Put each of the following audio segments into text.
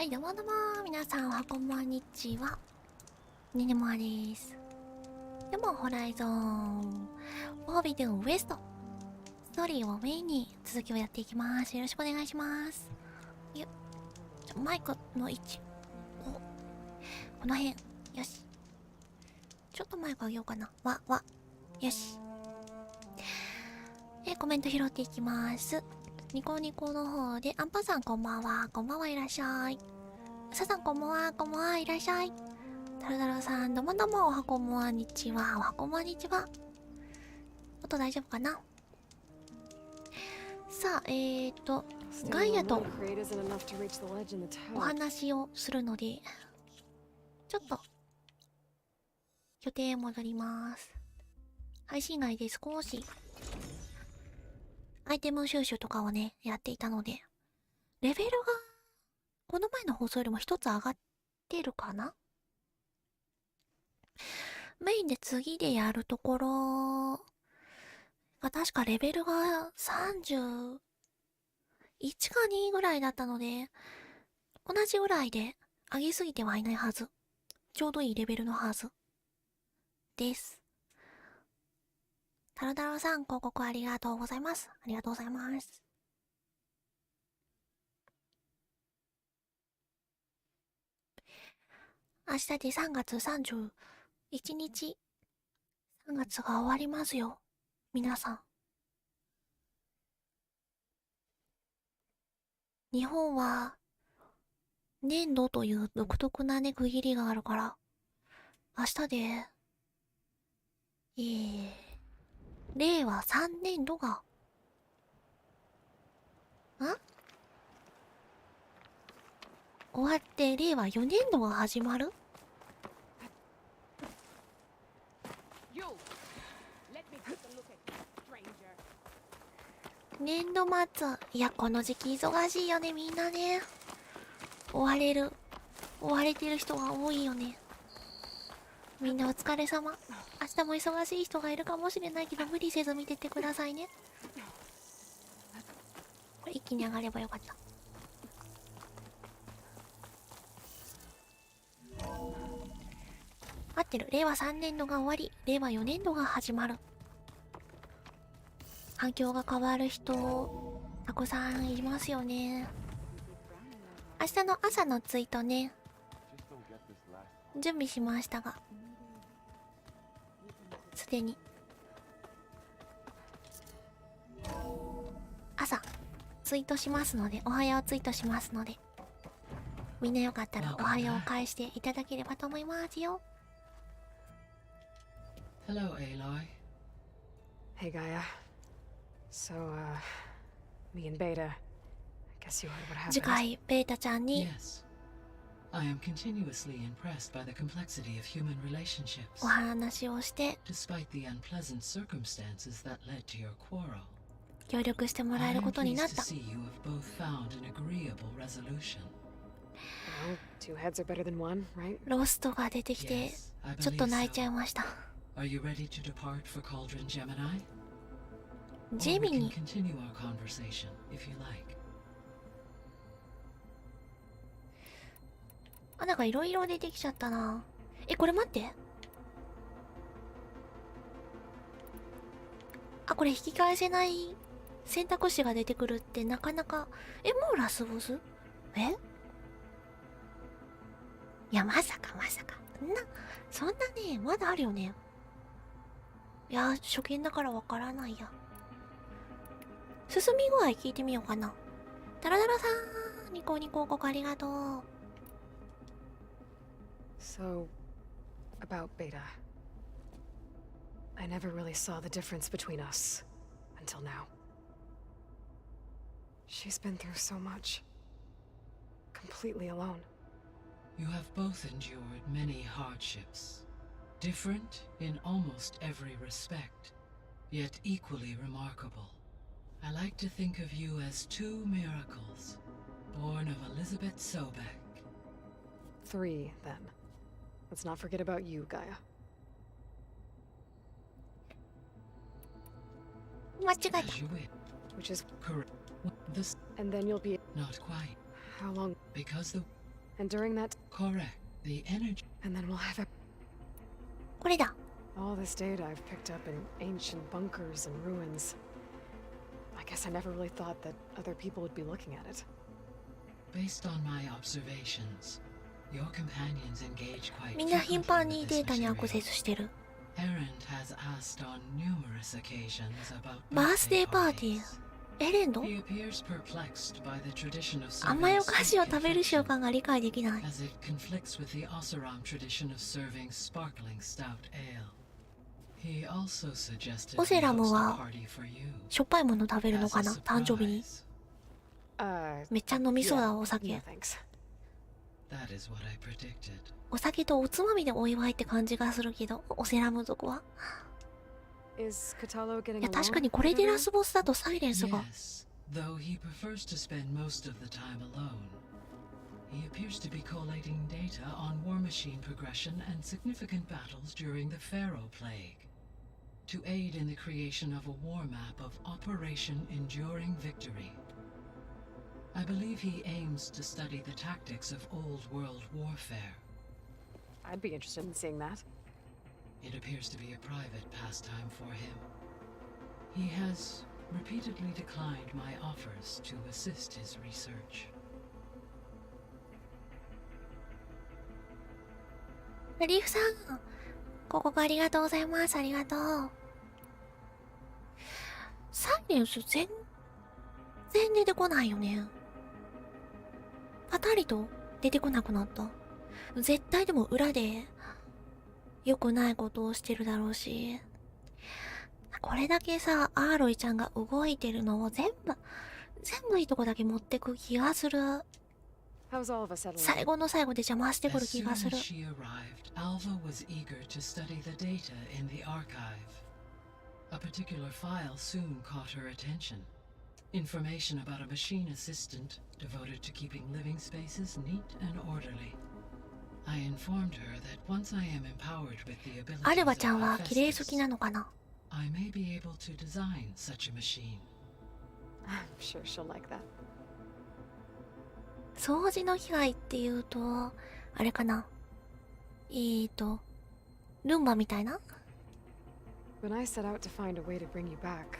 はい、どうもどうも皆さん、おはこんばんにちは。ねねもあです。でも、ホライゾン、フォービドゥンウエスト、ストーリーをメインに続きをやっていきます。よろしくお願いします。よっ、マイクの位置、この辺、よし。ちょっとマイク上げようかな。よし。コメント拾っていきます。ニコニコの方で、アンパさんこんばんは、いらっしゃい。ささんこんばんは、いらっしゃい。タルタルさん、どうもどうも、おはこんばんにちは、おはこんばんにちは。音大丈夫かな。さあ、ガイアとお話をするので、ちょっと、予定へ戻ります。配信外で少し、アイテム収集とかをね、やっていたので、レベルが、この前の放送よりも一つ上がってるかな。メインで次でやるところが確かレベルが31か2ぐらいだったので、同じぐらいで上げすぎてはいないはず。ちょうどいいレベルのはずです。タルタルさん、広告ありがとうございます。ありがとうございます。明日で3月31日、3月が終わりますよ。皆さん。日本は、年度という独特なね、区切りがあるから、明日で、令和3年度が、終わって令和4年度が始まる。年度末、いやこの時期忙しいよね。みんなね、追われてる人が多いよね。みんなお疲れ様。明日も忙しい人がいるかもしれないけど、無理せず見てってくださいね。これ一気に上がればよかった。合ってる。令和3年度が終わり、令和4年度が始まる。環境が変わる人たくさんいますよね。明日の朝のツイートね、準備しましたが、すでに朝ツイートしますので、おはようツイートしますので、みんなよかったらおはよう返していただければと思いますよ。Hello, Aloy. Hey, Gaia. So, me and Beta, I guess you heard what happened. 次回、ベータちゃんに Yes. I am continuously impressed by the complexity of human relationships, お話をして、 despite the unpleasant circumstances that led to your quarrel. 協力してもら I える am ことになっ pleased to た。 see you have both found an agreeable resolution. Well, two heads are better than one, right? ロストが出てきて、 Yes, I ちょっと believe 泣いちゃい so. ました。 Are you ready to depart for Cauldron Gemini? ジ Or ェ we ミ can ニ continue our conversation if you like. なんかいろいろ出てきちゃったな。これ待って。これ引き返せない選択肢が出てくるってなかなか。もうラスボス？いや、まさか。そんなね、まだあるよね。いや、初見だからわからないや。進み具合聞いてみようかな。タラタラさん、ニコニコ広告ありがとう。So, about Beta. I never really saw the difference between us until now. She's been through so much. Completely alone. You have both endured many hardships, different in almost every respect, yet equally remarkable. I like to think of you as two miracles, born of Elizabeth Sobek. 3, then. Let's not forget about you, Gaia. 間違えた。 As you wish. Which is... Correct. This And then you'll be... not quite. How long... Because the And during that, Correct. The energy. and then we'll have これだ。 all this data I've picked up in ancient bunkers and ruins. I guess I never really thought that other people would be looking at it. Based on my observations, your companions engage quite みんな頻繁 frequently に with デ this ータにアクセ material. スしてる。 Errand has asked on numerous occasions about バースデ birthday ーパーティー。 parties. エレンド He appears perplexed by the tradition of 甘い serving お菓子を sweet 食べる習 confection, 慣が理解できない。 as it conflicts with the Oseram tradition of serving sparkling stout ale. He also suggested we オセラム host a は party for you しょっぱいもの食べるの as か a な、誕生日に。 surprise. めっちゃ飲みそうだ、 Yeah, お酒 no。thanks. That is what I predicted. お酒とおつまみでお祝いって感じがするけど、オセラム族は。 Is Katalo い getting や、確か along にこれ with で everyone? ラスボスだとサイレンスが。 Yes, though he prefers to spend most of the time alone. He appears to be collating data on war machine progression and significant battles during the Pharaoh Plague, to aid in the creation of a war map of Operation Enduring Victory. I believe he aims to study the tactics of old world warfare. I'd be interested in seeing that. It appears to be a private pastime for him. He has repeatedly declined my offers to assist his research. リーフさん、ここありがとうございます。ありがとう。サイレンス全然出てこないよね。パタリと出てこなくなった。絶対でも裏で良くないことをしてるだろうし、これだけさ、アーロイちゃんが動いてるのを全部いいとこだけ持ってく気がする。 How's all of us settling? 最後の最後で邪魔してく As る気 soon が as する。 she arrived, Alva was eager to study the data in the archive. A particular file soon caught her attention. Information about a machine assistant devoted to keeping living spaces neat and orderly. I informed her that once I am empowered with the ア abilities ル of バちゃんは綺麗好 Hephaestus, きなのかな。 I may be able to design such a machine. I'm sure she'll like that. 掃除の被害っていうと、あれかな。ルンバみたいな。 When I set out to find a way to bring you back,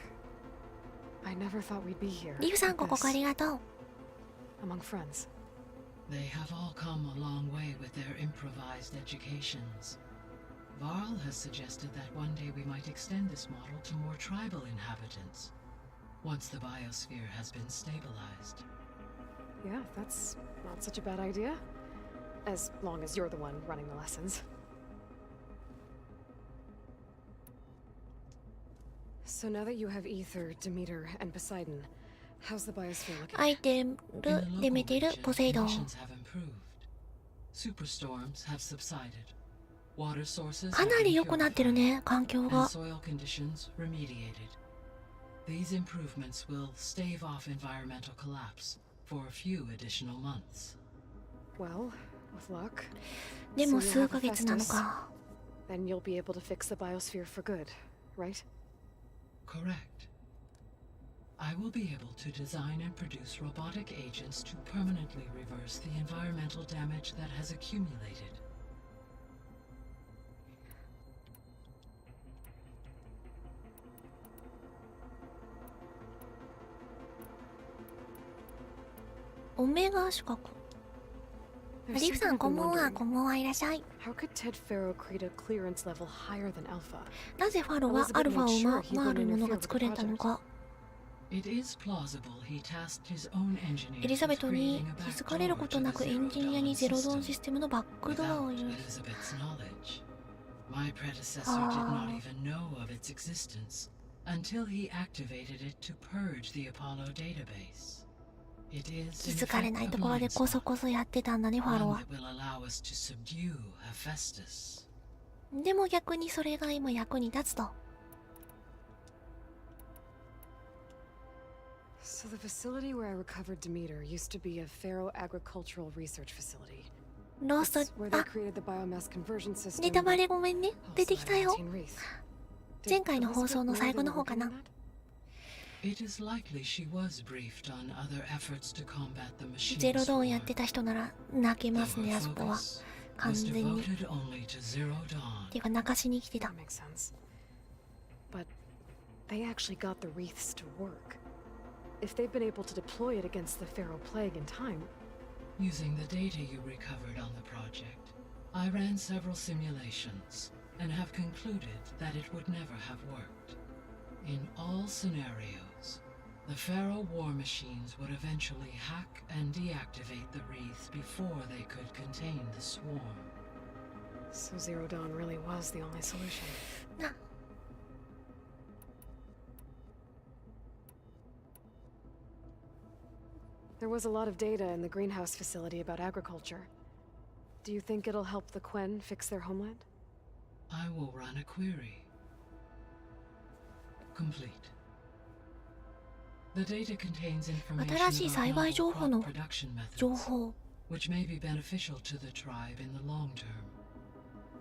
I never thought we'd be here. リフさん、 like ここあ this, りがとう。 among friends. They have all come a long way with their improvised educations. Varl has suggested that one day we might extend this model to more tribal inhabitants, once the biosphere has been stabilized. Yeah, that's not such a bad idea. As long as you're the one running the lessons. So now that you have Ether, Demeter, and Poseidon, how's the biosphere looking? アイテム、 In the デメ local テル、 region, ポセイドン。 conditions have improved. Superstorms have subsided. Water sources か have な been り良くなってる purified, ね、環境 and が。 soil conditions remediated. These improvements will stave off environmental collapse for a few additional months. Well, with luck, でも So you 数 have ヶ月なのか。 then you'll be able to fix the biosphere for good, right? Correct. I will be able to design and produce robotic agents to permanently reverse the environmental damage that has accumulated. オメガ四角。 There's リフさん、 something こん I've ばん been は、 wondering. こんばんは、いらっしゃい。 How could Ted Farrow create a clearance level higher than Alpha? なぜファロはアルファを上回るものが作れたのか。 It is plausible he tasked his own エリ engineers ザベ with トに creating a 気づかれる backdoor こと to な the くエンジニア Zero にゼロ Dawn ドンシ system ステムのバックドアを without 許す。 Elizabeth's knowledge. My predecessor did Ah. not even know of its existence until he activated it to purge the Apollo database. It 気 is in づかれ effect ない a ところで blind こそ spot, こそやってたんだね、ファロ one は。 that will allow us to subdue Hephaestus. でも逆にそれが今役に立つと。 So the facility where I recovered Demeter used to be a Pharaoh agricultural research facility. ロース It's ト、 where they あ、 created the biomass conversion system. ネタバレごめんね。出てきたよ。 19 Wreath. Did 前回の Elizabeth 放送の know 最後 they の were 方か working な on。that? It is likely she was briefed on other efforts to combat the machine ゼロドーン swarm. やってた人なら泣けますね、あそこは。 完 Was 全に。 devoted only to Zero て Dawn. いうか泣かしに来てた That。makes sense. But they actually got the wreaths to work. If they've been able to deploy it against the Pharaoh Plague in time, Using the data you recovered on the project, I ran several simulations and have concluded that it would never have worked. In all scenarios, the Pharaoh war machines would eventually hack and deactivate the wreaths before they could contain the swarm. so Zero Dawn really was the only solution. な There was a lot of data in the greenhouse facility about agriculture. Do you think it'll help the Quen fix their homeland? I will run a query. Complete. The data contains information 新しい about 栽培 novel 情報 crop の production 情 methods, 報。 which may be beneficial to the tribe in the long term.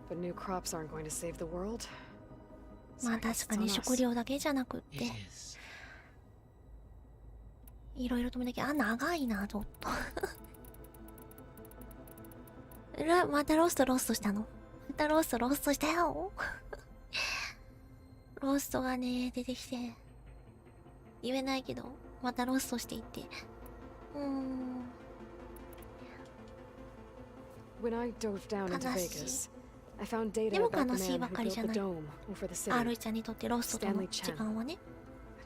But new crops aren't going to save the world. ま So あ I guess 確か it's に on 食 us. 料だけじゃなくっ It て、 is. いろいろともだけ、あ、長いな、ちょっと。またロストしたの。またロストしたよ。ロストがね、出てきて。言えないけど、またロストしていって。When I dove down into 悲しい。 Vegas, I found data でも about 悲 the しい man ば who っかりじゃ built な the い。 dome over the city. R ちゃんにとってロストとの時間はね。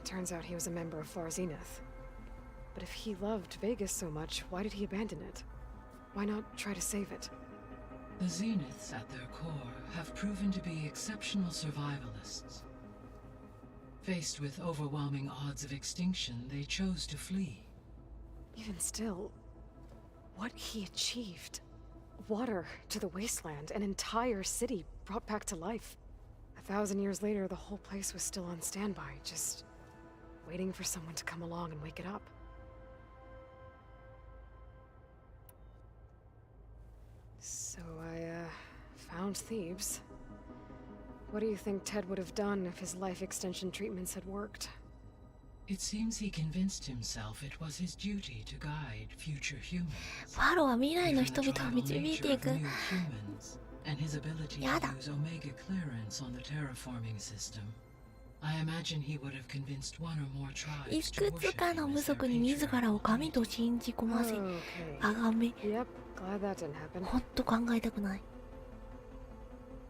It turns out he was a member of Far Zenith. But if he loved Vegas so much, why did he abandon it? Why not try to save it? The Zeniths at their core have proven to be exceptional survivalists. Faced with overwhelming odds of extinction, they chose to flee. Even still, what he achieved. Water to the wasteland, an entire city brought back to life. 1,000 years later, the whole place was still on standby, just waiting for someone to come along and wake it up. So I, found Thebes. What do you think Ted would have done if his life extension treatments had worked? It seems he convinced himself it was his duty to guide future humans. ファローは未来の Given the 人々を tribal 導い nature てい of く。 new humans and his ability to やだ。 use Omega clearance on the terraforming system, I imagine he would have convinced one or more い tribes く to つ worship かの him 部 as their 族に自らを patriarch. 神と信じ込ませ、 Okay. あがめ。 Yep, glad that didn't happen. ほんと考えたくない。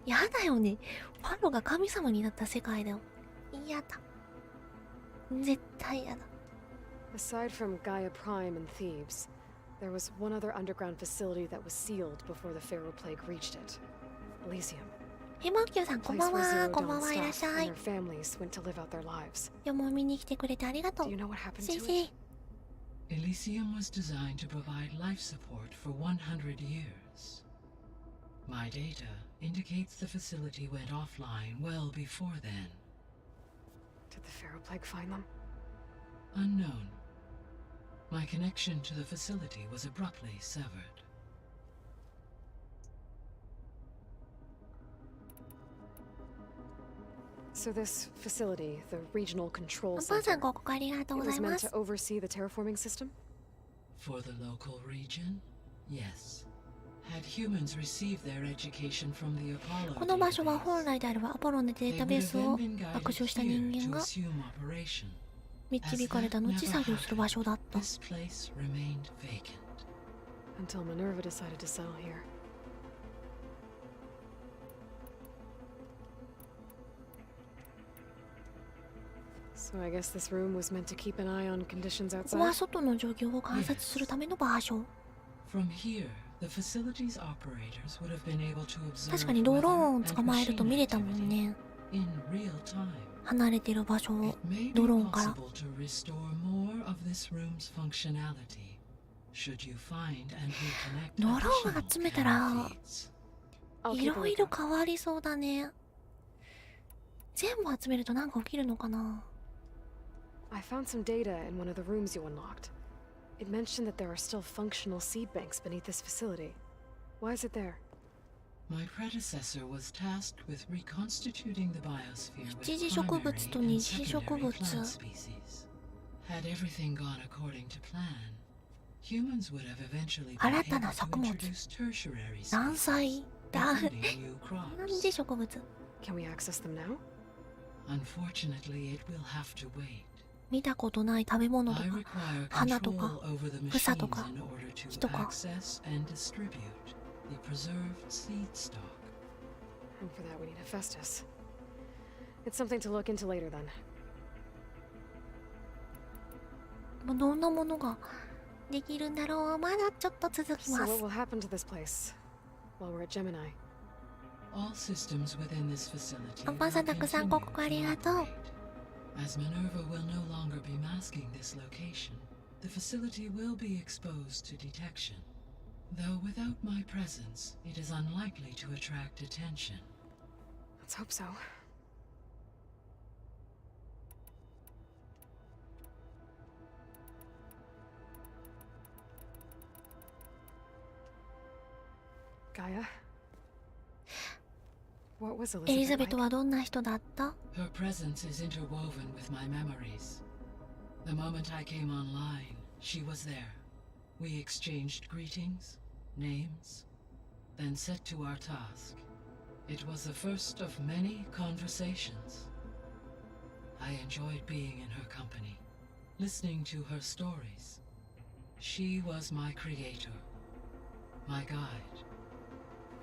やだよね。ファローが神様になった世界だよ。嫌だ。絶対嫌だ。Aside from Gaia Prime and Thebes, there was one other underground facility that was sealed before the Pharaoh Plague reached it. Elysium. ヘモキューさん、 A こん place ばん where は。 Zero こんばん Dawn はいらっし staff ゃい and。their families went to live out their lives. よも見に来てくれてありがと Do う you。know what happened せい to せ it? い。 Elysium was designed to provide life support for 100 years. My data indicates the facility went offline well before then. Did the Pharaoh Plague find them? Unknown. My connection to the facility was abruptly severed. So this facility, the regional control お父さん center, ごこありがとう it ござ was いま meant す to。oversee the terraforming system? For the local region, yes. Had humans received their education from the Apollo この場所は database, 本来であればアポロンのデ they ータ would ベー have ス then を been guided 学習した人 here 間 to が assume operation. 導かれた後作業する場所だった。 This place remained vacant. Until Minerva decided to settle here. So I guess this room was meant to keep an eye on conditions ここは outside? 外の状況を観察するための場所。 From here, the facility's operators would have been able to observe 確かにドローンを weather 捕まえると and 見れたも machine んね。 activity in real time. 離れてる場所を It may be ドローンから。 possible to restore more of this room's functionality should you find and reconnect ドローン additional 集めたら power feeds. I'll い keep a ろいろ lookout. 変わりそうだね。全部集めるとなんか起きるのかな。 I found some data in one of the rooms you unlocked. It mentioned that there are still functional seed banks beneath this facility. Why is it there? My predecessor was tasked with reconstituting the biosphere with 一次植物 primary と and 二次植 secondary 物。 plant species. Had everything gone according to plan, humans would have eventually been 新た able な to 作物 introduce tertiary 何 species, 歳だ including new なん crops. で植物 Can we access them now? Unfortunately, it will have to wait. 見たことない食べ物と I か require 花と control か over the 草 machines とか in order to 木とか access and distribute the preserved seed stock. And for that we need a Festus. It's something to look into later then. もうどんなものができるんだろう。まだちょっと続き So ま what す will happen to this place while we're at Gemini? All systems within this facility アンパンさん will たくさん continue ご告ありがとう to operate. As Minerva will no longer be masking this location, the facility will be exposed to detection. Though without my presence, it is unlikely to attract attention. Let's hope so. Gaia? What was エリザ Elizabeth ベト like? はどんな人だった Her presence is interwoven with my memories. The moment I came online, she was there. We exchanged greetings, names, then set to our task. It was the first of many conversations. I enjoyed being in her company, listening to her stories. She was my creator, my guide.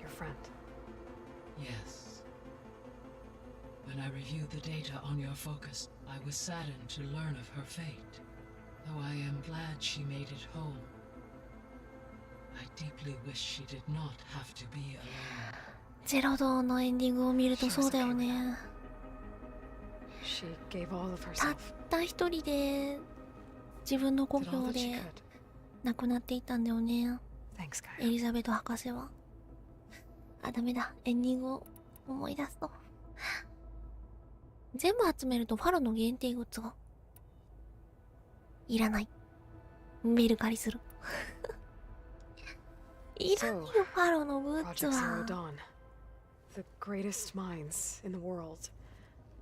Your friend. Yes. When I reviewed the data on your focus, I was saddened to learn of her fate. Though I am glad she made it home. I deeply wish she did not have to be alone. ゼロドのエンディングを見るとそうだよね。 She gave all of たっ herself. た一人で自分の故 Did all 郷 that she で could. 亡くなっていったんだよね。 Thanks, エ Gaia. リザベト博士は。あ、ダメだ。エンディングを思い出すと。全部集めるとファロの限定グッズがいらない。メルカリする。いらないよ、ファロのグッズ Project は Zero。Dawn. The greatest minds in the world.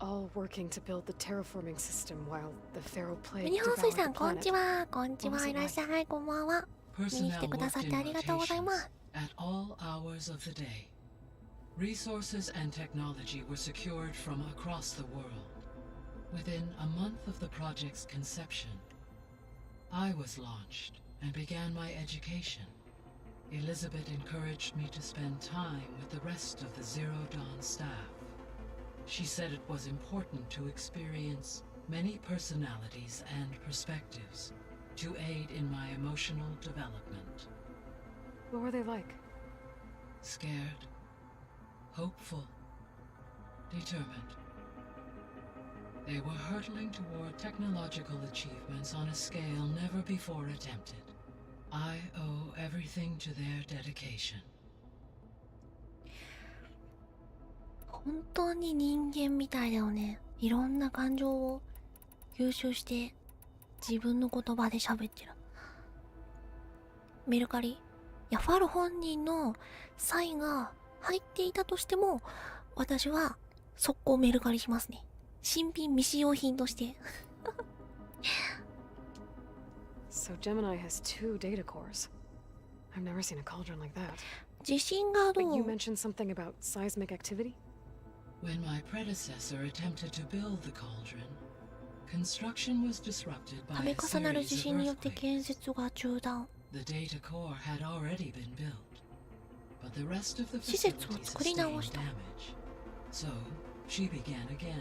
All working to build the terraforming system while the Pharaoh ユ plague ニホン水 devoured さ the ん、こんにち planet. は。こんにちは。いらっしゃい。こんばんは。見に来 Personnel てくださっ worked て in ありがとうございま rotations す。 at all hours of the day. Resources and technology were secured from across the world. Within a month of the project's conception, I was launched and began my education. Elizabeth encouraged me to spend time with the rest of the Zero Dawn staff. She said it was important to experience many personalities and perspectives to aid in my emotional development. What were they like? Scared, hopeful, determined. They were hurtling toward technological achievements on a scale never before attempted. I owe everything to their dedication. 本当に人間みたいだよね。いろんな感情を吸収して自分の言葉で喋ってる。メルカリ。いや、ファル本人のサインが入っていたとしても、私は速攻メルカリしますね。新品未使用品として。So Gemini has 2 data cores. I've never seen a cauldron like that. 地震がど But you う mentioned something about seismic activity? When my predecessor attempted to build the cauldron, construction was disrupted 度 by a 重なる地 series 震 of によって earthquakes. 建設が中断。 The data core had already been built, but the rest of the 施設を facility 作り sustained 直した damage. So she began again.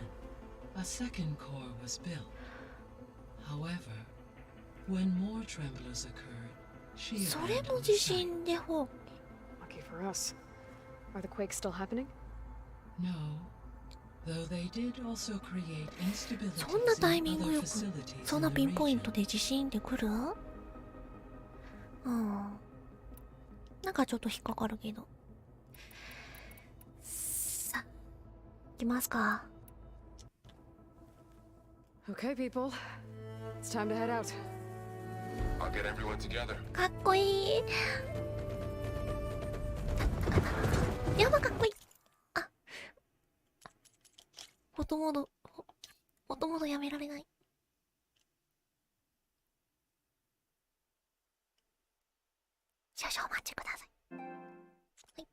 A second core was built. However, when more tremblers occurred, she それも abandoned 地 the site. 震で放棄。 Lucky for us. Are the quakes still happening? No, though they did also create そんな instabilities タイ in ミング other よく facilities そん in な the ピンポイント region. で地震ってくる？うん。なんかちょっと引っかかるけど。さあ、行きますか。 Okay, people. It's time to head out. I'll get everyone together. かっこいい。やばかっこいい。あ、フォトモードやめられない。少々お待ちください。はい。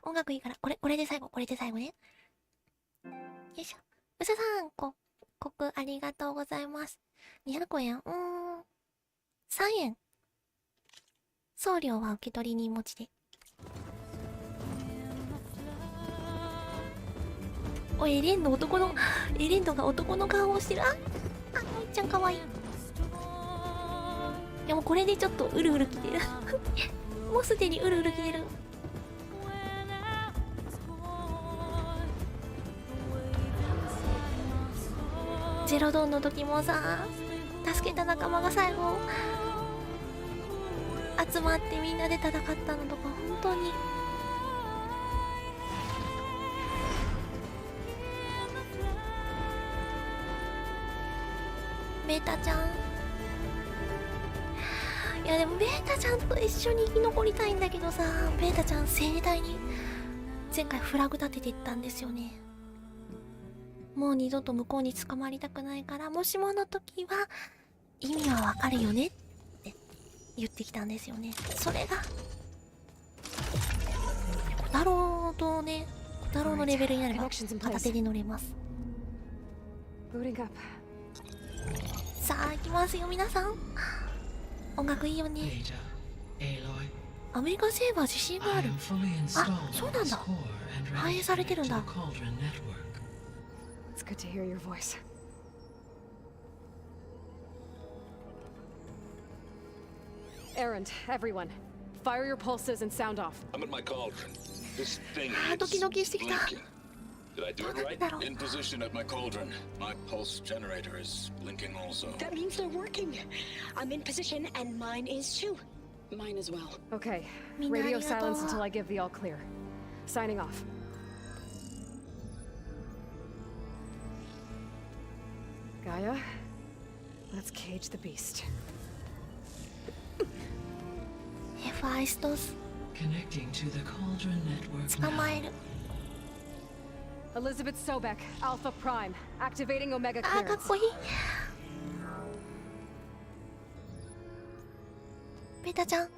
音楽いいから、これで最後ね。よいしょ。うささん、告ありがとうございます。200円。3円。送料は受け取りに持ちで。エレンドが男の顔をしてる。あいちゃんかわいい。いやもうこれでちょっとうるうるきてる。もうすでにうるうるきてる。ゼロドンの時もさ、助けた仲間が最後集まってみんなで戦ったのとか本当にベータちゃん、いやでもベータちゃんと一緒に生き残りたいんだけどさ、ベータちゃん盛大に前回フラグ立てていったんですよね。もう二度と向こうに捕まりたくないから、もしもの時は意味はわかるよねって言ってきたんですよね。それが小太郎とね、小太郎のレベルになれば片手で乗れます。さあ行きますよ皆さん。音楽いいよね。アメリカセーバー自信がある。あ、そうなんだ。反映されてるんだ。It's good to hear your voice. Errand, everyone. Fire your pulses and sound off. I'm at my cauldron. This thing Doki dokiしてきた。 Did I do it right? In position at my cauldron. My pulse generator is blinking also. That means they're working. I'm in position and mine is too. Mine as well. Okay. Radio silence until I give the all clear. Signing off. Gaia, let's cage the beast. ヘファイストス Connecting to the cauldron network 捕まえる。 Elizabeth Sobek, Alpha Prime, activating Omega あーかっ clearance. こいい。ベータちゃん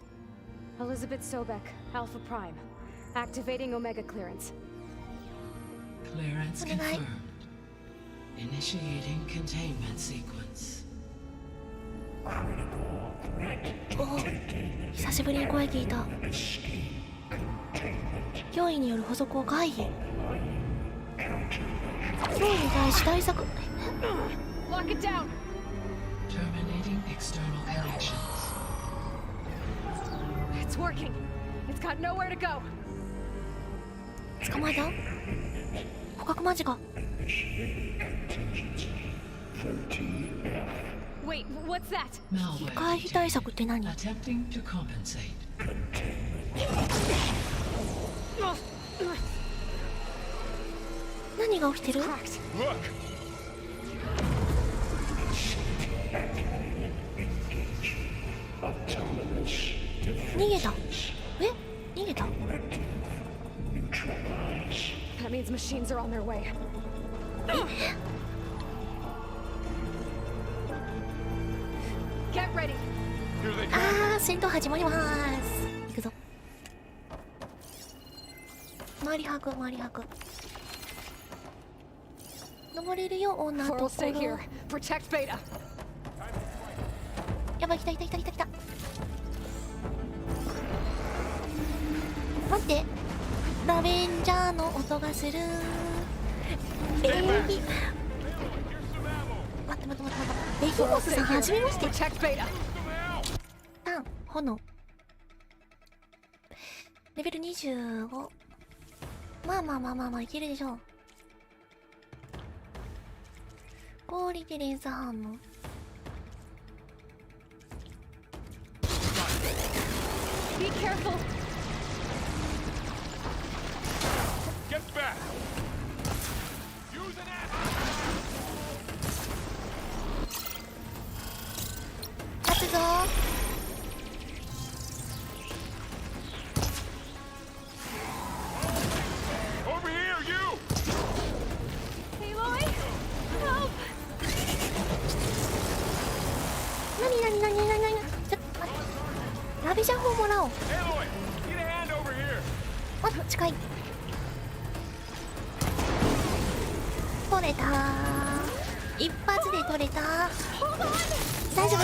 Elizabeth Sobek, Alpha Prime, activating Omega clearance. Clearance confirmed. Initiating containment sequence. おお、久しぶりに声聞いた。脅威による捕捉を回避。脅威に対し対策。 Lock it down. Terminating external connections. It's working. It's got nowhere to go. 捕まえた？捕獲間近。 Wait, what's that? 回避対策って何？ Attempting to compensate. 何が起きてる？ Cracked. Look! 逃げた。え？逃げた？ That means machines are on their way. Get ready. Here they come. あー、戦闘始まります。行くぞ。周り把握、周り把握。登れるよ、女と Coral, こ stay ろ。 here. Protect Beta. やばい、来た来た来た来た来た。待って、ラベンジャーの音がする。ベヒ待って待って待って待って。ベヒモスさん、はじめまして。 Protect Beta. タン、炎。レベル25。まあまあまあまあまあいけるでしょう。氷で連鎖反応。Be careful. Get back! Use an axe! 勝つぞー。あ、近い。取れたー。一発で取れたー。大丈夫？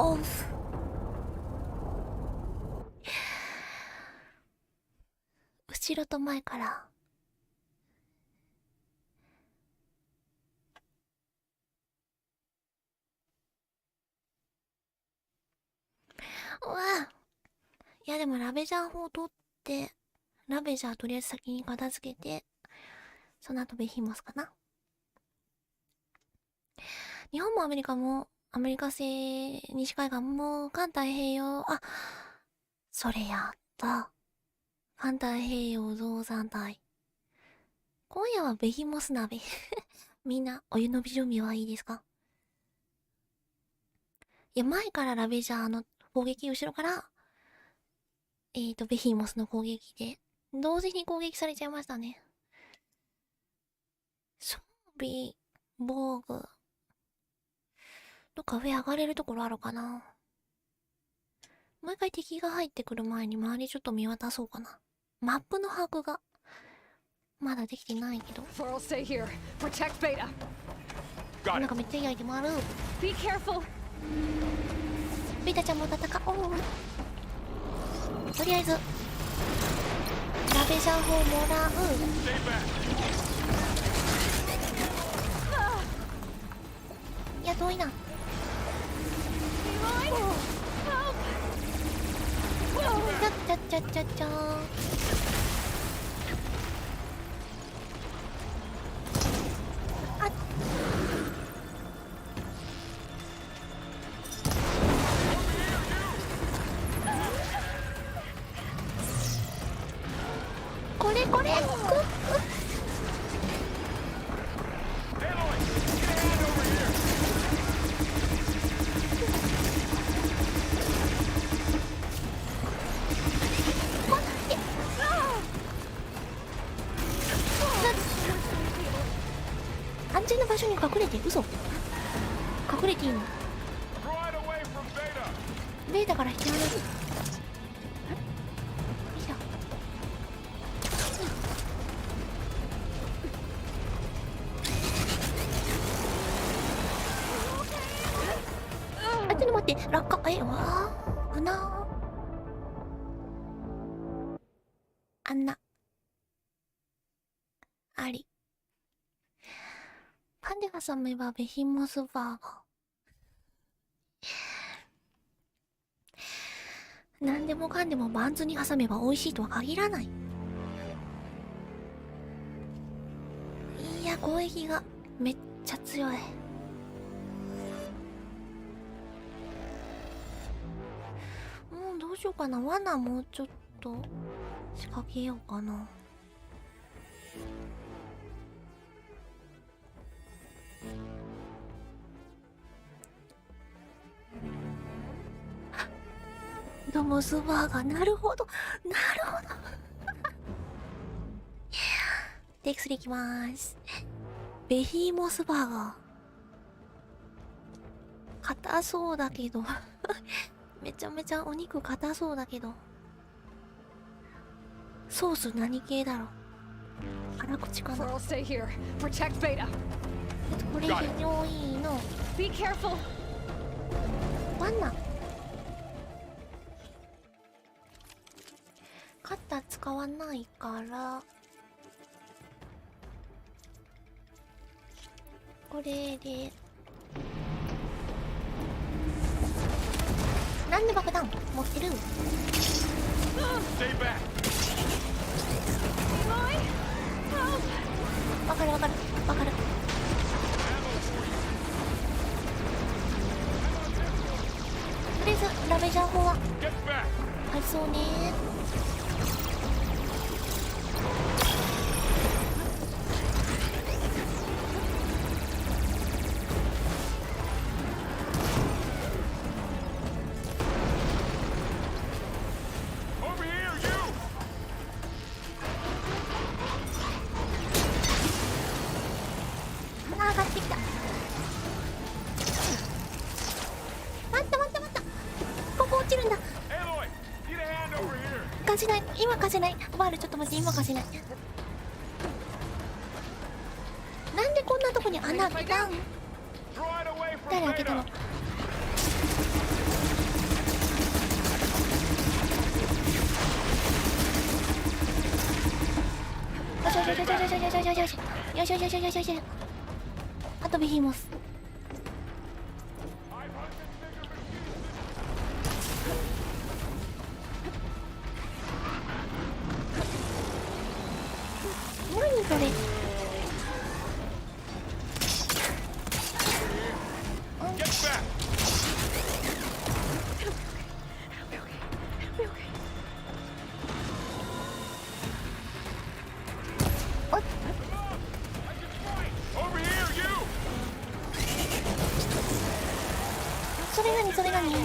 オフ。後ろと前から。うわ、いやでもラベジャー法を取って、ラベジャーとりあえず先に片付けて、その後ベヒモスかな。日本もアメリカも、アメリカ製西海岸も環太平洋、あ、それやった。環太平洋増産隊。今夜はベヒモス鍋。みんなお湯の準備はいいですか？いや、前からラベジャーの攻撃、後ろから、ベヒモスの攻撃で、同時に攻撃されちゃいましたね。装備、防具。どっか上上がれるところあるかな。もう一回敵が入ってくる前に周りちょっと見渡そうかな。マップの把握が、まだできてないけど。なんかめっちゃいいアイテムある。Be careful. ベータちゃんも戦おう。とりあえずラベジャー法もらう。いや遠いな。ちゃっちゃっちゃっちゃっちゃー。あっ、これこれ。安全な場所に隠れて、嘘。隠れていいの？ベータから引き離す。よいしょ。あ、ちょっと待って、落下。わー、危なー。あんなあり。パンデが挟めばベヒモスバーガー。なんでもかんでもバンズに挟めば美味しいとは限らない。いや、攻撃がめっちゃ強い。どうしようかな。罠もうちょっと仕掛けようかな。ドモスバーガー、なるほどなるほど。テイク3いきまーす。ベヒーモスバーガー、硬そうだけどめちゃめちゃお肉硬そうだけど、ソース何系だろう。辛口かな。これ非常いいの。罠カッター使わないからこれで。なんで爆弾持ってる？わかるわかるわかる。とりあえずラベジャー法ははいそうね。貸せない。バールちょっと待って、今貸せない。なんでこんなとこに穴開けたん？誰開けたの？よしよしよしよしよしよしよしよしよしよしよしよしよしよし。あとビヒモス。何それ？それ何それ何？3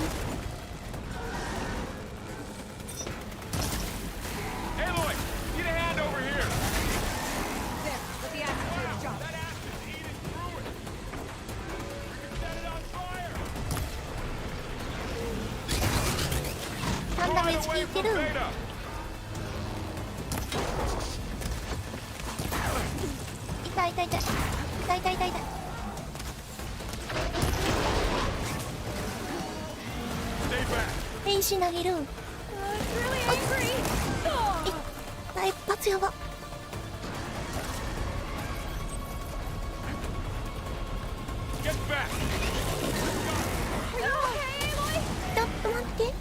ダメージ効いてる。痛い痛い痛い痛い痛い痛い痛い。兵士投げる。一発やば。ちょっと待って、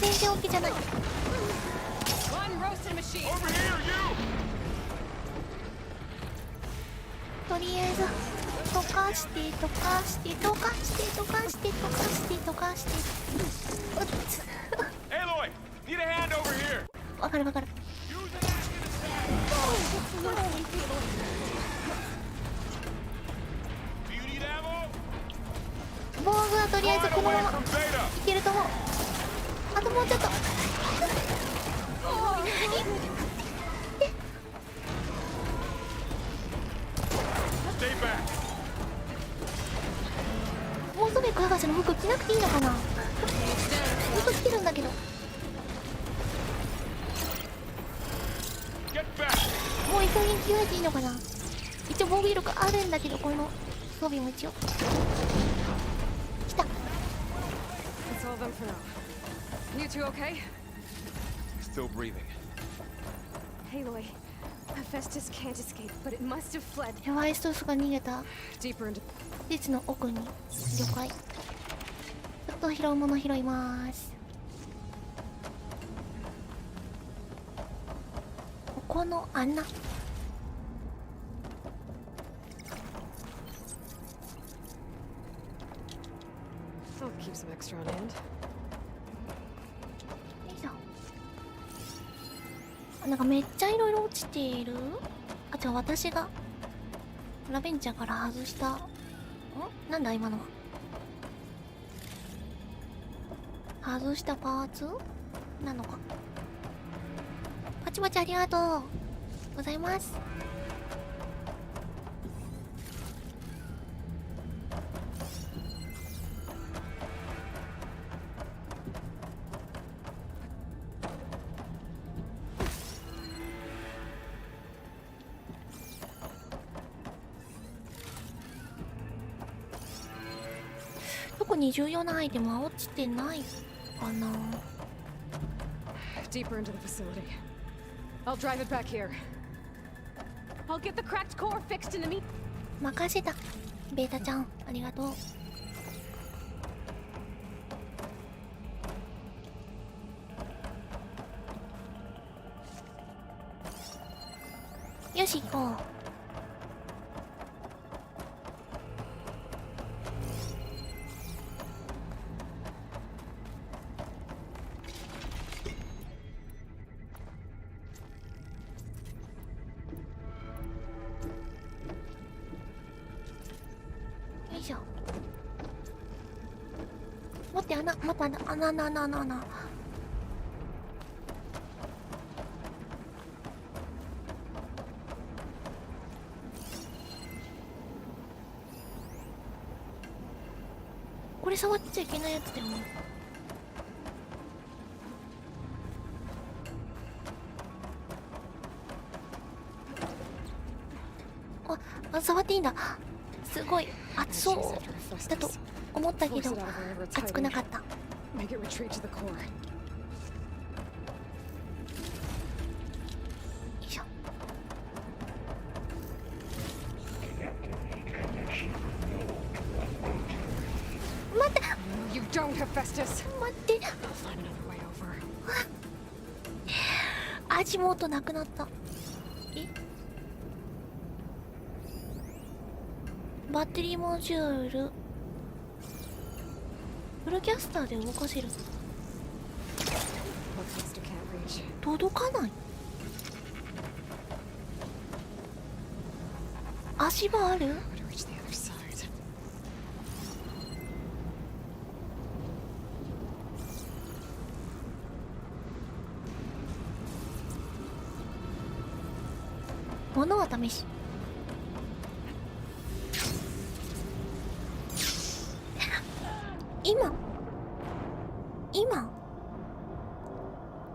全然 OK じゃない。とりあえず溶かして溶かして溶かして溶かして溶かして溶かして。わかるわかる。防具はとりあえずこのままいけると思う。あともうちょっと。もうすぐ博士の服着なくていいのかな。服着てるんだけど。もういい加減着替えていいのかな。一応防御力あるんだけど、この装備も一応来た。 That's all of them for now. You two okay? Still breathing. Aloy, Hephaestus can't escape, but it must have fled ヘワイストスが逃げた。 deeper into. 施設の奥に。了解。ちょっと拾うもの拾います。ここの穴。I'll keep some extra on hand. よいしょ。あ、なんかめっちゃいろいろ落ちている。あ、違う、私がラベンチャーから外した。なんだ今のは。外したパーツなのか。パチパチありがとうございます。特に重要なアイテムは落ちてないかな。 Deeper into the facility. I'll drive it back here. I'll get the cracked core fixed in the meat. 任せた。ベータちゃんありがとう。よし行こう。よいしょ。待って、穴、また穴。これ触っちゃいけないやつだよね。あ、触っていいんだ。すごい熱そうだと思ったけど熱くなかった。Make it retreat to the core. よいしょ。待って、 You don't, Hephaestus. 待って、 I'll find another way over. 味も音なくなった。え、バッテリーモジュール、フルキャスターで動かせる。 Hephaestus can't reach. 届かない。足場ある？ How to reach the other side. 物は試し。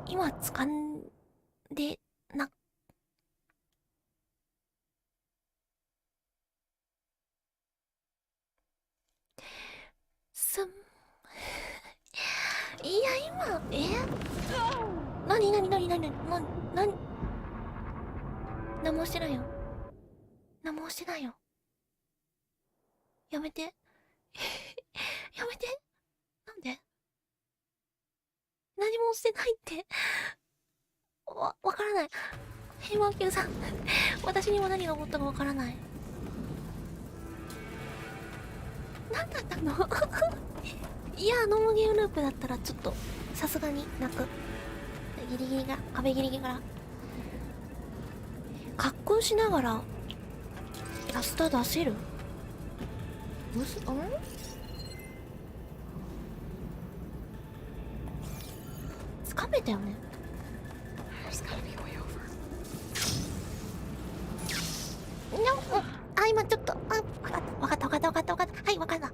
今掴んでな。いや今何何もしてないよ。何もしてないよ。やめて。やめて。なんで？何もしてないって。わからない。平和球さん。私には何が起こったかわからない。何だったの？いや、ノーマルゲームループだったらちょっと、さすがに泣く。ギリギリが、壁ギリギリから。滑空しながらラスター出せる？つかめたよね。あ、今ちょっと、わかった。はい、わかった。は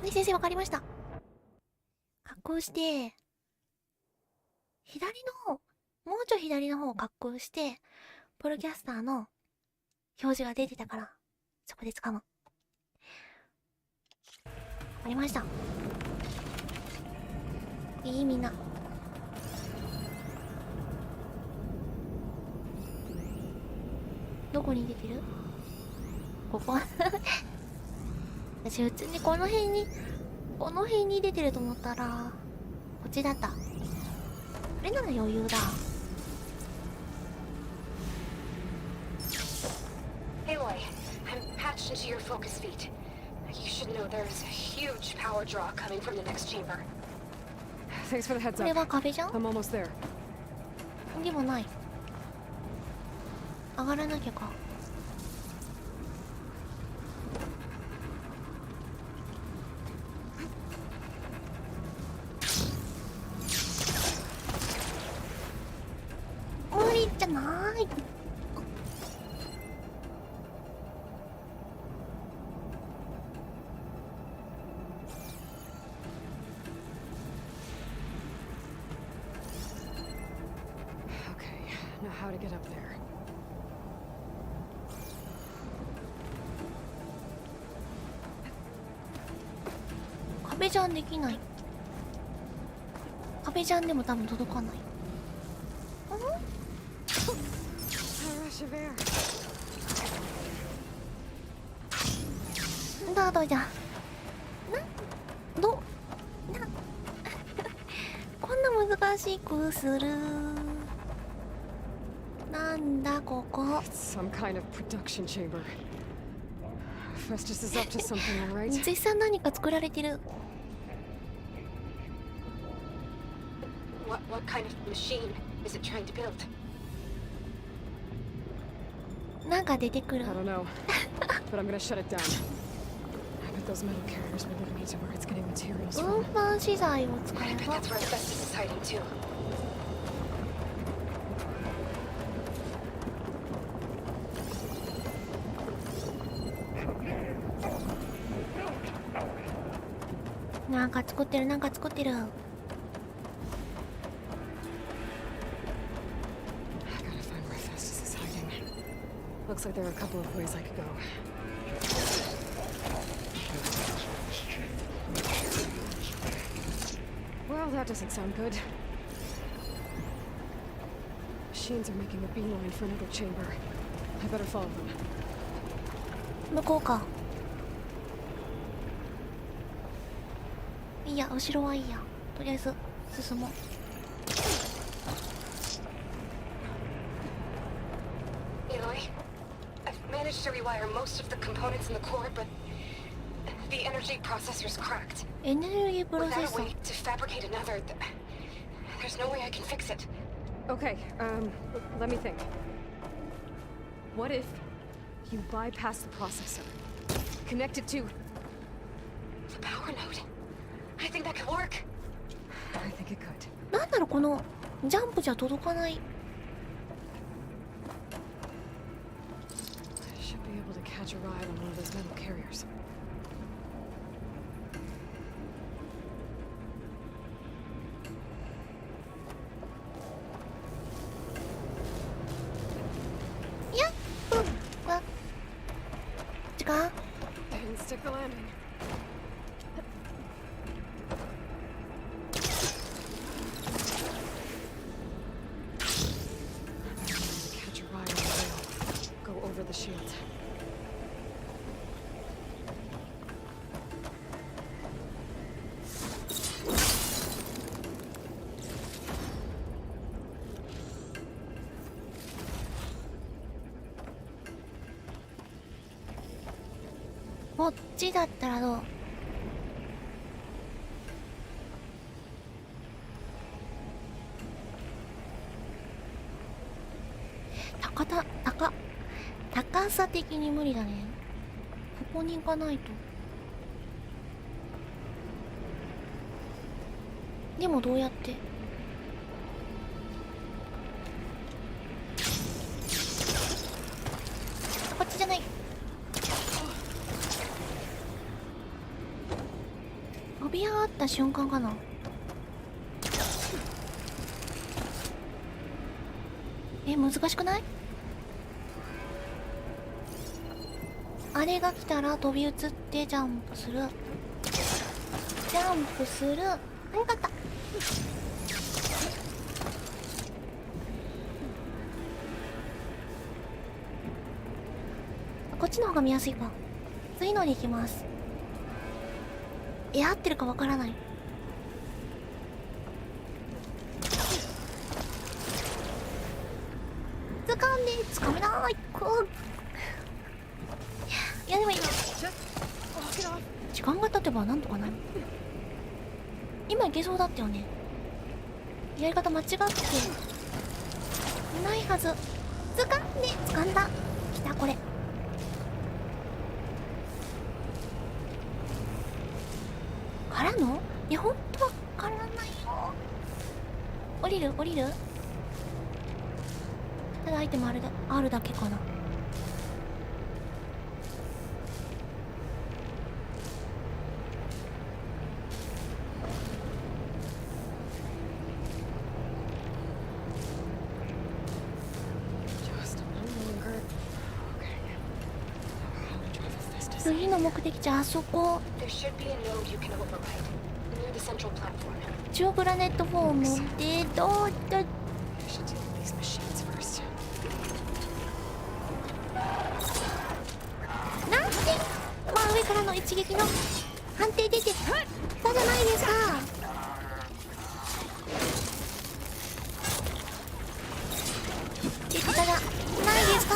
い、先生わかりました。滑空して、左の方、もうちょい左の方を滑空して、ポルキャスターの表示が出てたから、そこで掴む。わかりました。いい、みんな。どこに出てる？ここ私普通にこの辺に出てると思ったら、こっちだった。これなら余裕だ。Aloy, I'm patched into your focus feed. You should know there's a huge power draw coming from the next chamber. Thanks for the heads これ up. は壁じゃん？ I'm almost there. でもない。上がらなきゃか。無理じゃない。Okay, now how to get up there? 壁ジャンできない。壁ジャンでも多分届かない。どうじゃ。こんな難しくする。なんだここ。 Some kind of production chamber. Festus is up to something, all right? 絶賛何か作られてる。What kind of machine is it trying to build? なんか出てくる。 I don't know, but I'm gonna shut it down. I bet those metal carriers will lead me to where it's getting materials 運 from. 搬資材を使 I え bet ば that's where Festus is hiding too. なんか作ってる。I gotta find where Festus is hiding. Looks like there are a couple of ways I could go. Well, that doesn't sound good. Machines are making a beeline for another chamber. I better follow them. 向こうか。いいや、後ろはいいや。とりあえず進もう。Aloy, I've managed to rewire most of the components in the core, but the energy processor's cracked. エネルギープロセッ Without サ a ー。 way to fabricate another, there's no way I can fix it. Okay, let me think. What if you bypass the processor? Connect it to... The power node. I think that could work. I think it could. なんだろう、このジャンプじゃ届かない。 I should be able to catch a ride on one of those metal carriers. いや、あ、時間。 Didn't stick the landing. Catch a ride on the rail. Go over the shield. こっちだったらどう？高さ的に無理だね。ここに行かないと。でもどうやって？こっちじゃない。飛び上がった瞬間かな。難しくない？あれが来たら飛び移ってジャンプする。ジャンプする。よかった。こっちの方が見やすいわ。次ので行きます。合ってるかわからない。掴んで掴めない。いやでもいい。時間が経てばなんとかなる。今いけそうだったよね。やり方間違ってないはず。掴んだ。来たこれ。からの？いやほんとわからないよ。降りる？ただアイテムあるだけかな。次の目的地あそこ。中プラネットフォームでどうだ。なんで真上からの一撃の判定出てたじゃないですか。出てたじゃないですか。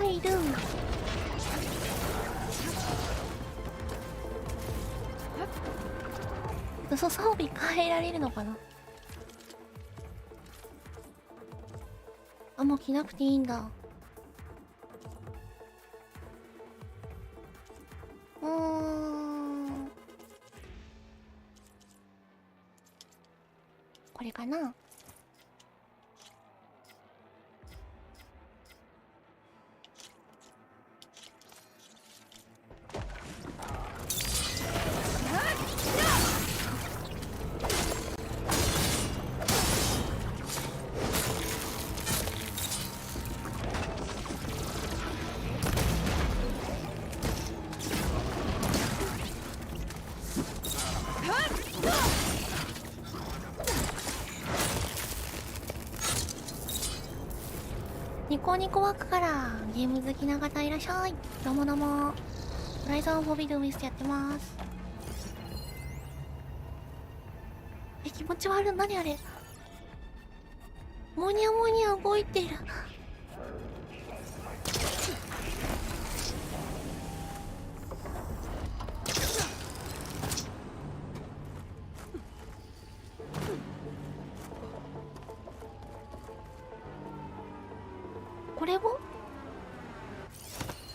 イル。装備変えられるのかな。あ、もう着なくていいんだ。これかな。ニコニコワークからゲーム好きな方いらっしゃい。どうもどうも。ホライゾンフォビドウィスやってます。気持ち悪い。何あれ。モニャモニャ動いてる。これを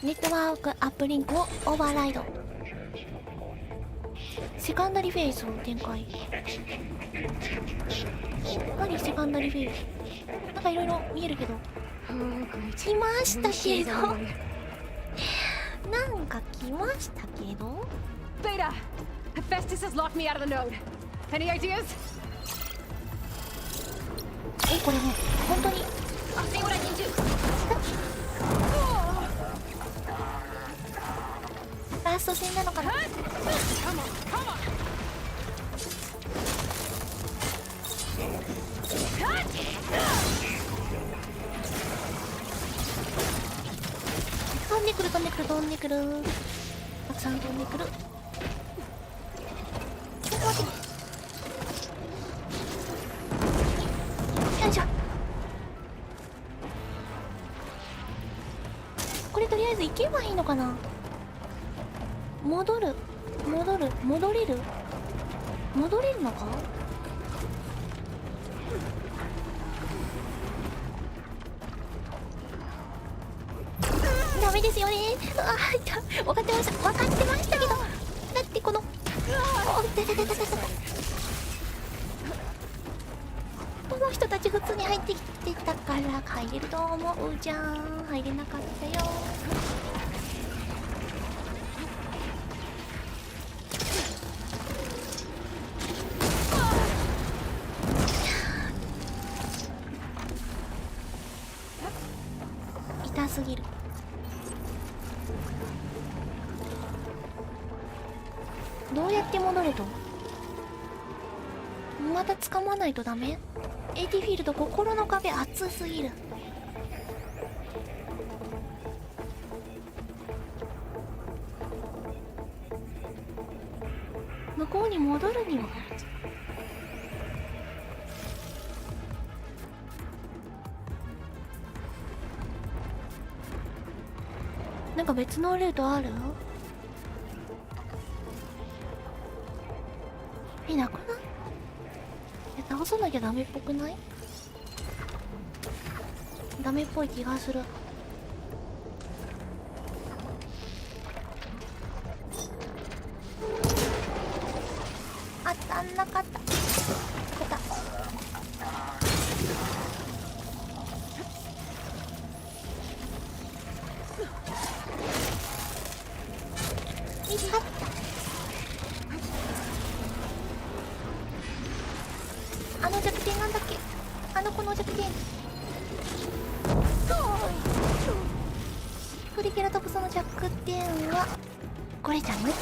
ネットワークアップリンクをオーバーライド。セカンダリフェイスを展開。何セカンダリフェイス。なんかいろいろ見えるけど。来ましたけど。なんか来ましたけど。Beta! Hephaestus has locked me out of the node. Any ideas? これもう本当に。I'll see what I can do. ラスト戦なのかな。飛んでくる飛んでくる飛んでくる。たくさん飛んでくる。ちょっと待って。よいしょ。これとりあえず行けばいいのかな。戻れるのか。ダメですよね。分かってましたけど。だってこのこの人たち普通に入ってきてたから入れると思うじゃん。入れなかったよ。痛すぎる。どうやって戻ると。また掴まないとダメ。AT フィールド心の壁厚すぎる。向こうに戻るにはなんか別のルートある？なくない？倒さなきゃダメっぽくない？ダメっぽい気がする。当たんなかった。こた。見つかった。あの弱点なんだっけ。あの子の弱点。トリケラトプスの弱点はこれじゃない？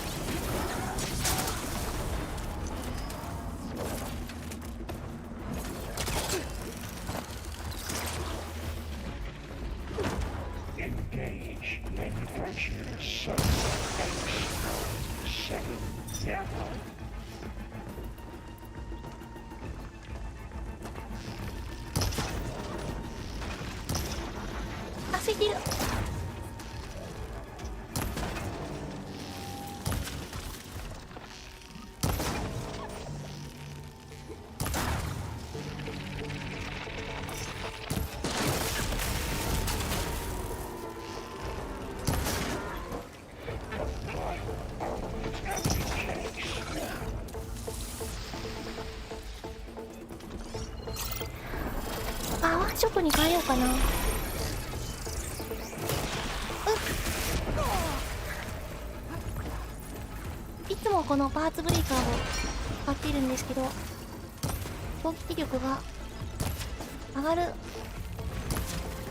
あ、空いてる。ショットに変えようかな。いつもこのパーツブレーカーを使っているんですけど、攻撃力が上がる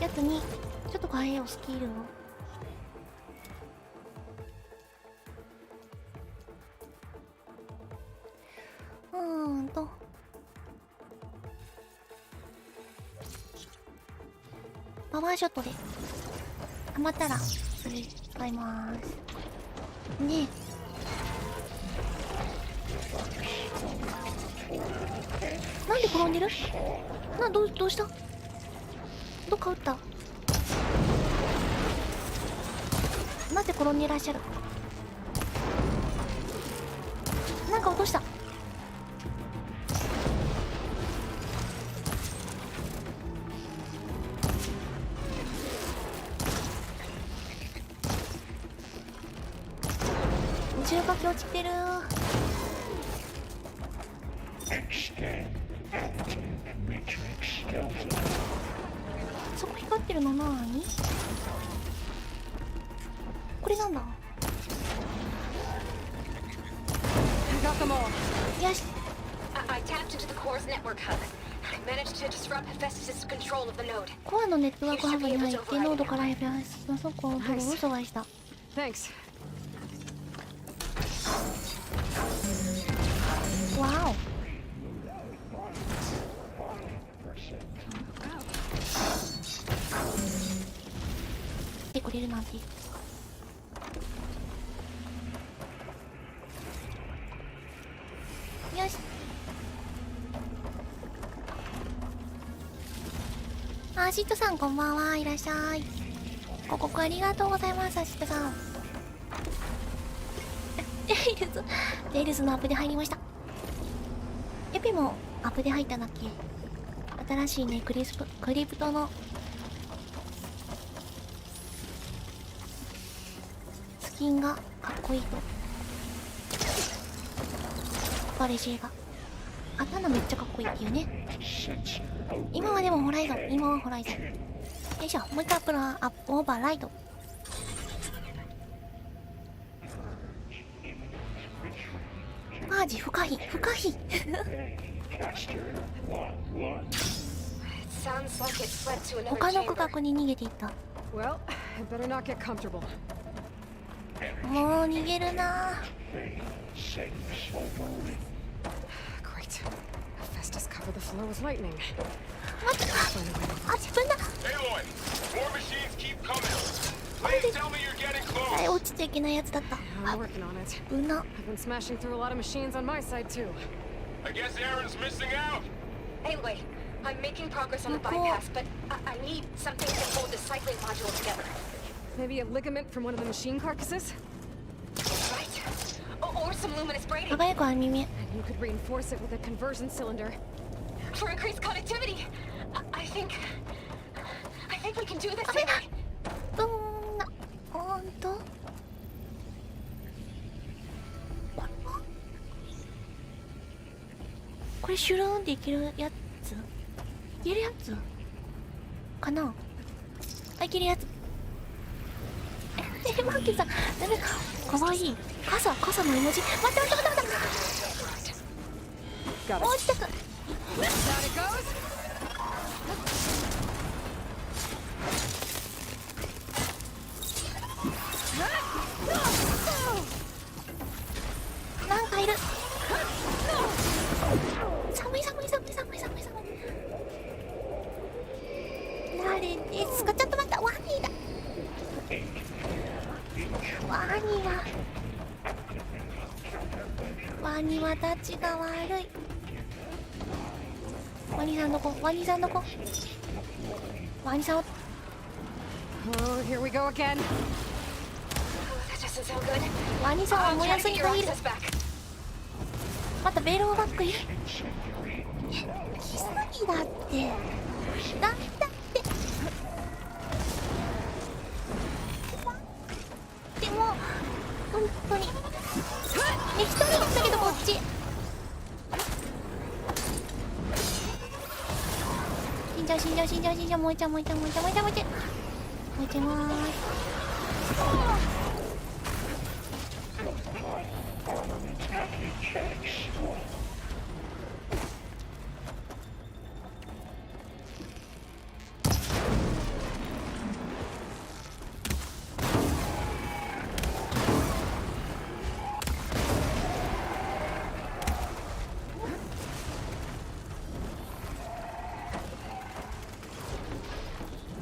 やつにちょっと変えよう、スキルを。パワーショットで溜まったらそれ使いますね。なんで転んでる？どうした？どっか撃った？なんで転んでいらっしゃる？なんか落とした。重火器落ちてる。そこ光ってるのなーに？これなんだ？よし。コアのネットワークハブに入ってノードから FPS の速攻を取るを阻害した。Thanks. わお。でくれるなんて。よし。シットさんこんばんは、いらっしゃい。ご告ありがとうございます、シットさん。テイルズのアップで入りました。エピもアップで入ったんだっけ？新しいね、クリプトのスキンがかっこいいとバレシーが刀めっちゃかっこいいっていうね。今はでもホライゾン、よいしょ。もう一回アップオーバーライト。マジ不可避他の区画に逃げていった。Well, I better not get comfortable. もう逃げるな。 Great. Festus covered the floor with lightning. 待って、自分だ。あれ落ちちゃいけないやつだった。I'm working on it. うな。 I've been smashing through a lot of machines on my side too. I guess Aaron's missing out. Anyway, I'm making progress on the bypass, but I need something to hold the cycling module together. Maybe a ligament from one of the machine carcasses? Right. Or some luminous braiding. 輝く網目。 And you could reinforce it with a conversion cylinder. For increased connectivity. I think we can do this, Aloy. ほんと？これシュルーンっていけるやつ？いけるやつかなあ？いけるやつ。マーキーさん、ダメかわいい。傘の絵文字。待って。落ちたか。なんかいる。寒い。誰ですか？ちょっと待った。ワニだ。ワニはたちが悪い。ワニさんどこ？ワニさんを。 Oh, here we go again. That doesn't sound good. ワニさんは燃やすに限る。 access back. またベローバックいる。急ぎだって。でも本当に。一人だったけどこっち。忍者。じゃう死んじゃう死んじゃう死んじゃう、燃えちゃう燃えちゃう燃えちゃう燃えちゃう燃えちゃう燃えちゃいまーす。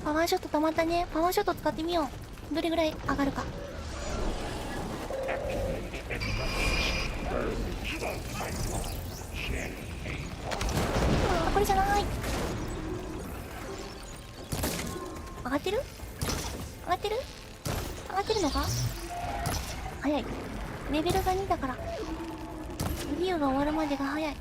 パワーショット溜まったね。パワーショット使ってみよう。どれぐらい上がるか。あ、これじゃない。上がってる？上がってる？上がってるのか？早い。レベルが2だからビューが終わるまでが早い。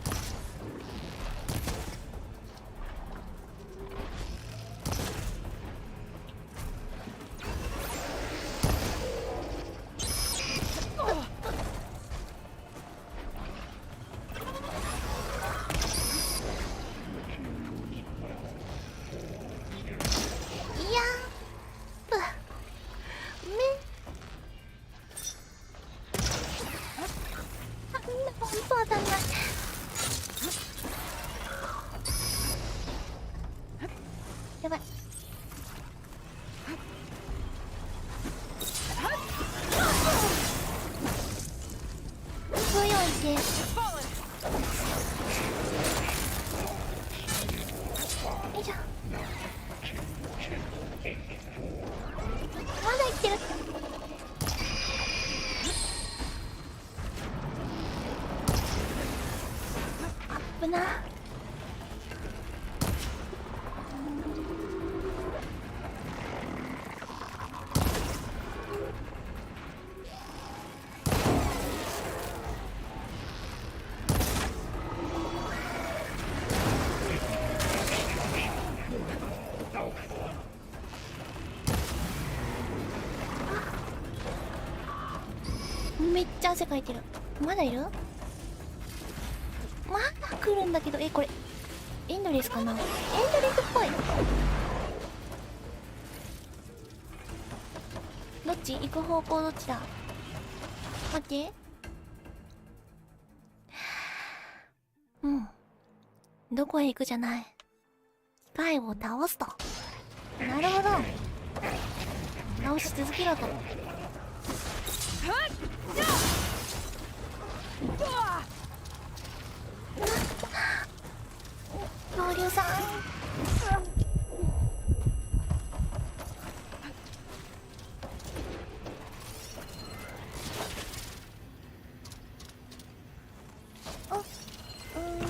やばい。強いて。よいしょ。まだいってる。あっぶな。めっちゃ汗かいてる。まだいる？まだ来るんだけど、これエンドレスかな？エンドレスっぽい。どっち？行く方向どっちだ？待って。うん。どこへ行くじゃない。機械を倒すと。なるほど。倒し続けろと。恐竜さん。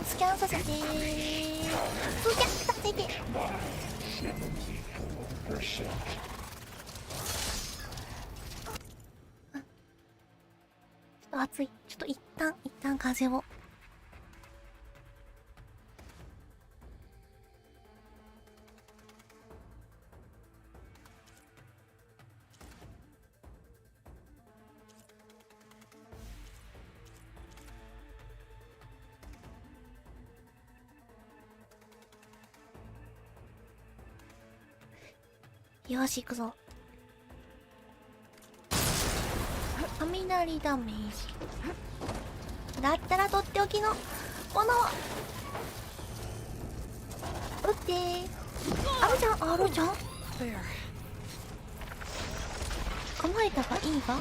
スキャンさせて。スキャンさせて。ちょっと暑い。ちょっと一旦風を。よし、行くぞ。雷ダメージだったらとっておきのものを撃ってー。あるじゃん、あるじゃん。構えたがいいが。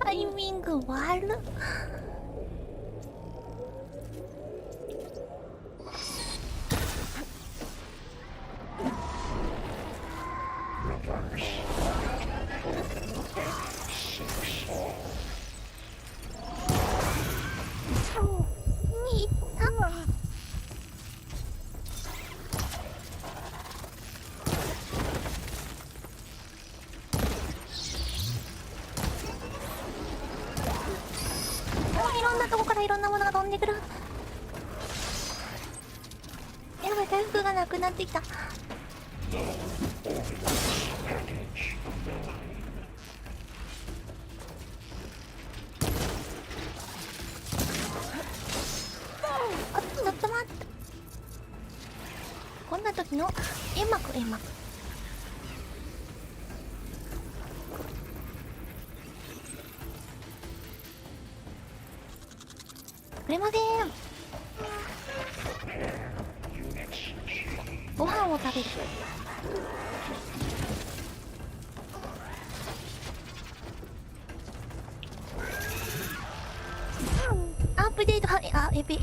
タイミング悪っ。ろんなとこからいろんなものが飛んでくる。やばい、回復がなくなってきた。あ、ちょっと待って。こんな時の煙幕。くれません。ご飯を食べる。アップデートはエペ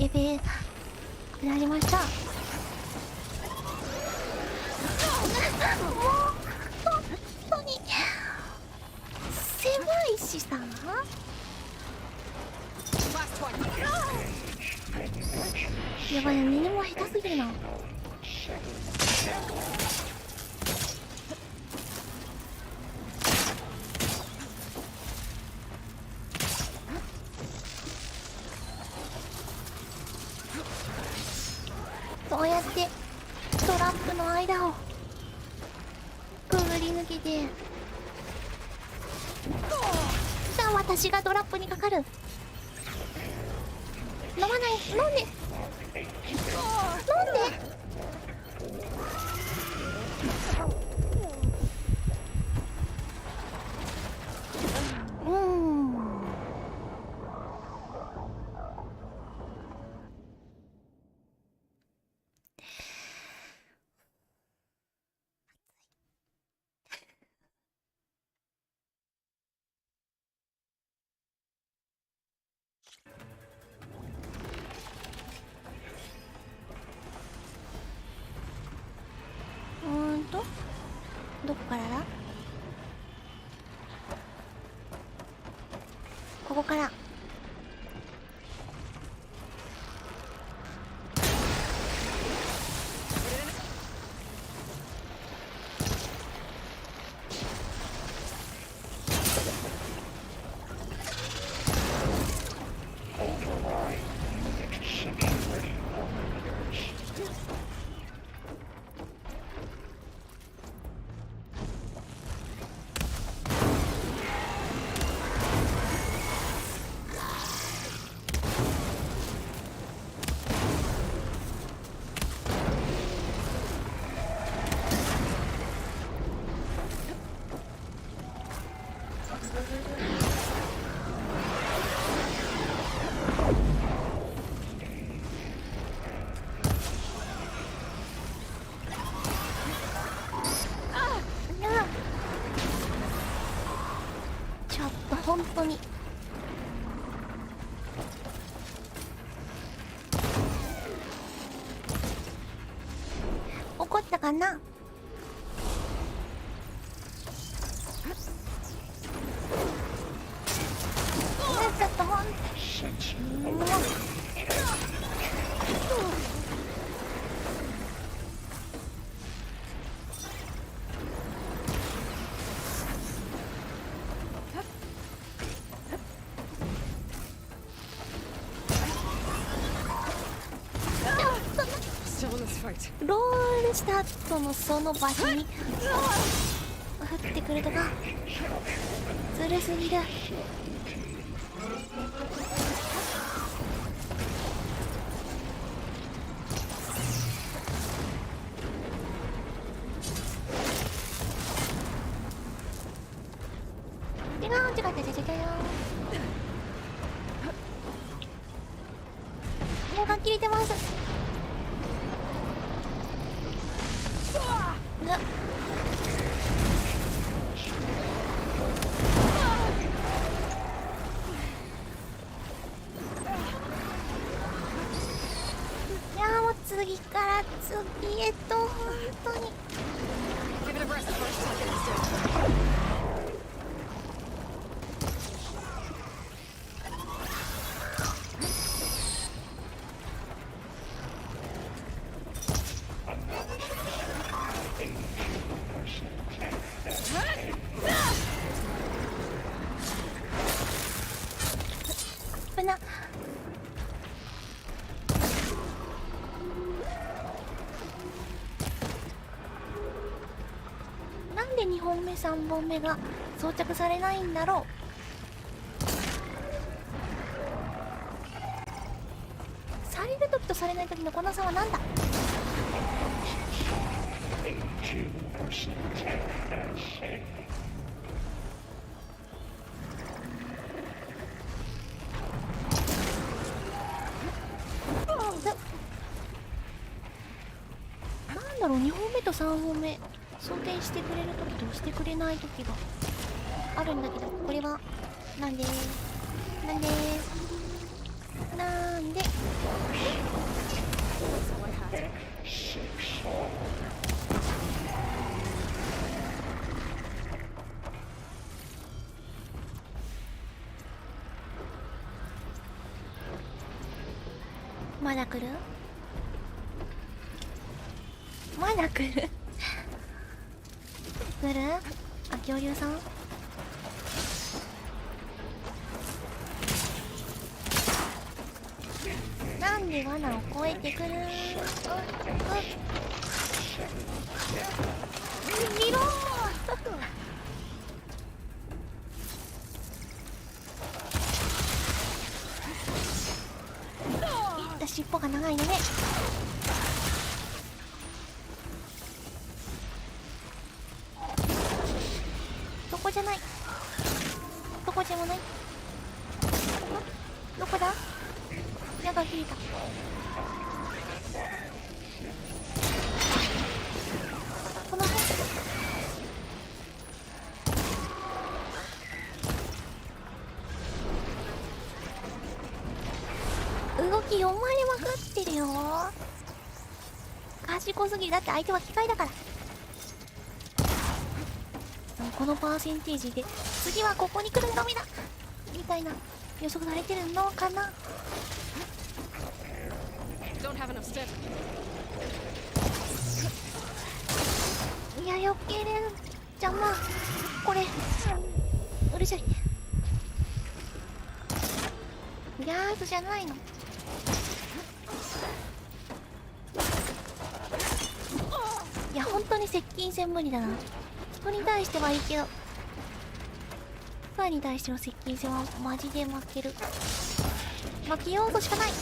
なりました。もう本当に狭いしさ。やばい、ネも下手すぎるな。そうやってトラップの間をくぐり抜けて、さあ私がトラップにかかる。飲まない。飲んで。どこからだ？ここから。本当に怒ったかな。ちょっとほんロールした後のその場所に降ってくるとかずるすぎる。違うもうはっきり出ます。いやもう次から次へと本当に危な。3本目が装着されないんだろう。される時とされない時のこの差は何だ。なんだろう、2本目と3本目装填してくれる時としてくれない時があるんだけど、これはなんでなんでなんで。まだ来る？まだ来る？来る？あ、恐竜さん？なんで罠を越えてくる？見ろーいった尻尾が長いのね。どこじゃない、どこじゃもない。どこだ？矢が引いた。この辺。動き読まれまくってるよ。賢すぎる。だって相手は機械だから。このパーセンテージで次はここに来るのみだみたいな予測されてるのかな。いや、よけれる。邪魔。これうるさい。ギャーズじゃないの。いや、本当に接近戦無理だな。人に対してはいいけど、機械に対しての接近戦はマジで負ける。負けようとしかない。よ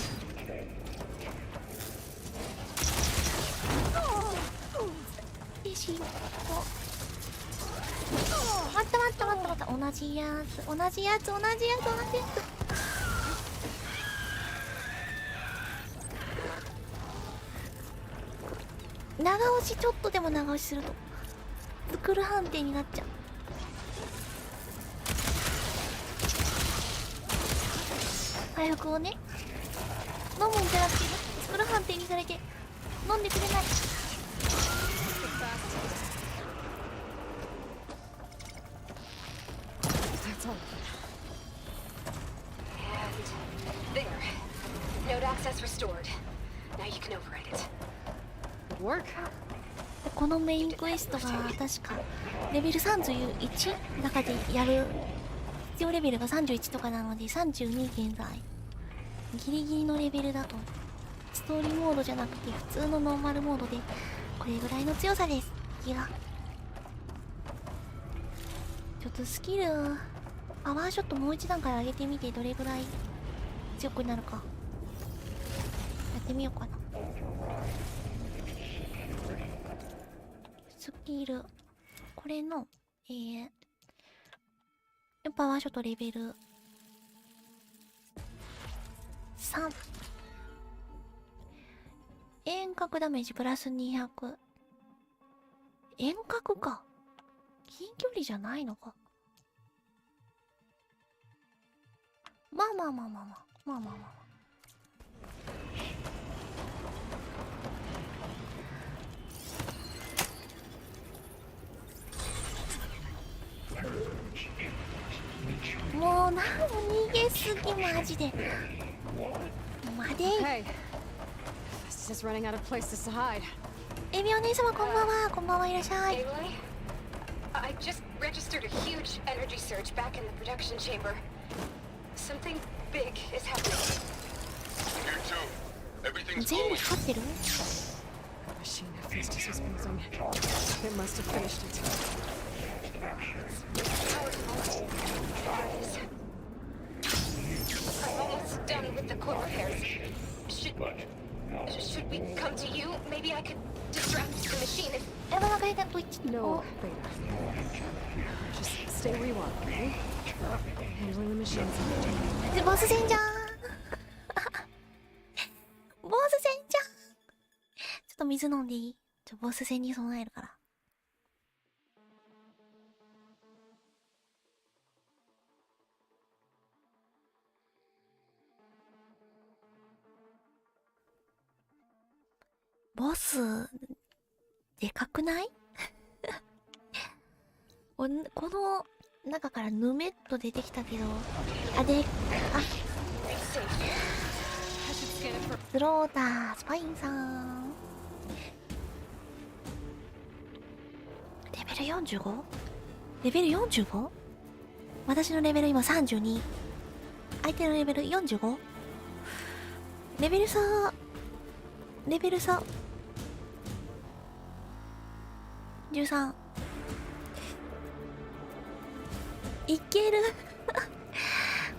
し、待った待った待った待った。同じやつ同じやつ同じやつ同じやつ。長押し、ちょっとでも長押しするとスクール判定になっちゃう。回復をね、飲むんじゃなくてスクール判定にされて飲んでくれない。There. Node access restored. Now you can override it. Good work. このメインクエストが確かレベル31の中でやる必要レベルが31とかなので32現在。ギリギリのレベルだとストーリーモードじゃなくて普通のノーマルモードでこれぐらいの強さです。敵がちょっとスキルパワーショットもう一段階上げてみてどれぐらい強くなるかやってみようかな。スキルこれのパワーショットレベル3、遠隔ダメージプラス200。遠隔か、近距離じゃないのか。まあまあまあまあまあまあまあまあまあ。もうなん逃げすぎマジで。まで。Hey, this is running out of places to hide. エビお姉様こんばんは。こんばんはいらっしゃい。 Aloy? I just registered a huge energy surge back in the production chamber. Something big is happening. Here too. Everything's 全部 glowing. 光ってる？ The machine Hephaestus was building. It must have finished it. I'm almost done with the core repairs. Should we come to you? Maybe I could distract the machine if... No, Beta. Just stay where you are, okay? Handling the machines. ボス戦じゃんボス戦じゃん。ちょっと水飲んでいい？ボス戦に備えるから。ボスでかくないこの中からヌメッと出てきたけど、スロータースパインさんレベル 45？ レベル 45？ 私のレベル今32、相手のレベル 45？ レベル差13。いける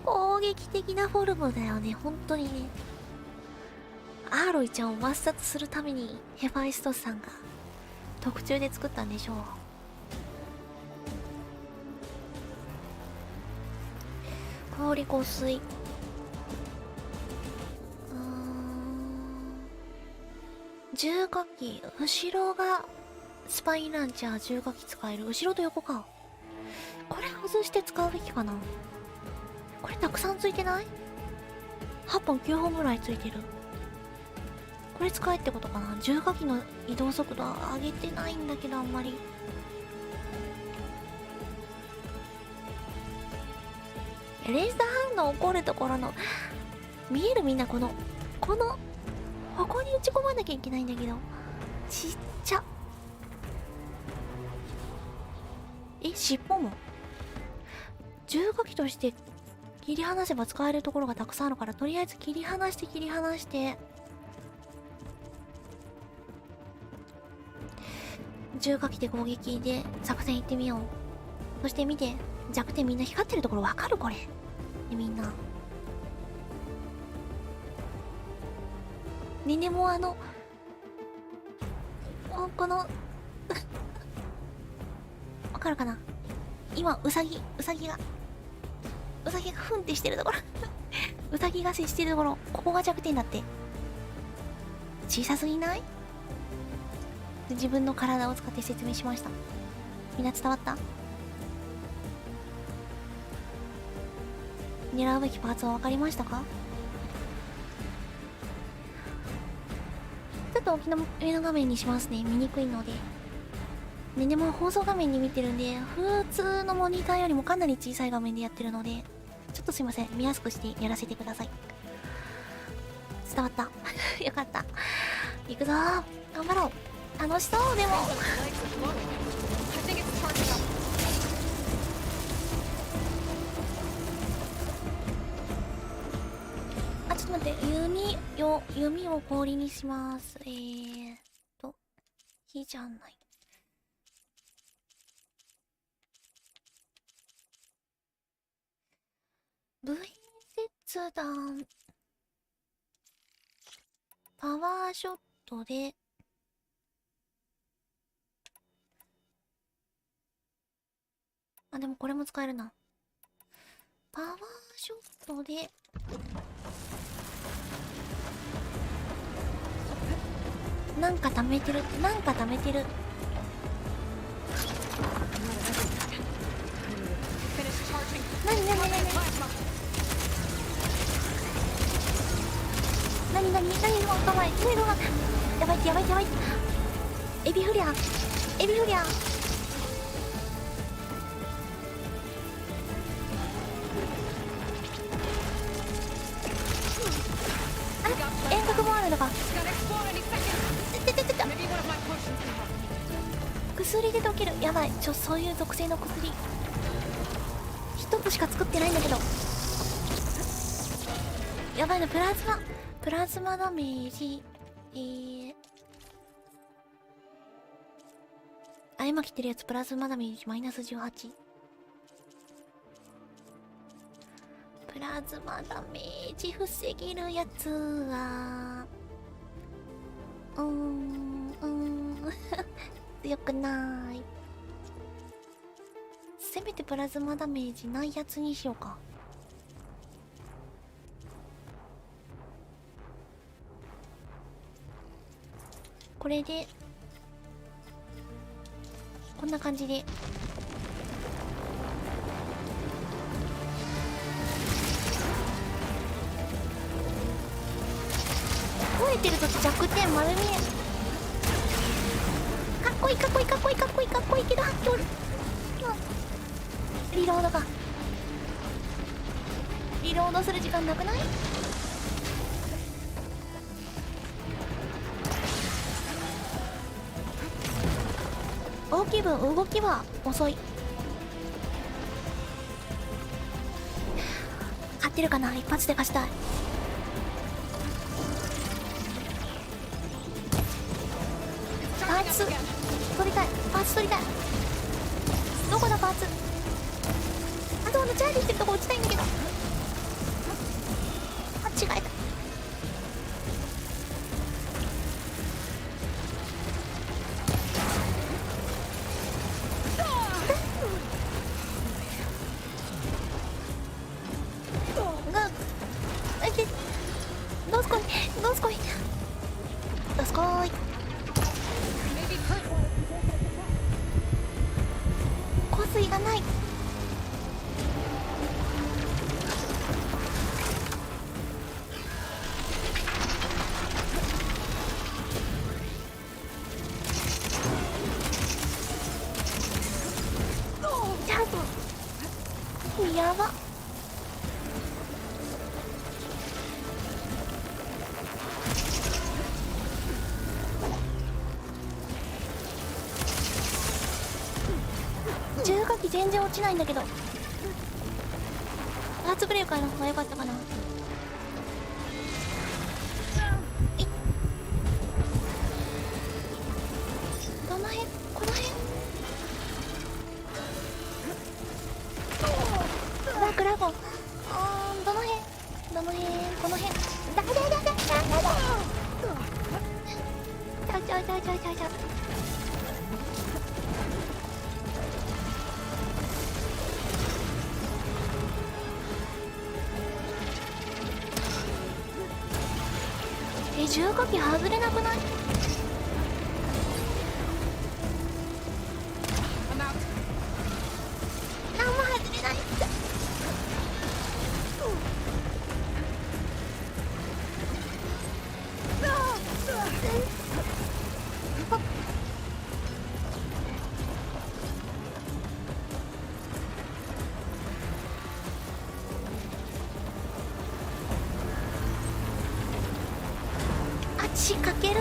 攻撃的なフォルムだよね、本当にね。アーロイちゃんを抹殺するためにヘファイストスさんが特注で作ったんでしょう。氷香水、重火器、後ろがスパイランチャー、重火器使える。後ろと横か。これ外して使うべきかな。これたくさんついてない？ 8 本9本ぐらいついてる。これ使えってことかな。重火器の移動速度は上げてないんだけど、あんまり。レーザー反応起こるところの見える？みんなこここに打ち込まなきゃいけないんだけど、ちっちゃ。尻尾も重火器として切り離せば使えるところがたくさんあるから、とりあえず切り離して重火器で攻撃で作戦行ってみよう。そして見て、弱点みんな光ってるところわかる？これみんなネネモアのこのわかるかな。今ウサギがふんってしてるところウサギが接してるところ、ここが弱点だって。小さすぎない？自分の体を使って説明しました。みんな伝わった？狙うべきパーツは分かりましたか？ちょっと大きな上の画面にしますね、見にくいので。ね、でも放送画面に見てるんで、普通のモニターよりもかなり小さい画面でやってるので、ちょっとすいません、見やすくしてやらせてください。伝わったよかった。行くぞー、頑張ろう。楽しそう。でもちょっと待って、弓を氷にします。火じゃない。分切断、パワーショットででもこれも使えるな。パワーショットでなんか溜めてる。何やばい。エビフリャ遠隔もあるのか。薬で溶ける。やばい。そういう属性の薬一つしか作ってないんだけど。やばいな。プラズマダメージ。あ、今着てるやつプラズマダメージマイナス18。プラズマダメージ防げるやつは強くない。せめてプラズマダメージないやつにしようか。これでこんな感じで吠えてるとき弱点丸見え。かっこいいかっこいいかっこいいかっこいいかっこいいけど、発狂る。リロードか。リロードする時間なくない？大きい分動きは遅い。勝ってるかな。一発で勝ちたい。パーツ取りたい。パーツ取りたい。どこだパーツ。あとチャージしてるとこ打ちたいんだけど。間違えた。どうすこいどうすこいどうすこい。香水がない。ジャンプやば。重火器全然落ちないんだけど。パーツブレーカーの方が良かったかな。どの辺？この辺？ダークラゴン。どの辺？どの辺？この辺？だだだだだだだ。ちゃうちゃうちゃうちゃうちゃう。重火器外れなくない？なんも外れない。仕掛ける。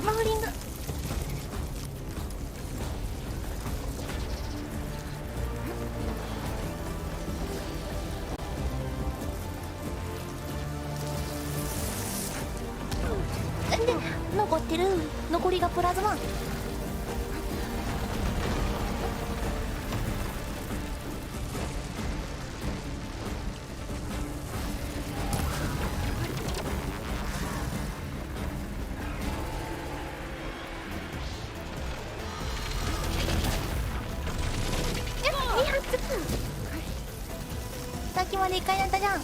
マウリング。で残ってる。残りがプラズマ。さっきまで1回だったじゃん。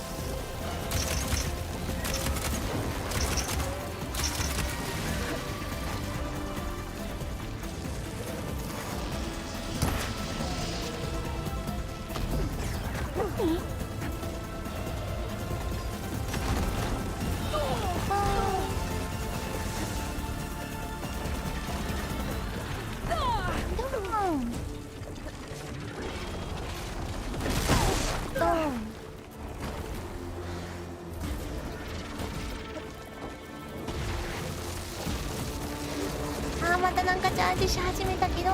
またなんかチャージし始めたけど、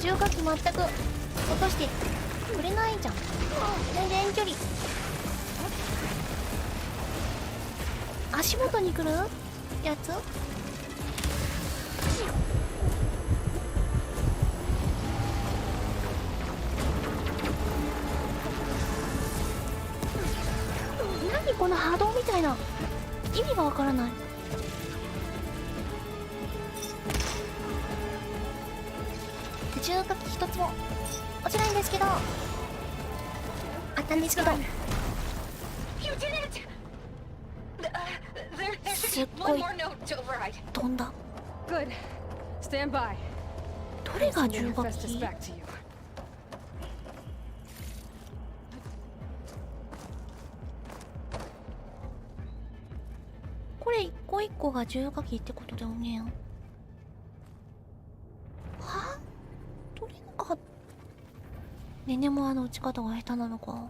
重火器全く落として取れないじゃん。全然距離。足元に来るやつ。何この波動みたいな、意味がわからない。重火器一つも落ちないんですけど、あったんですけど、すっごい飛んだ。 Good. Stand by. どれが重火 Festus 器？ back to you. これ一個一個が重火器ってことだよね。はあ、どれがネネモアの打ち方が下手なのか。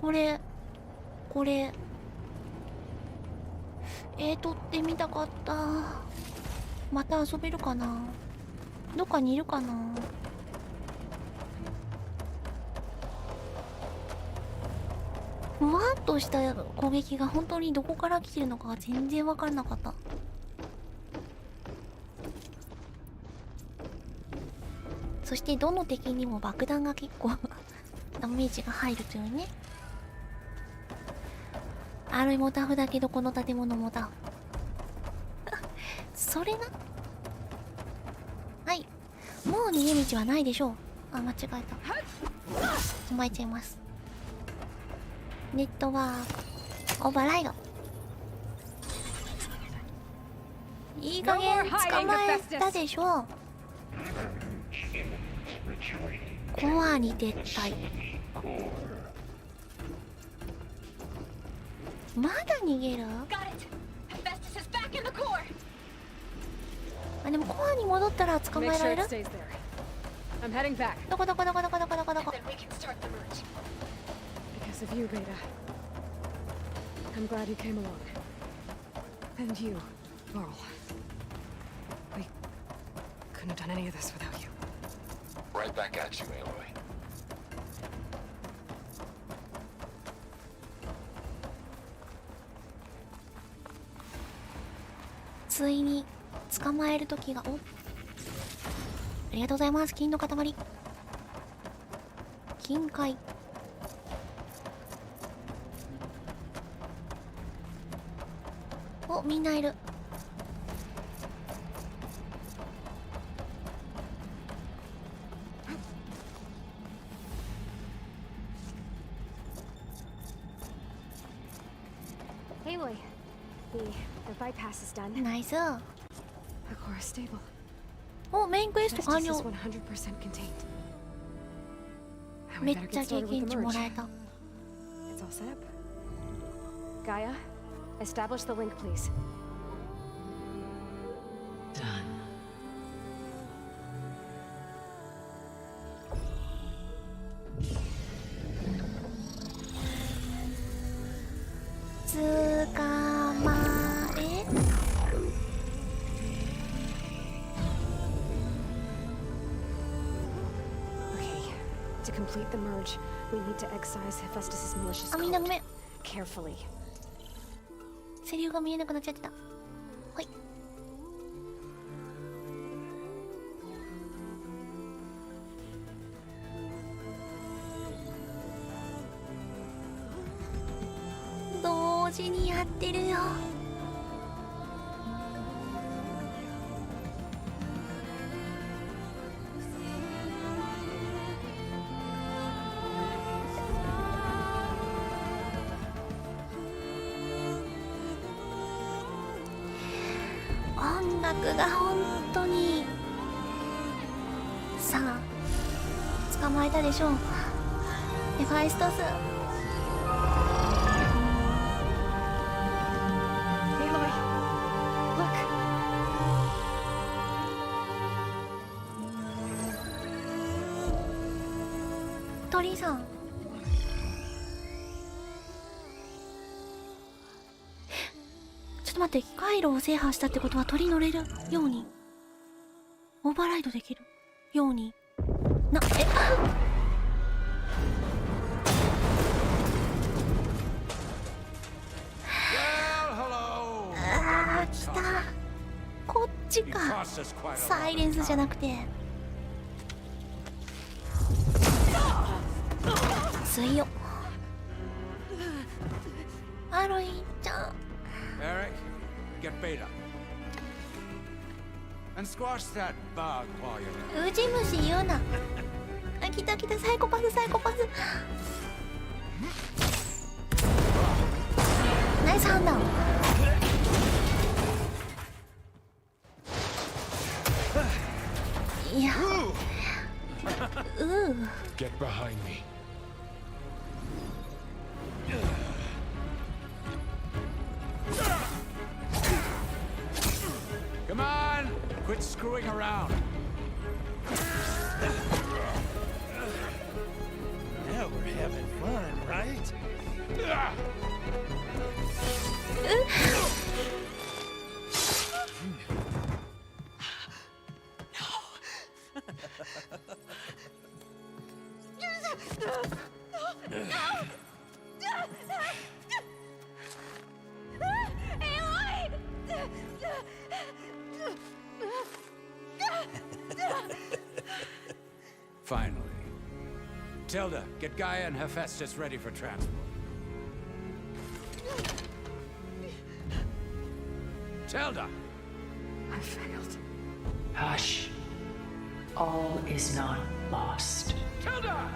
これ取ってみたかった。また遊べるかな、どっかにいるかな。ふわっとした攻撃が本当にどこから来てるのかが全然分からなかった。そしてどの敵にも爆弾が結構ダメージが入るというね。あるいもタフだけどこの建物もタフそれな。はい、もう逃げ道はないでしょう。あ、間違えた。止まえちゃいます。ネットワークオーバーライド。いい加減捕まえたでしょう。コアに撤退。まだ逃げる？あ、でもコアに戻ったら捕ま Make えら sure れ it る？ stays there. I'm heading back. どこどこどこどこどこどこどこ。 Then we can start the merge. Because of you, Beta. I'm glad you came along. And you, Laurel. We couldn't have done any of this without you. Right back at you, Aloy. ついに捕まえる時が。お、ありがとうございます。金の塊、金塊。お、みんないる。Aloy, the bypass is done. ナイス。 The core is stable. お、メインクエスト Festus 完 is 了。 100% contained. And め we っ better ちゃ get 経 started with 験 the 値も merge. らえた。 It's all set up. Gaia, establish the link, please. Done. 捕まえ。 Okay, to complete the merge, we need to excise Hephaestus's malicious あ、みんなご code めん。 carefully. セリフが見えなくなっちゃってた。はい。同時にやってるよ。音楽が本当に。さあ、捕まえたでしょう。ヘファイストス。 Aloy, look. 鳥さん。ちょっと待って、回路を制覇したってことは鳥乗れるように。オーバーライドできるように来た。こっちか。サイレンスじゃなくて強っ。ハロインちゃん。 Eric, get Beta. And squash that bug while you're there. ウジ虫言うな。あ、来た来た、サイコパスサイコパス。ナイス判断。いや、Get behind me. Come on, quit screwing around. Now we're having fun, right? Finally. Tilda, get Gaia and Hephaestus ready for transport. Tilda! I failed. Hush. All is not lost. Tilda!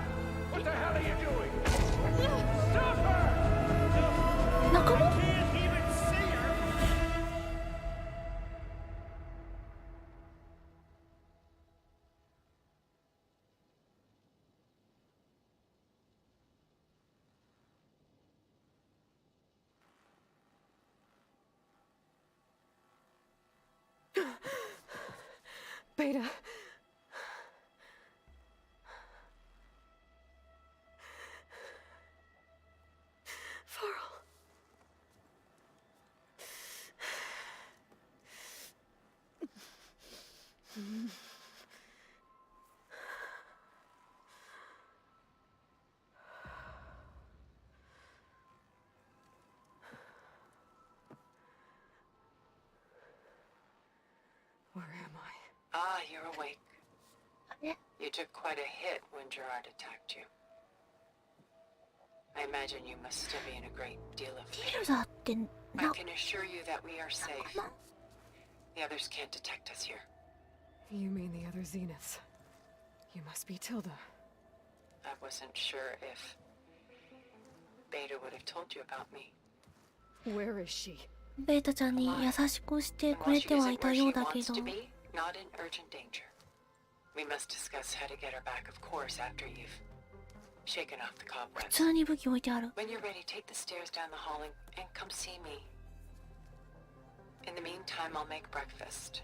What the hell are you doing? Stop her! 仲間？ Can't even see her. ベータ。Farrell. Where am I? Ah, you're awake. え？ You took quite a hit when Gerard attacked you. I imagine you must still be in a great deal of テ fear. ィルダってな、 I can assure you that we are safe. 仲間？ The others can't detect us here. You mean the other Zeniths? You must be Tilda. I wasn't sure if Beta would have told you about me. Where is she? ベータちゃんに優しくしてく And れ while she ては isn't いた where よ she うだけ wants ど、 to be, not in urgent danger. We must discuss how to get her back, of course, after you've shaken off the 普 cobwebs. 通に武器置いてある。 When you're ready, take the stairs down the hall and come see me. In the meantime, I'll make breakfast.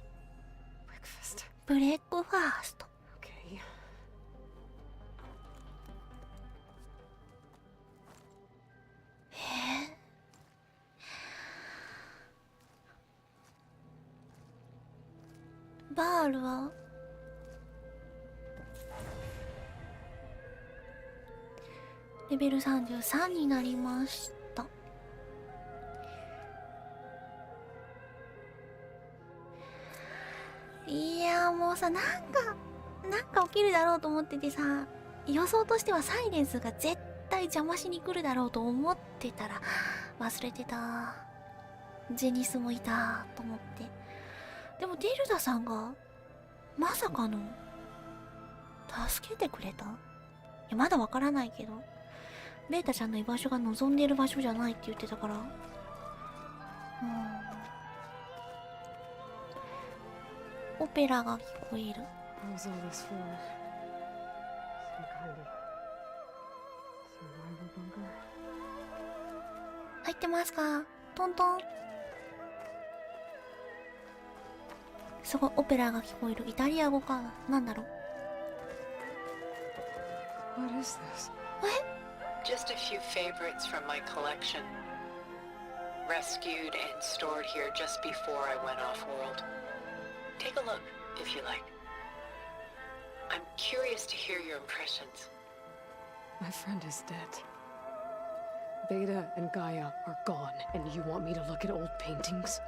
Breakfast. ブレックファースト。 Okay. バールはレベル33になりました。いやもうさ、なんか起きるだろうと思っててさ、予想としてはサイレンスが絶対邪魔しに来るだろうと思ってたら忘れてた。ジェニスもいたと思って。でもデルダさんがまさかの助けてくれた？いやまだわからないけど、ベータちゃんの居場所が望んでいる場所じゃないって言ってたから、オペラが聞こえる。 What was all this for? Some kind of survival bunker? 入ってますか？トントン。すごいオペラが聞こえる。イタリア語かな、なんだろう。 What is this? Just a few favorites from my collection. Rescued and stored here just before I went off-world. Take a look, if you like. I'm curious to hear your impressions. My friend is dead. Beta and Gaia are gone, and you want me to look at old paintings?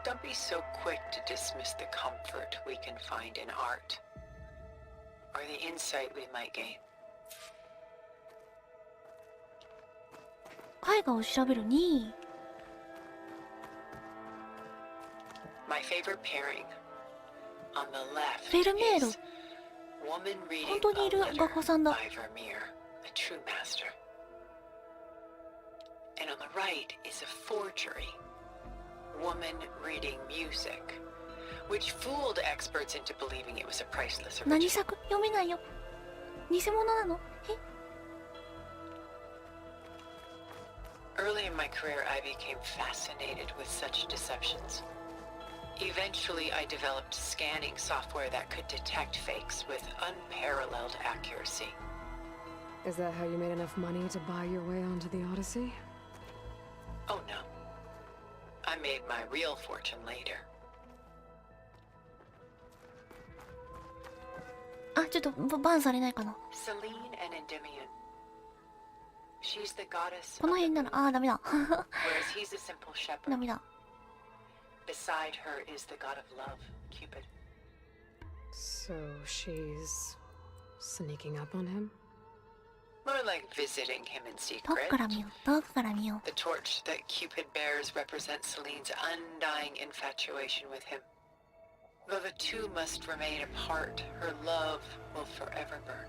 Don't be so quick to dismiss the comfort we can find in art, or the insight we might gain. 絵画を調べるに My favorite pairing. On the left フェルメール is woman reading 本当にいる a letter 画家さんだ by Vermeer, a true master. And on the right is a forgery. Woman reading music, which fooled experts into believing it was a priceless 何 original. 作読めないよ偽物なの Early in my career, I became fascinated with such deceptions. Eventually, I developed scanning software that could detect fakes with unparalleled accuracy. Is that how you made enough money to buy your way onto the Odyssey? Oh no. I made my real fortune later. あ、ちょっとバンされないかな Celine and Endymion. She's the goddess この of the 辺なら moon, あーダメだ whereas he's a simple shepherd. ダメだ Beside her is the god of love, Cupid. So she's sneaking up on him? More like visiting him in 遠く secret. から見よう遠くから見よ The torch that Cupid bears represents Celine's undying infatuation with him. Though the two must remain apart, her love will forever burn.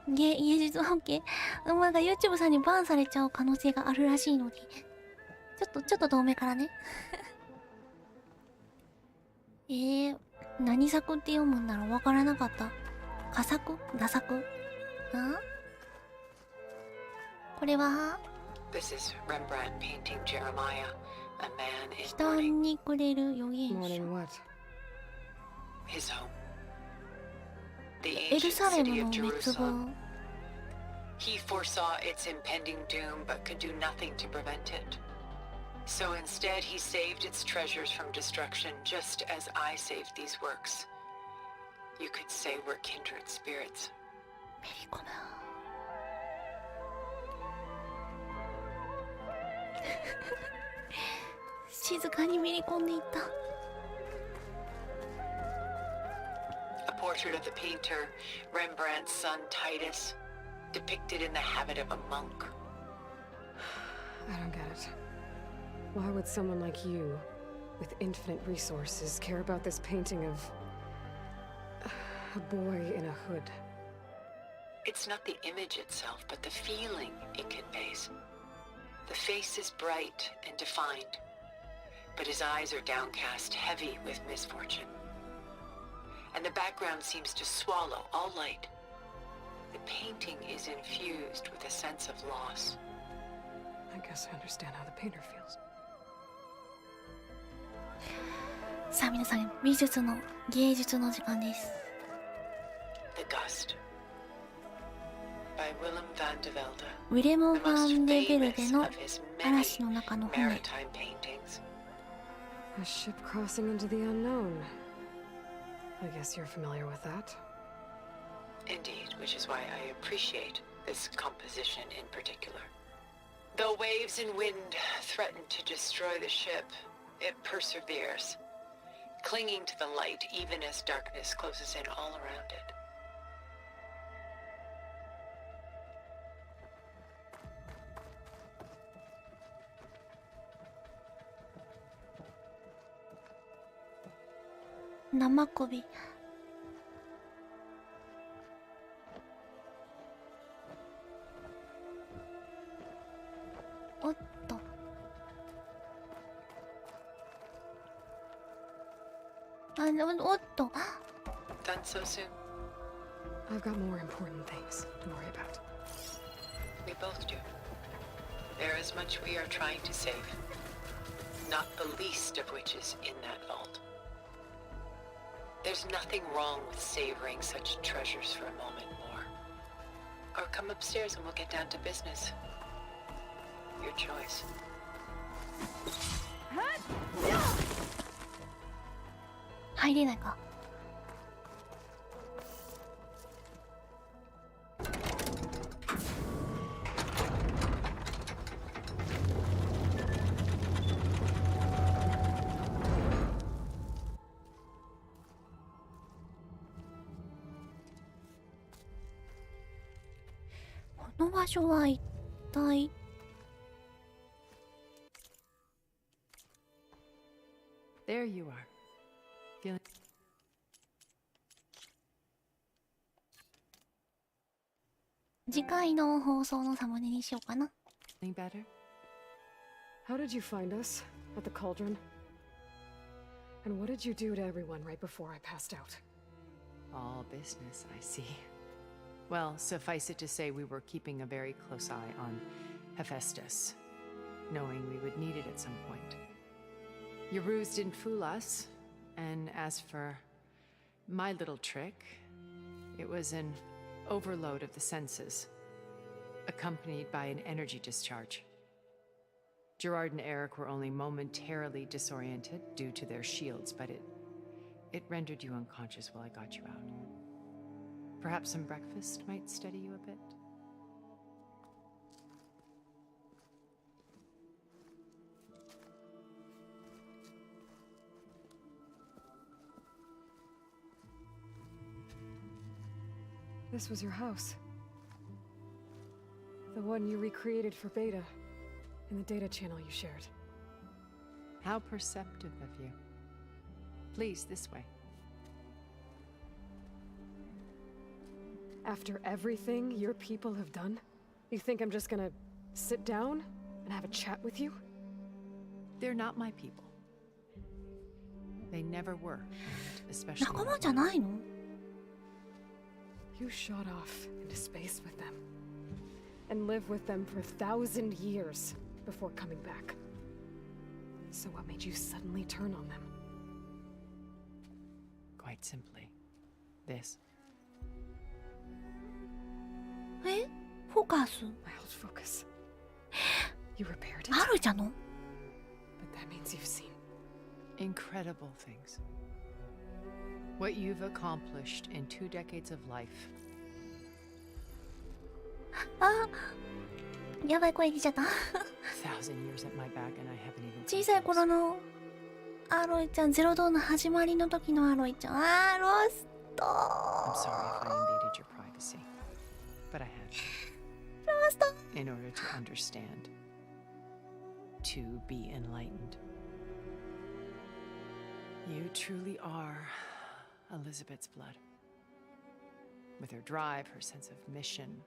う芸術 OK なんか YouTube さんにバンされちゃう可能性があるらしいのでちょっと遠目からね何作って読むんだろうわからなかった佳作画作これは This is Rembrandt painting Jeremiah, a man in 人 mourning. にくれる預言 More 者 than what? His home. The エル ancient サレム city の of 滅 Jerusalem. 亡 He foresaw its impending doom but could do nothing to prevent it. So instead he saved its treasures from destruction just as I saved these works. You could say we're kindred spirits. メリコム静かにめり込んでいった A portrait of the painter, Rembrandt's son Titus, depicted in the habit of a monk. I don't get it. Why would someone like you, with infinite resources, care about this painting of a boy in a hood? It's not the image itself, but the feeling it conveys. The face is bright and defined, but his eyes are downcast, heavy with misfortune. And the background seems to swallow all light. The painting is infused with a sense of loss. I guess I understand how the painter feels. さあ皆さん美術の芸術の時間です The Gust by Willem van de Velde, ウィレム・ the ファ most ンデ・ベルデ famous の of his 嵐 many の中の船 maritime paintings. A ship crossing into the unknown. I guess you're familiar with that. Indeed, which is why I appreciate this composition in particular. Though waves and wind threaten to destroy the ship, it perseveres, clinging to the light even as darkness closes in all around it.生首おっとおっと Done so soon? I've got more important things to worry about. We both do. There is much we are trying to save, not the least of which is in that vault. There's nothing wrong with savoring such treasures for a moment more. Or come upstairs and we'll get down to business. Your choice. 入れないか。この場所は一体。There you are. Feeling 次回の放送のサムネにしようかな。 better? How did you find us? At the cauldron? And what did you do to everyone right before I passed out? All business, I see. Well, suffice it to say we were keeping a very close eye on Hephaestus, knowing we would need it at some point. Your ruse didn't fool us, and as for my little trick, it was an overload of the senses, accompanied by an energy discharge. Gerard and Eric were only momentarily disoriented due to their shields, but it rendered you unconscious while I got you out. Perhaps some breakfast might steady you a bit? This was your house. The one you recreated for Beta, in the data channel you shared. How perceptive of you. Please, this way. After everything your people have done, you think I'm just gonna sit down and have a chat with you? They're not my people. They never were, and especially 仲間じゃないの？ You shot off into space with them, and lived with them for 1,000 years before coming back. So what made you suddenly turn on them? Quite simply, this. え？フォーカス My old focus. You repaired it? あるじゃの？ But that means you've seen Incredible things. What you've accomplished in 2 decades of life. あ、やばい声出ちゃった。 1,000 years at my back, and I haven't even. 小さい頃のアロイちゃん、ゼロドーンの始まりの時のアロイちゃん。あー、ロスト I'm sorry if I invaded your privacy, but I had to. ロスト In order to understand, to be enlightened. You truly are Elizabeth's blood. With her drive, her sense of mission,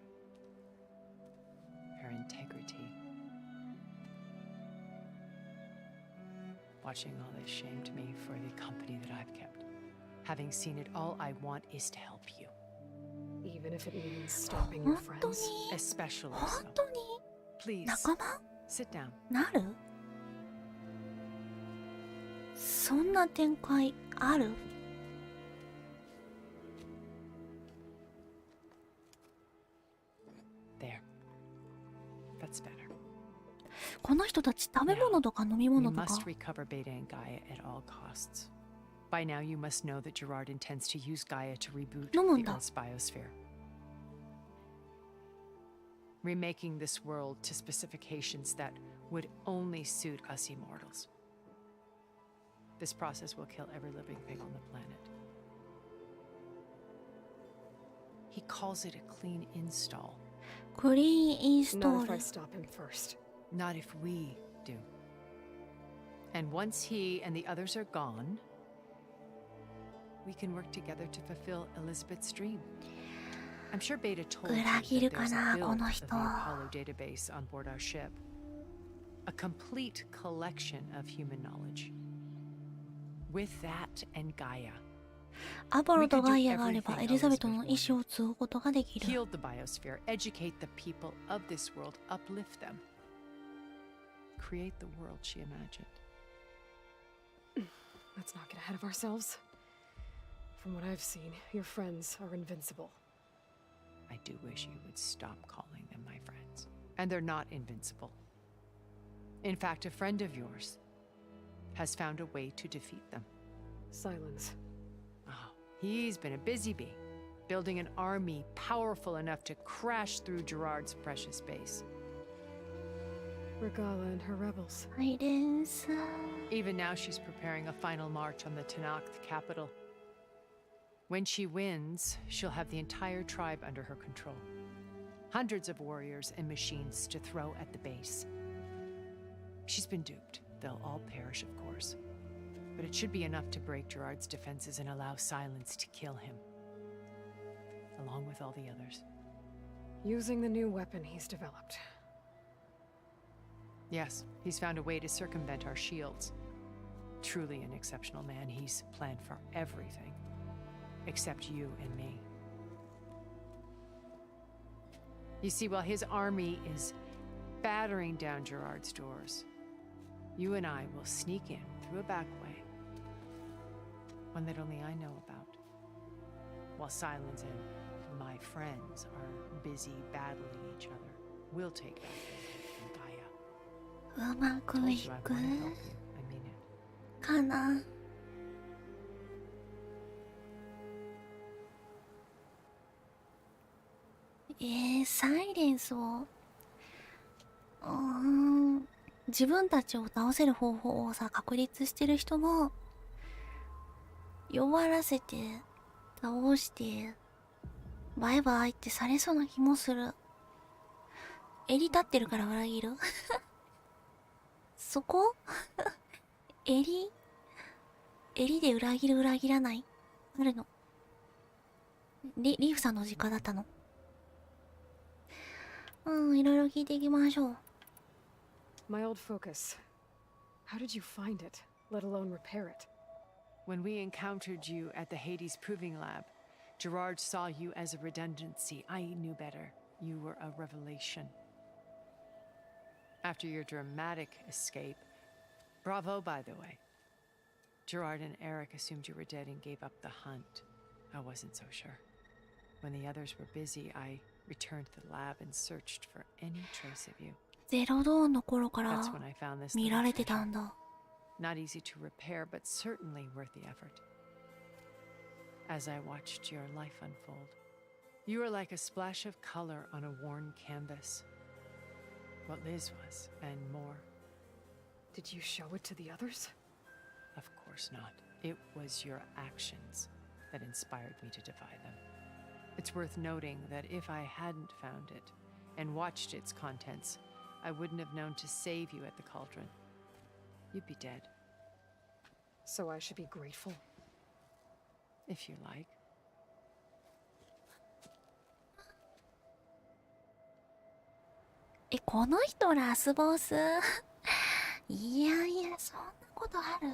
her integrity. Watching all this shamed me for the company that I've kept. Having seen it, all I want is to help you. even if it means stopping your 本当に friends. Especially 本 so. 当に Please, 仲間 sit down. なる？そんな展開ある？ There. That's better. この人たち食べ物とか飲み We 物とか must recover Beta and Gaia at all costs. By now, you must know that Gerard intends to use Gaia to reboot the 飲むんだ。 Earth's biosphere. Remaking this world to specifications that would only suit us immortals. This process will kill every living thing on the planet. He calls it a clean install. クリーンインスト Not ー if I ル stop him first. Not if we do. And once he and the others are gone, we can work together to fulfill Elizabeth's dream. I'm sure Beta told you 裏切 that るか there's な a こ build の of 人 the Apollo database on board our ship. A complete collection of human knowledge. With that and Gaia, アポロとガイアがあればエリザベトの意志を継ぐことができる。 heal the biosphere, educate the people of this world, uplift them. Create the world she imagined. Let's not get ahead of ourselves. From what I've seen, your friends are invincible. I do wish you would stop calling them my friends. And they're not invincible. In fact, a friend of yours has found a way to defeat them. Silence. He's been a busy bee, building an army powerful enough to crash through Gerard's precious base. Regala and her rebels. Silence. Even now, she's preparing a final march on the Tenakth capital. When she wins, she'll have the entire tribe under her control. Hundreds of warriors and machines to throw at the base. She's been duped. They'll all perish, of course. But it should be enough to break Gerard's defenses and allow Silence to kill him, along with all the others. Using the new weapon he's developed. Yes, he's found a way to circumvent our shields. Truly an exceptional man. He's planned for everything, except you and me. You see, while his army is battering down Gerard's doors, you and I will sneak in through a back way, one that only I know about, while Silence and my friends are busy battling each other. We'll take back Gaia. うまく Told い you I く want to help you. I mean it. かな。サイレンスを自分たちを倒せる方法をさ確立してる人も弱らせて倒してバイバイってされそうな気もする。襟立ってるから裏切るそこ襟で裏切る裏切らないあるの。リーフさんの実家だったの。いろいろ聞いていきましょう。My old focus. How did you find it, let alone repair it? When we encountered you at the Hades Proving Lab, Gerard saw you as a redundancy. I knew better. You were a revelation. After your dramatic escape, bravo, by the way. Gerard and Eric assumed you were dead and gave up the hunt. I wasn't so sure. When the others were busy, I returned to the lab and searched for any trace of you. ゼロドーンの頃から That's when I found this 見 little られて treasure. たんだ。 Not easy to repair, but certainly worth the effort. As I watched your life unfold, you were like a splash of color on a worn canvas. What Liz was, and more. Did you show it to the others? Of course not. It was your actions that inspired me to defy them. It's worth noting that if I hadn't found it and watched its contents, I wouldn't have known to save you at the cauldron. You'd be dead. So I should be grateful. If you like. この人ラスボスいやいや、そんなことある？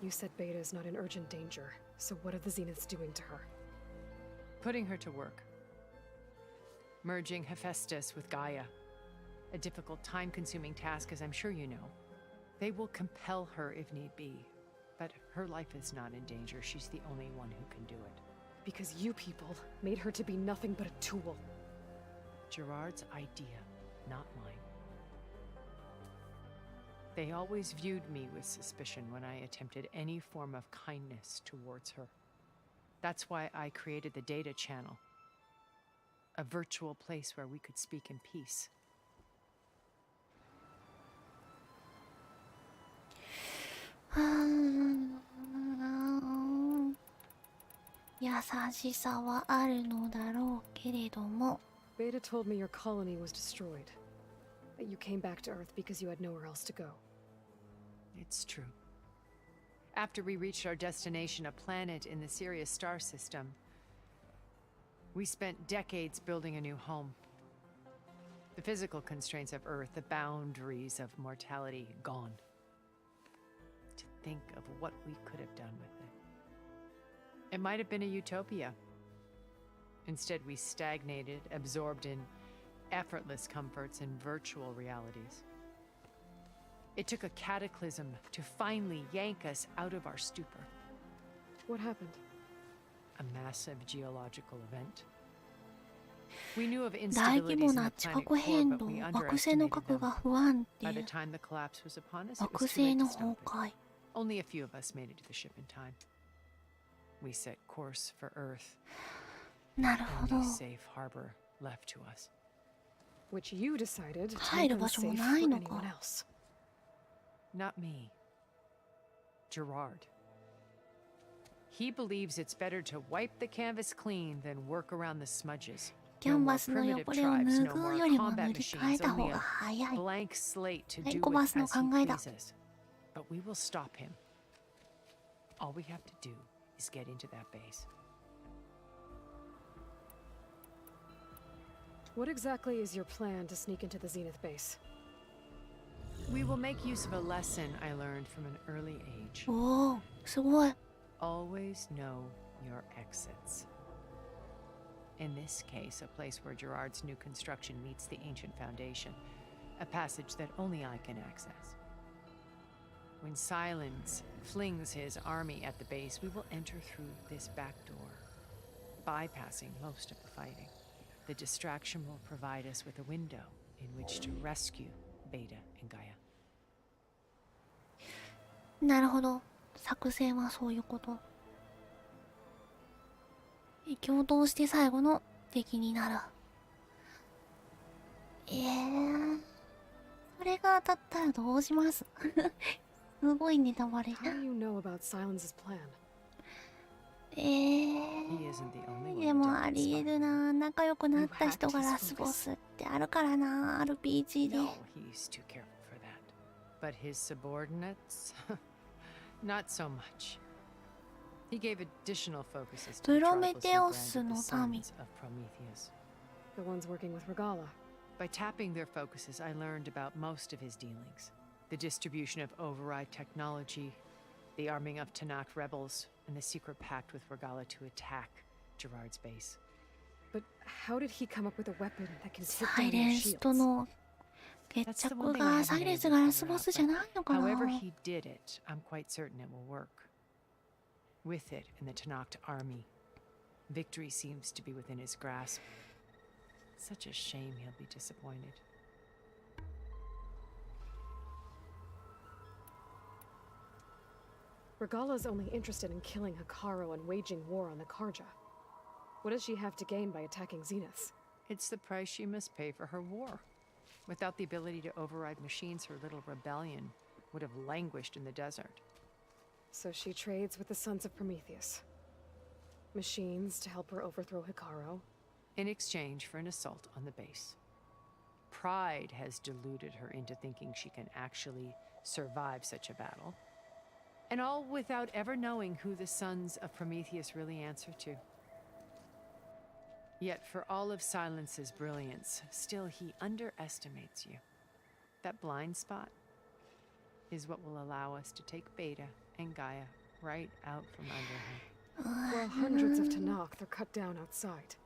You said Beta is not in urgent danger, so what are the Zeniths doing to her? Putting her to work. Merging Hephaestus with Gaia. A difficult, time-consuming task, as I'm sure you know. They will compel her if need be. But her life is not in danger. She's the only one who can do it. Because you people made her to be nothing but a tool. Gerard's idea, not mine. They always viewed me with suspicion when I attempted any form of kindness towards her. That's why I created the data channel. A virtual place where we could speak in peace. 優しさはあるのだろうけれども Beta told me your colony was destroyed. That you came back to Earth because you had nowhere else to go. It's true. After we reached our destination, a planet in the Sirius star system, we spent decades building a new home. The physical constraints of Earth, the boundaries of mortality, gone. To think of what we could have done with it. It might have been a utopia. Instead, we stagnated, absorbed in effortless comforts and virtual realities. It took a cataclysm to finally yank us out of our stupor. What happened? A massive geological event. We knew of 大規 instabilities 模 in な the 地 planet 殻 core, 変 but 動 we 惑星の underestimated 核 them. が不安 By the 定 time the collapse was upon us, it 惑 was too 星 late の to 崩 stop it. 壊 Only a few of us made it to the ship in time. we set course for Earth. なるほど。 Only safe harbor left to us. Which you decided to 入 make る場 unsafe 所も for ないの anyone か。 else. Not me. Gerard. He believes it's better to wipe the canvas clean than work around the smudges. キャンバスの汚れを拭うよりも塗り替えた方が早い。 Blank slate to はい、 do コバ with スの as he 考えだ。 pleases. But we will stop him. All we have to do is get into that base. What exactly is your plan to sneak into the Zenith base? We will make use of a lesson I learned from an early age. おお、すごい。 Always know your exits. In this case, a place where Gerard's new construction meets the ancient foundation, a passage that only I can access. When Silence flings his army at the base, we will enter through this back door, bypassing most of the fighting. The distraction will provide us with a window in which to rescue Beta and Gaia. なるほど。作戦はそういうこと。共闘して最後の敵になる。それが当たったらどうしますすごいネタバレ。 How do you know about Silence's plan? でもありえるな。仲良くなった人がラスボスってあるからな。RPG で。 No, he's too careful for that. But his subordinates? Not so much. He gave additional focuses to the tribals he branded the sons of Prometheus. The ones working with Regala. By tapping their focuses, I learned about most of his dealings. The distribution of override technology, the arming of Tanakh rebels, and the secret pact with Regala to attack Gerard's base. But how did he come up with a weapon that can take サイ down レ their ンス shields? との決着がサイレンスがラスボスじゃないのかな。 However he did it, I'm quite certain it will work. With it and the Tanakh army, victory seems to be within his grasp. Such a shame he'll be disappointed. Regala's only interested in killing Hikaru and waging war on the Karja. What does she have to gain by attacking Zenith? It's the price she must pay for her war. Without the ability to override machines, her little rebellion would have languished in the desert. So she trades with the Sons of Prometheus. Machines to help her overthrow Hikaru. In exchange for an assault on the base. Pride has deluded her into thinking she can actually survive such a battle. And all without ever knowing who the Sons of Prometheus really answer to. Yet for all of Silence's brilliance, still he underestimates you. That blind spot is what will allow us to take Beta and Gaia right out from under him. While hundreds of Tanakh are cut down outside.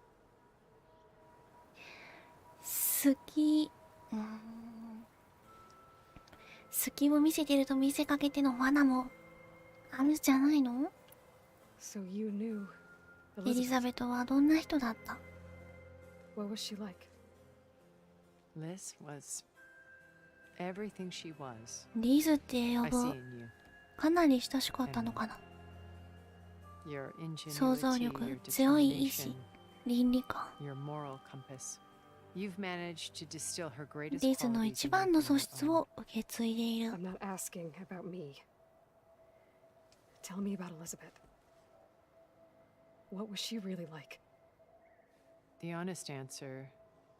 隙を見せてると見せかけての罠もあるじゃないの。 So you knew エリザベトはどんな人だった？ What was she like? Liz was everything she was. リズって呼 I see ぶ。 in you. かなり親しかったのかな。 Your 想像 ingenuity, 力、 your 強い意 determination, 志、倫理観。 your moral compass. You've managed to distill her greatest リズの qualities 一 and 番の make 素 them 質 your own. を受け継いでいる。 I'm not asking about me. Tell me about Elizabeth. What was she really like? The honest answer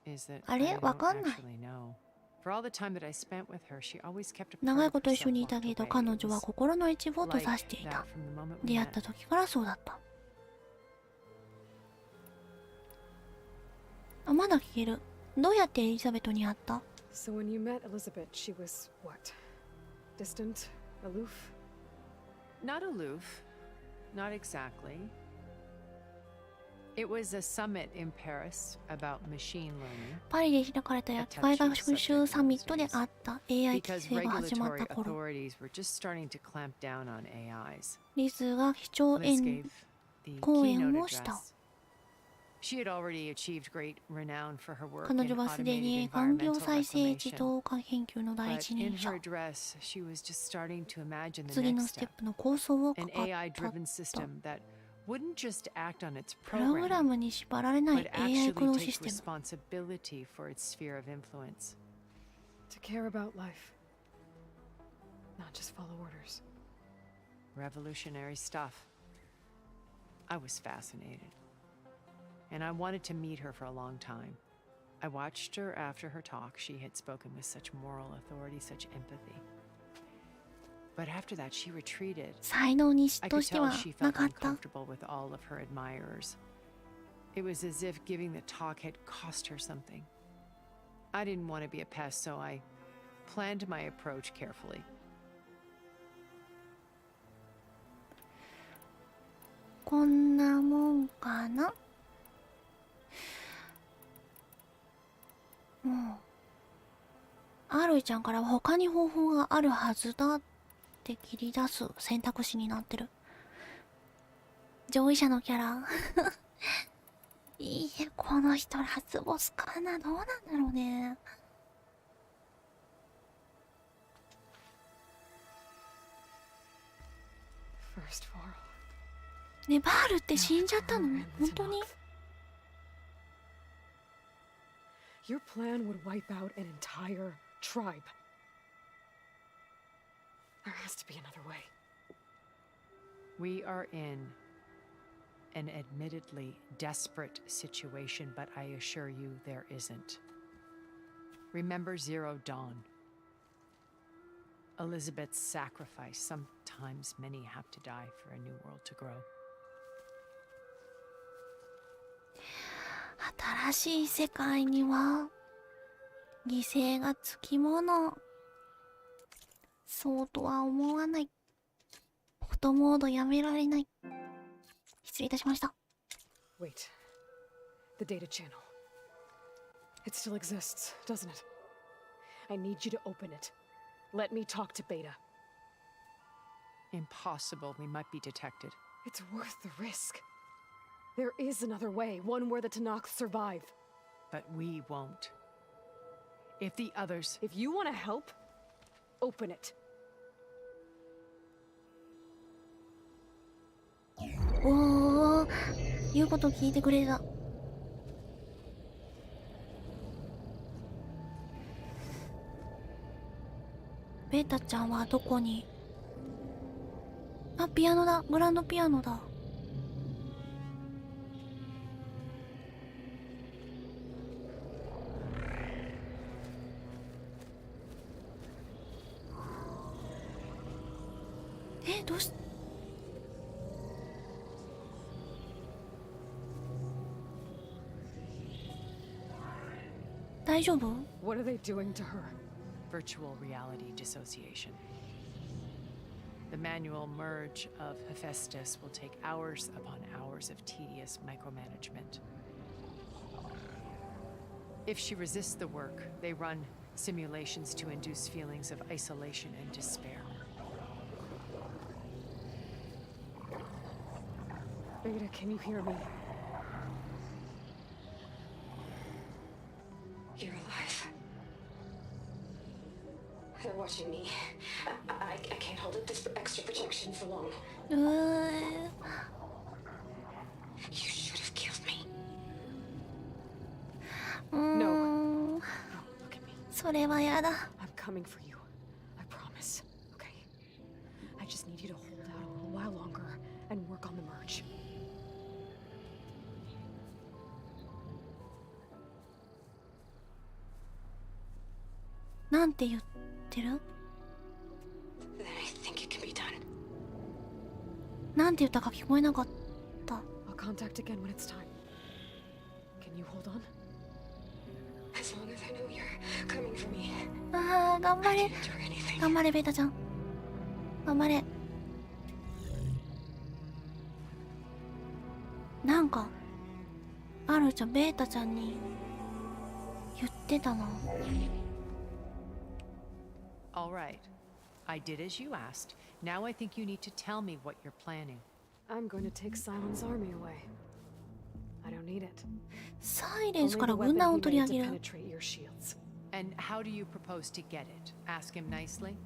is that あ I れ？ don't わかんない。 actually know. For all the time that I spent with her, she always kept a 長い part こ of と一緒 herself にいた locked けど away. 彼 It 女は was 心の一部を閉 like ざしてい that た。 from the moment we 出会っ met. た時からそうだった。あ、まだ聞ける。どうやってエリザベトに会った？ So when you met Elizabeth, she was what? Distant? Aloof? Not aloof. Not exactly. It was a summit in Paris about machine learning. パリで開かれた機械学習サミットであった AI 規 Because 制が始まっ regulatory た頃、 authorities were just starting to clamp down on AIs. リズが基調 Liz 演 gave the 講演 keynote をした。 address. She had already achieved great renown for her work 彼 in 女はすで automated に環境 environmental 再生自 reclamation. 動化研究の第 But 一 in 人者。 her address, she was just starting to imagine the 次の next ステッ step. プの構想を語 An った。 AI-driven system that wouldn't just act on its プログラ program, ムに縛られない but AI 駆 actually 動シ take ステム。 responsibility for its sphere of influence. To care about life, not just follow orders. Revolutionary stuff. I was fascinated. And I wanted to meet her for a long time. I watched her after her talk. She had spoken with such moral authority, such empathy. But after that, she retreated. 才能に I 嫉妬 could して tell は she な felt かった。 uncomfortable with all of her admirers. It was as if giving the talk had cost her something. I didn't want to be a pest, so I planned my approach carefully. こんなもんかな。もうアルイちゃんからは他に方法があるはずだって切り出す選択肢になってる。上位者のキャラいいえ、この人ラスボスかな。どうなんだろうね。First of all, ね、バールって死んじゃったの？本当に？ your plan would wipe out an entire tribe. There has to be another way. We are in an admittedly desperate situation, but I assure you there isn't. Remember Zero Dawn. Elizabeth's sacrifice. Sometimes many have to die for a new world to grow. 新しい世界には犠牲がつきもの。そうとは思わない。フォトモードやめられない。失礼いたしました。 Wait. The data channel. It still exists, doesn't it? I need you to open it. Let me talk to Beta. Impossible. We might be detected. It's worth the risk. There is another way, one where the Tanakh survive. But we won't. If the others... If you want to help, open it. おー、言うこと聞いてくれた。ベータちゃんはどこに？あ、ピアノだ。グランドピアノだ。どうし大丈夫？ What are they doing to her? Virtual reality dissociation. The manual merge of Hephaestus will take hours upon hours of tedious micromanagement. If she resists the work, they run simulations to induce feelings of isolation and despair. Beta, can you hear me? You're alive. They're watching me. I can't hold up this extra protection for long. You should have killed me. No. Look at me. それはやだ。 I'm coming for you. I promise. Okay? I just need you to hold out a little while longer and work on the merge. なんて言ってる？ Then I think it can be done. なんて言ったか聞こえなかった。 I'll contact again when it's time. Can you hold on? As long as I know you're coming for me. ああ、頑張 I れ。 can't do anything. 頑張れ、ベータちゃん。頑張れ。なんか、アルちゃん、ベータちゃんに言ってたな。All right. I did as you asked. Now I think you need to tell me what you're planning. I'm going to take Silent's army away. I don't need it. サイレン Only ス the から weapon 軍団 he を取り made 上 to げる。 penetrate your shields. And how do you propose to get it? Ask him nicely?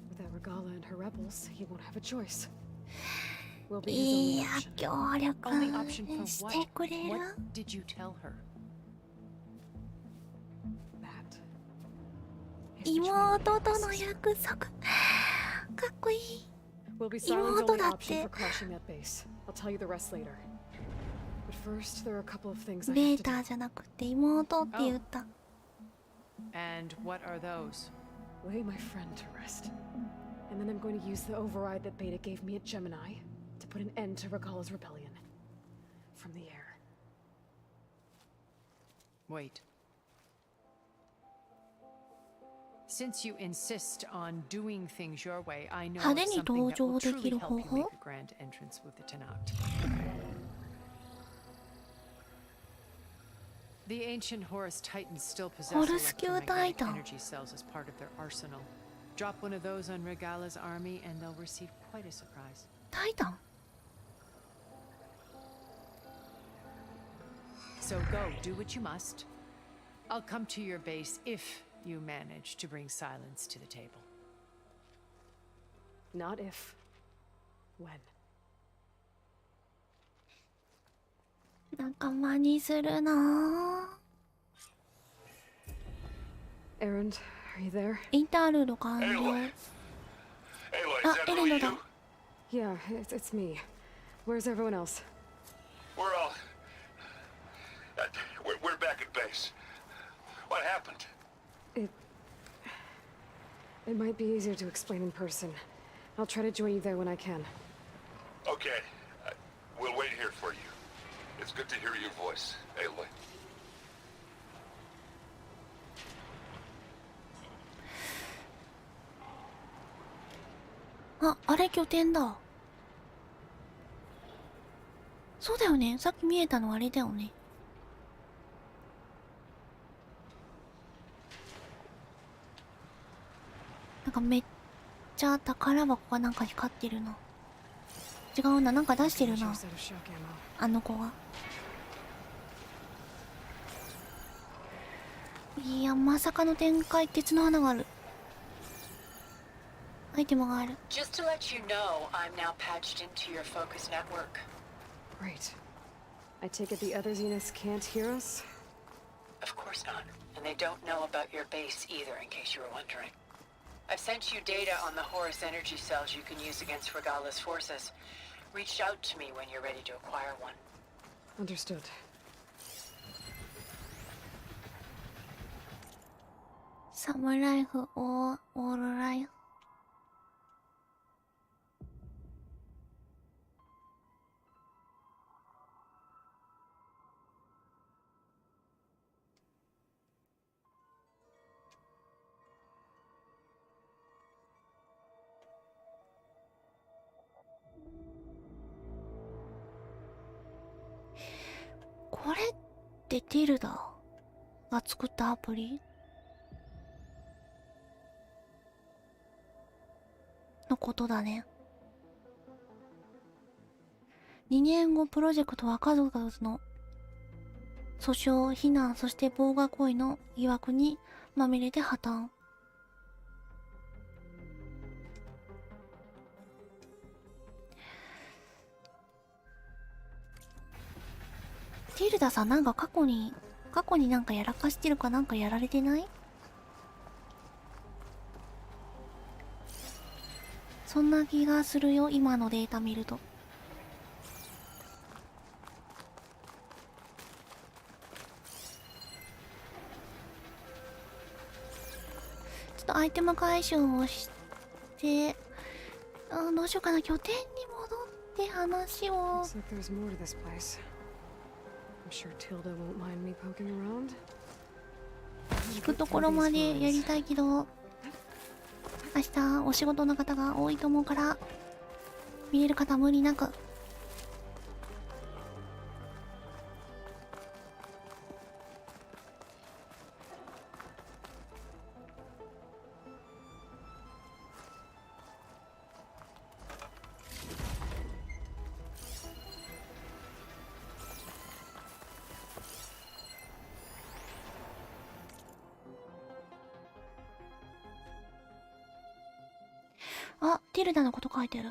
Without Regala and her rebels, he won't have a choice. will be his い only や option. 協 Only option 力 for し what? てくれる What did you tell her? That is the dream 妹 of と us. の約束かっこいい Will be Silen's 妹 only だっ option て for crashing that base. I'll tell you the rest later. But first, there are a couple of things I ベ have ー to タ do. ーじゃなくて妹って言った And what are those? Lay my friend to rest. And then I'm going to use the override that Beta gave me at Gemini to put an end to Regala's rebellion. From the air. Wait. Since you insist on doing things your way, I know 派手 of に something 登 that will 場でき truly る help 方 you 法 make a grand entrance with the Tenat. The ancient Horus Titans still possess Horus Q electromagnetic Titan. energy cells as part of their arsenal. Drop one of those on Regala's army and they'll receive quite a surprise. タイタン So go, do what you must. I'll come to your base if you manage to bring silence to the table. Not if. When. 仲間にするな Errand, are you there? インタールード完了 Aloy, is あ that エレ really ンド you? だ Yeah, it's me. Where's everyone else? We're all... we're back at base. What happened? It might be easier to explain in person. I'll try to join you there when I can. Okay. We'll wait here for you. It's good to hear your voice, Aloy. あ、あれ拠点だそうだよねさっき見えたのあれだよねなんかめっちゃ宝箱がなんか光ってるな違うななんか出してるな Sure set of shock ammo. あの子がいやまさかの展開鉄の花があるアイテムがある Just to let you know, I'm now patched into your focus network. Great. I take it the other Zeniths can't hear us? Of course not. And they don't know about your base either, in case you were wondering. I've sent you data on the Horus energy cells you can use against Regala's forces. Reach out to me when you're ready to acquire one. Understood. サムライフオールライフこれってティルダが作ったアプリのことだね。2年後プロジェクトは数々の訴訟、非難、そして妨害行為の疑惑にまみれて破綻。ティルダさんなんか過去になんかやらかしてるかなんかやられてない？そんな気がするよ今のデータ見ると。ちょっとアイテム回収をしてどうしようかな拠点に戻って話を。 Looks like there's more to this place. I'm sure Tilda won't mind me poking around. 聞くところまでやりたいけど明日お仕事の方が多いと思うから見れる方無理なく。あ、ティルダのこと書いてる。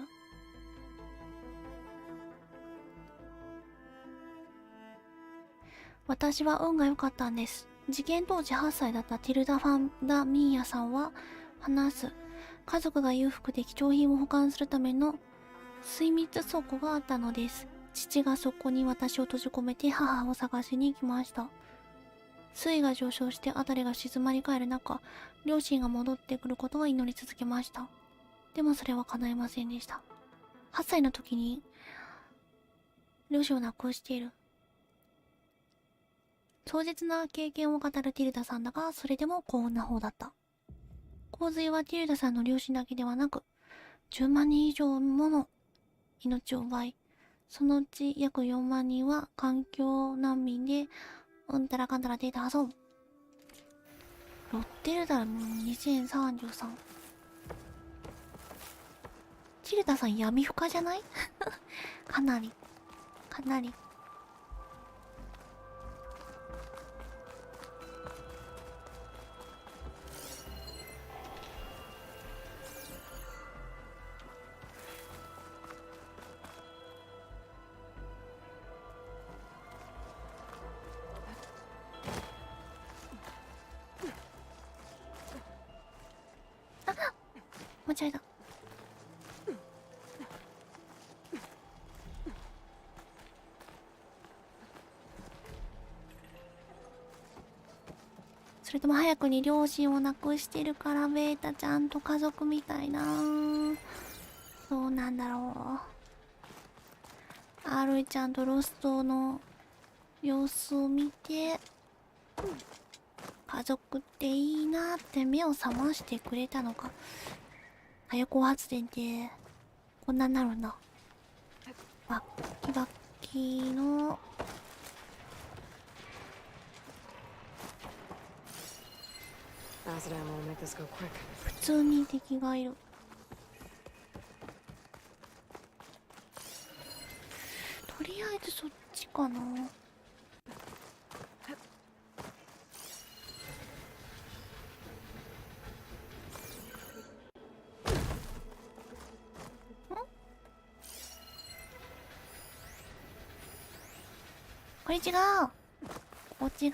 私は運が良かったんです。事件当時8歳だったティルダ・ファンダ・ミーヤさんは話す。家族が裕福で貴重品を保管するための水密倉庫があったのです。父がそこに私を閉じ込めて母を探しに行きました。水位が上昇して辺りが静まり返る中、両親が戻ってくることを祈り続けました。でもそれは叶いませんでした。8歳の時に両親を亡くしている。壮絶な経験を語るティルダさんだが、それでも幸運な方だった。洪水はティルダさんの両親だけではなく、10万人以上もの命を奪い、そのうち約4万人は環境難民で、うんたらかんたらデータ破損。ロッテルダム2033。ティルダさん闇深じゃないかなり。間違えた。それとも早くに両親を亡くしてるからベータちゃんと家族みたいな。どうなんだろう。R ちゃんとロストの様子を見て、家族っていいなって目を覚ましてくれたのか。太陽光発電ってこんなになるんだ。バッキバッキの普通に敵がいる。とりあえずそっちかな。これ違う。こっち違う。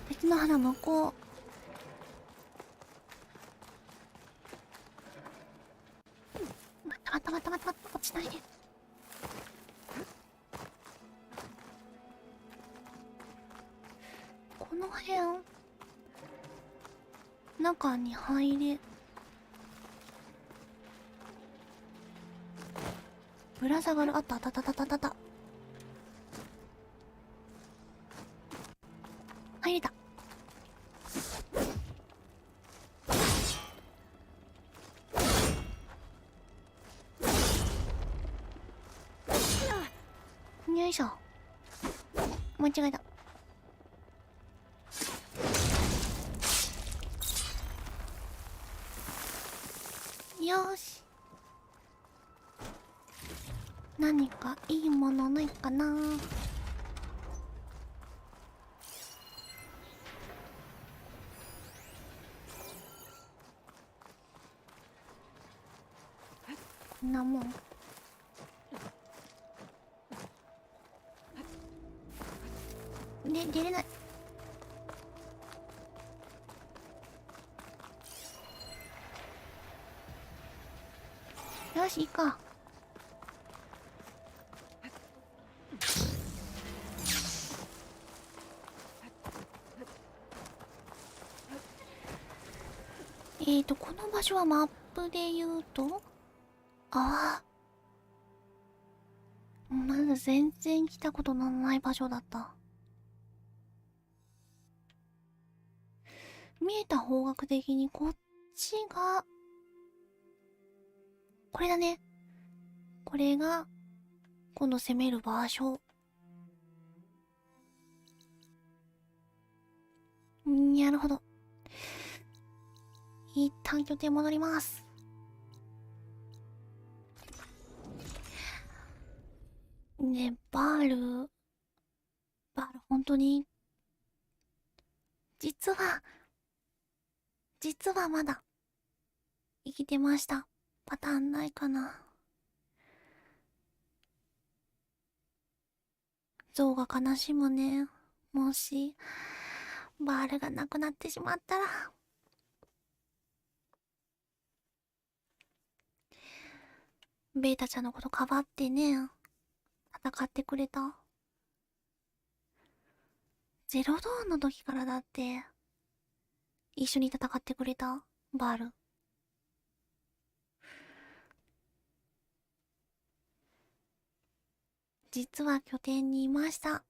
別の花向こう。待った落ちないで。この辺中に入れ。ぶら下がる。あったあったあったあったあった。入れた。よいしょ。間違えた。よし。何かいいものないかな。こんなもん。で、出れない。よし、いいか。この場所はマップで言うと、ああ。まだ全然来たことのない場所だった。見えた方角的にこっちが、これだね。これが、今度攻める場所。なるほど。一旦拠点戻ります。ね、バール本当に実はまだ生きてました。パターンないかな。ゾウが悲しむね。もしバールがなくなってしまったら。ベータちゃんのことかばってね、戦ってくれた。ゼロドーンの時からだって一緒に戦ってくれたバール。実は拠点にいました。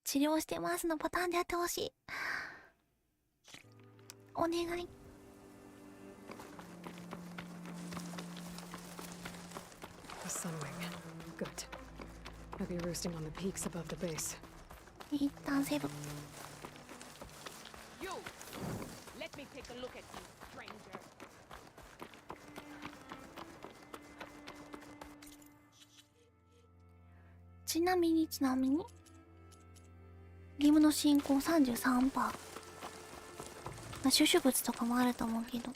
治療してますのパターンでやってほしい。お願い。The Sunwing. Good. I'll be roosting on the peaks above the base. 一旦セーブ。You! Let me take a look at you, stranger. ちなみにゲームの進行 33%。収集物とかもあると思うけど。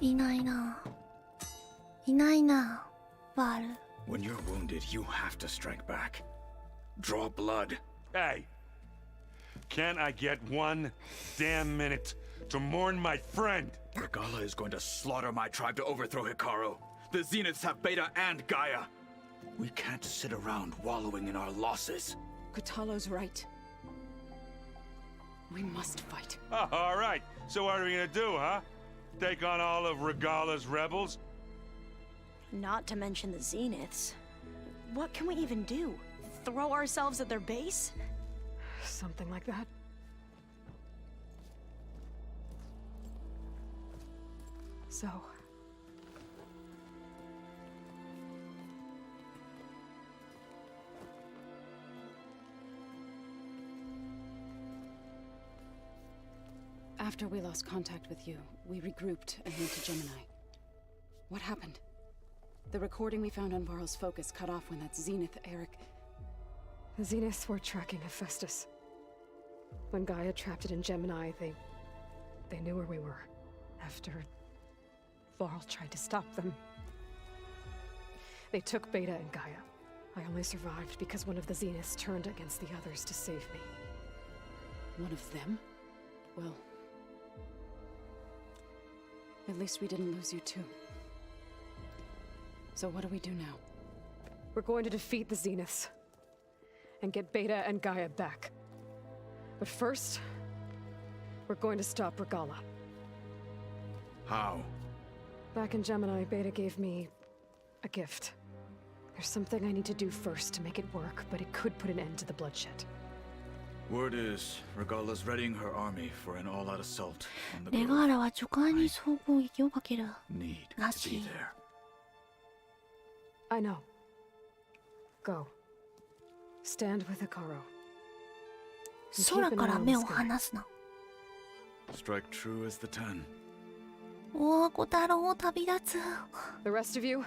いないな、バール。 When you're wounded, you have to strike back. Draw blood. Hey! Can't I get one damn minute to mourn my friend? Regala is going to slaughter my tribe to overthrow Hikaru. The Zeniths have Beta and Gaia. We can't sit around wallowing in our losses. Kutalo's right. We must fight. All right, so what are we gonna do, huh? Take on all of Regala's rebels? Not to mention the Zeniths. What can we even do? Throw ourselves at their base? Something like that. So... After we lost contact with you, we regrouped and went to Gemini. What happened? The recording we found on Varl's focus cut off when that Zenith, Eric... The Zeniths were tracking Hephaestus. When Gaia trapped it in Gemini, they knew where we were. After... Varl tried to stop them. They took Beta and Gaia. I only survived because one of the Zeniths turned against the others to save me. One of them? Well... At least we didn't lose you too. So what do we do now? We're going to defeat the Zeniths. And get Beta and Gaia back. But first... we're going to stop Regala. How? Back in Gemini, Beta gave me... a gift. There's something I need to do first to make it work, but it could put an end to the bloodshed. Word is, Regala's readying her army for an all-out assault on the レガーラは助会に総攻撃をかける need ら to し be い。 there. I know. Go. Stand with Hikaru. 空から目を離すな。 Strike true as the ten. おー、小太郎旅立つ。 The rest of you,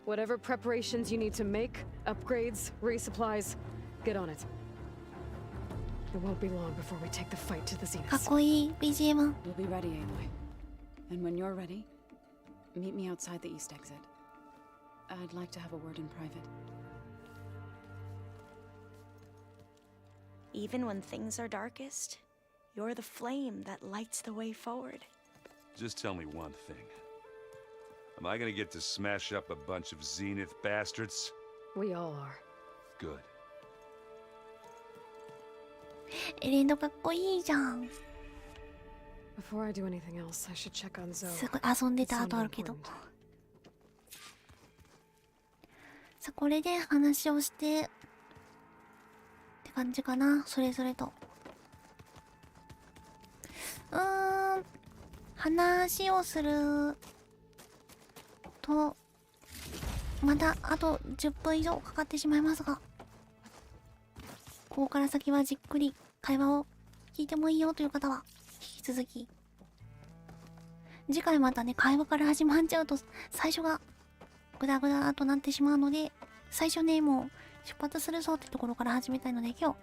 whatever preparations you need to make, upgrades, resupplies, get on it. It won't be long before we take the fight to the かっ Zeniths. こいい BGM。 We'll be ready, Aloy. And when you're ready, meet me outside the east exit. I'd like to have a word in private. Even when things are darkest, you're the flame that lights the way forward. Just tell me one thing. Am I gonna get to smash up a bunch of Zenith bastards? We all are. Good. エレンドかっこいいじゃん。 Before I do anything else, I should check on Zoe. すごい遊んでた後あるけど。 It's さあこれで話をして感じかな、それぞれと。話をするとまたあと10分以上かかってしまいますが、ここから先はじっくり会話を聞いてもいいよという方は引き続き、次回またね会話から始まっちゃうと最初がグダグダとなってしまうので、最初ねもう出発するぞってところから始めたいので、今日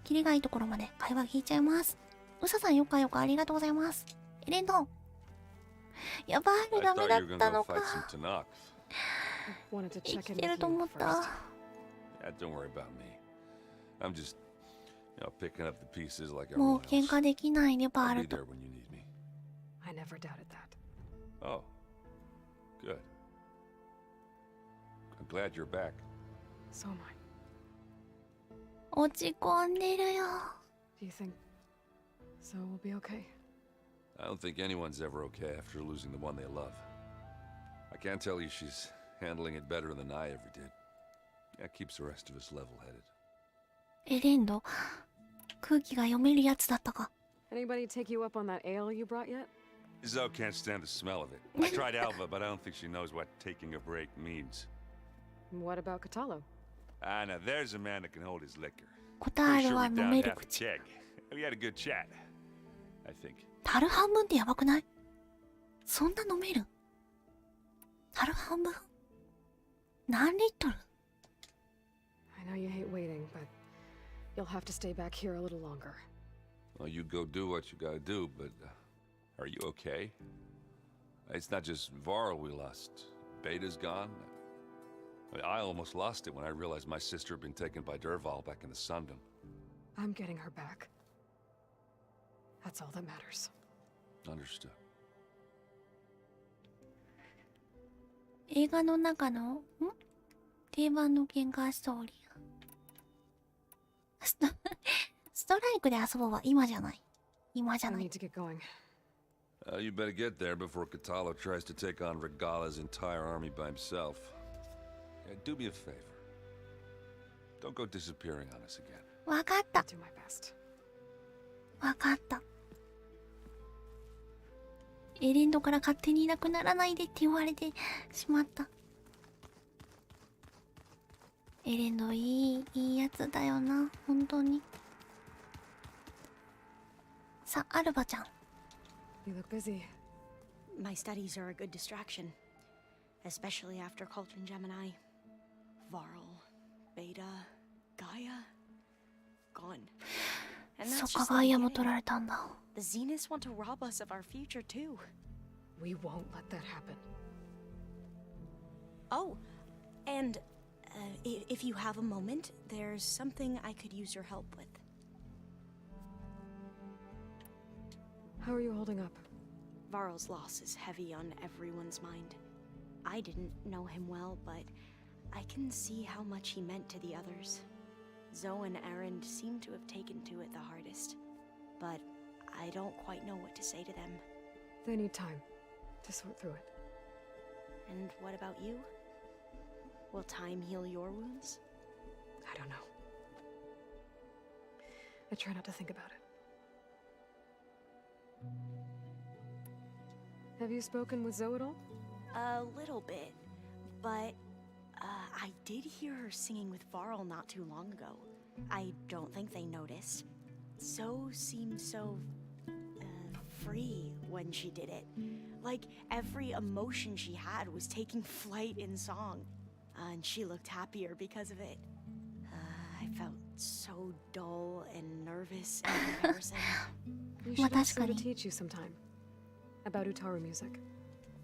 キリがいいところまで会話聞いちゃいます。うささんよかよかありがとうございます。エレンドやばい、ダメだったのか。生きてると思った。Yeah, don't worry about me. I'm just, picking up the pieces like もう everyone 喧 else. 嘩できないレバー I'll ル be と。 there when you need me. I never doubted that. Oh, good. I'm glad you're back. So am I. 落ち込んでるよ。 Do you think so will be okay? I don't think anyone's ever okay after losing the one they love. I can't tell you she's handling it better than I ever did. That keeps the rest of us level-headed. エレンド空気が読めるやつだったか。 Anybody take you up on that ale you brought yet? Zoe can't stand the smell of it. I tried Alva, but I don't think she knows what taking a break means. What about Katalo? Ah, now there's a man that can hold his liquor. コタ Pretty ール sure は we 飲 downed める half a 口。 keg. We had a good chat, I think. 樽半分ってやばくない？そんな飲める？樽半分？何リットル？ I know you hate waiting, but you'll have to stay back here a little longer. Well, you go do what you gotta do, but are you okay? It's not just Varl we lost. Beta's gone. I almost lost it when I realized my sister had been taken by Derval back in the Sundom. I'm getting her back. That's all that matters. Understood. 映画の中の定番の喧嘩ストーリー。ストライクで遊ぼうは今じゃない。今じゃ I ない。 need to get going. You better get there before Katalo tries to take on Regala's entire army by himself. Yeah, do me a favor. Don't go disappearing on us again. わかった。 Do my best. わかった。エレンドから勝手にいなくならないでって言われてしまった。エレンドいいやつだよな、本当に。さあ、アルバちゃん。 You look busy. My studies are a good distraction, especially after Cauldron Gemini. Varl, Beta, Gaia, gone. And そ that's っか、 just the ガイアも beginning. 取られたんだ。 The Zeniths want to rob us of our future too. We won't let that happen. Oh, and if you have a moment, there's something I could use your help with. How are you holding up? Varl's loss is heavy on everyone's mind. I didn't know him well, but I can see how much he meant to the others. Zoe and Erend seem to have taken to it the hardest, but I don't quite know what to say to them. They need time to sort through it. And what about you? Will time heal your wounds? I don't know. I try not to think about it. Have you spoken with Zoe at all? A little bit, but I did hear her singing with Varl not too long ago. I don't think they noticed. Zoe seemed so free when she did it. Like every emotion she had was taking flight in song. And she looked happier because of it. I felt so dull and nervous in comparison. You should ask her to teach you sometime. About Utaru music.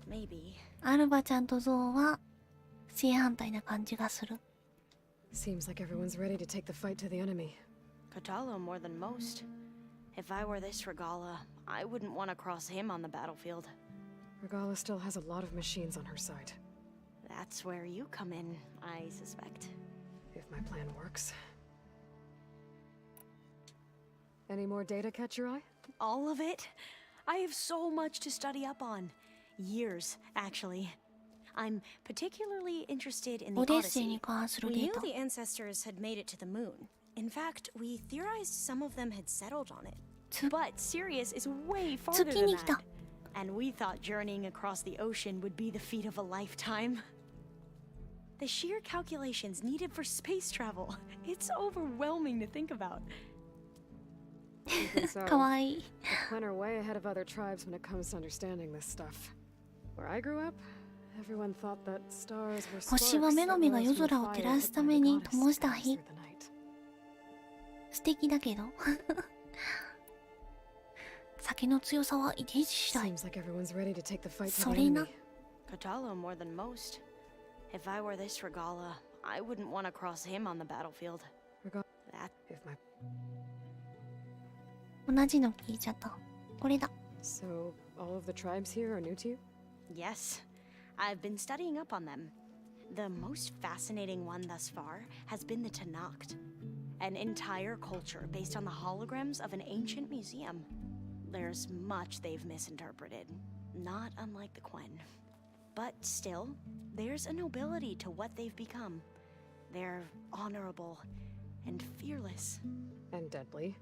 Maybe. アルバちゃんとゾウは正反対な感じがする。 Seems like everyone's ready to take the fight to the enemy. Katalo more than most. If I were this Regala, I wouldn't want to cross him on the battlefield. Regala still has a lot of machines on her side. That's where you come in, I suspect. If my plan works. Any more data catch your eye? All of it? I have so much to study up on. Years, actually. I'm particularly interested in the オデッセイ Odyssey. に関する We デー knew タ。 the ancestors had made it to the moon, In fact, we theorized some of them had settled on it. But Sirius is way farther 月 than に来た that. And we thought journeying across the ocean would be the feat of a lifetime. The sheer calculations needed for space travel. It's overwhelming to think about. Even so, かわいい the Quen are way ahead of other tribes when it comes to understanding this stuff. Where I grew up, everyone thought that stars were 星は sparks 女 that 神が rose 夜 from the 空を fire 照ら lit す by た the めに goddess 灯した that 日 passed through the night. 素敵だけど酒の強さは遺伝子次第 Seems like everyone's ready to take the fight to そ the れな enemy. Katalo more than most. If I were this Regala, I wouldn't want to cross him on the battlefield. Regala, That if my 同じの聞いちゃったこれだ so all of the tribes here are new to you? Yes, I've been studying up on them. The most fascinating one thus far has been the Tanacht, an entire culture based on the holograms of an ancient museum. There's much they've misinterpreted, not unlike the Quen. But still, there's a nobility to what they've become. They're honorable and fearless. And deadly.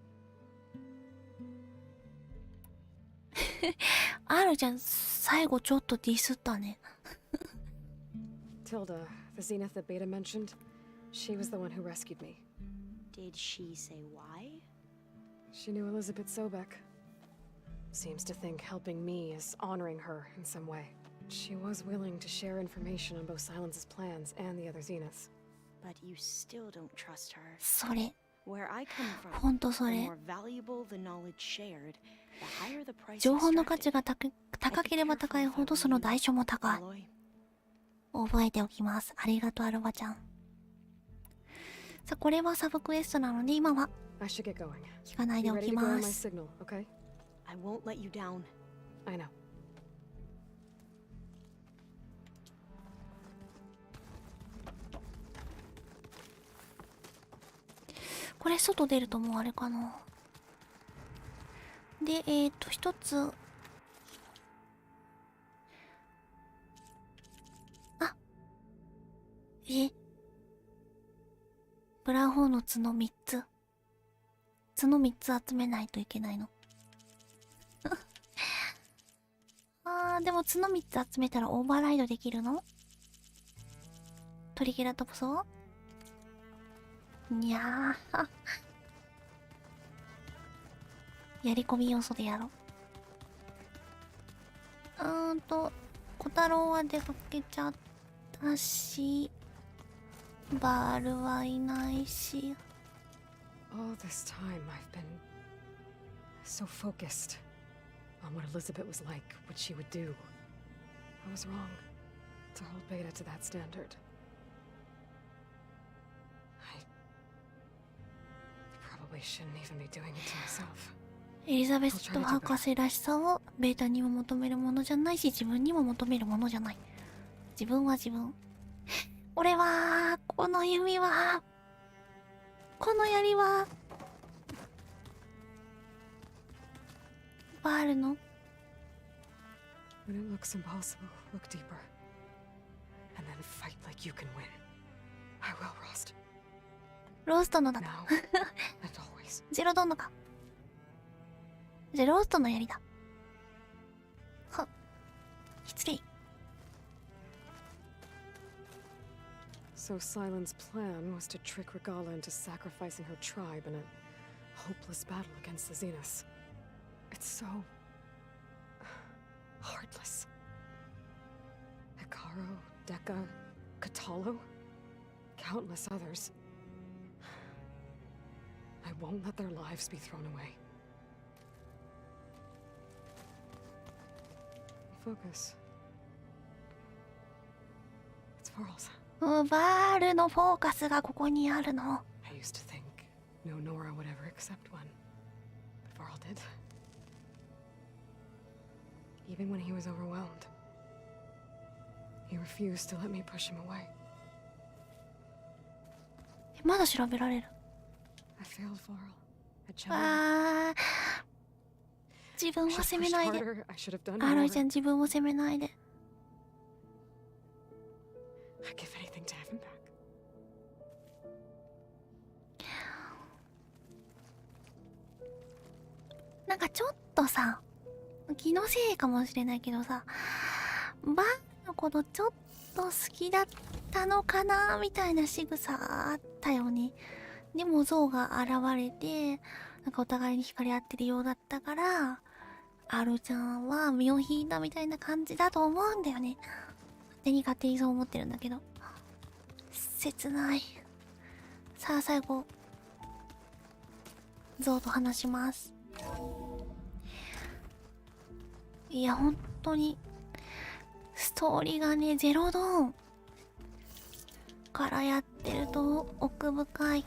あるじゃん最後ちょっとディスったね Tilda, the Zenith that Beta mentioned, she was the one who rescued me. Did she say why? She knew Elizabeth Sobek. Seems to think helping me is honoring her in some way. She was willing to share information on both Silence's plans and the other Zeniths. But you still don't trust her. それ Where I come from, ほんとそ the れ more valuable the knowledge shared, the higher the price 情報の価値 extracted. が高ければ高いほどその代償も高い Alloy. 覚えておきますありがとうアルバちゃんさあこれはサブクエストなので今は I should get going. 聞かないで Be お ready き to go on ま my す signal, okay? I won't let you down. I know. これ外出るともうあれかなで一つあブラウンホーの角3つ角3つ集めないといけないのあーでも角3つ集めたらオーバーライドできるのトリケラトプスをにゃーやり込み要素でやろう小太郎は出かけちゃったしバールはいないし All this time I've been so focused on what Elizabeth was like, what she would do. I was wrong to hold Beta to that standard. I probably shouldn't even be doing it to myself. エリザベスと博士らしさをベータにも求めるものじゃないし自分にも求めるものじゃない自分は自分俺はこの弓はこの槍はバールの When it looks impossible, look deeper. And then fight like you can win. I will, Rost. ローストのだ Now and always. ゼロドンのかじゃあローストの槍だはっ失礼 So Silen's plan was to trick Regala into sacrificing her tribe in a hopeless battle against the Zeniths. It's so heartless. Hikaru, Deka, Katalo, countless others. I won't let their lives be thrown away. Focus. It's Varl's. バールのフォーカスがここにあるの I used to think no Nora would ever accept one. But Varl did. Even when he was overwhelmed. He refused to let me push him away. まだ調べられる I failed Varl. I challenged. あー自分を I 責 should め have ない pushed で harder. I should have done アロイ more. ちゃん自分を責めないで I'd give anything to have him back. なんかちょっとさ、気のせいかもしれないけどさ、バーのことちょっと好きだったのかなみたいな仕草あったよね。でもゾウが現れて、なんかお互いに惹かれ合ってるようだったから、アルちゃんは身を引いたみたいな感じだと思うんだよね。勝手にそう思ってるんだけど。切ない。さあ最後、ゾウと話します。いや本当にストーリーがね、ゼロドーンからやってると奥深い。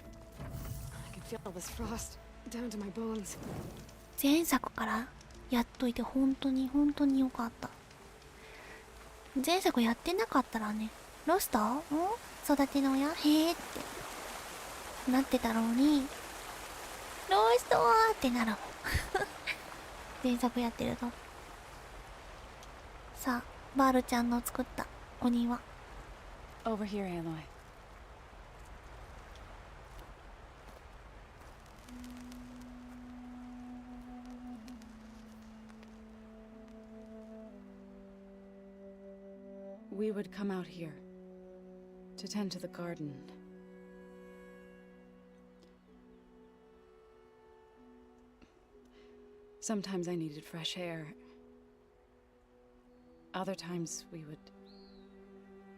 前作からやっといて本当に良かった。前作やってなかったらね、ロスト？育ての親？へーってなってたろうに、ロストーってなるもん。前作やってると。さあ、バールちゃんの作ったお庭。Over here, Aloy. We would come out here to tend to the garden. Sometimes I needed fresh air. Other times we would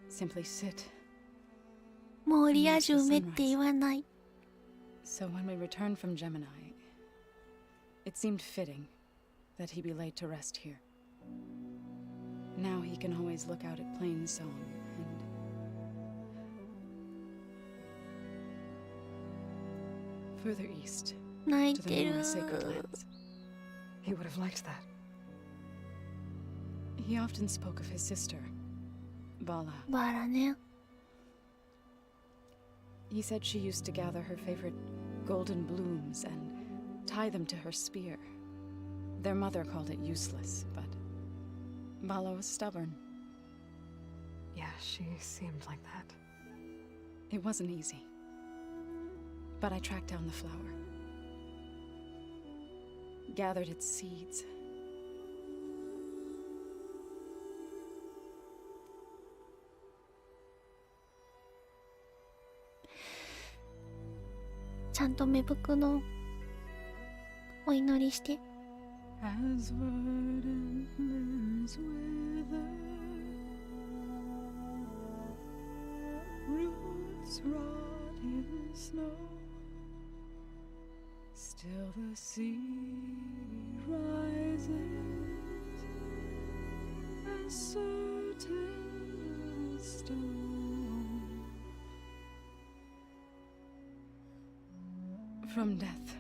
simply sit. もうリア充めって言わない。So when we returned from Gemini, it seemed fitting that he be laid to rest here. Now he can always look out at Plainsong and further east to the more sacred lands. He would have liked that. He often spoke of his sister, Bala. Balaね。He said she used to gather her favorite golden blooms and tie them to her spear. Their mother called it useless, but Bala was stubborn. Yeah, she seemed like that. It wasn't easy. But I tracked down the flower. Gathered its seeds. Chanto 芽吹くのお祈りして。As verdant leaves wither, roots rot in snow, still the sea rises, as certain as stone. From death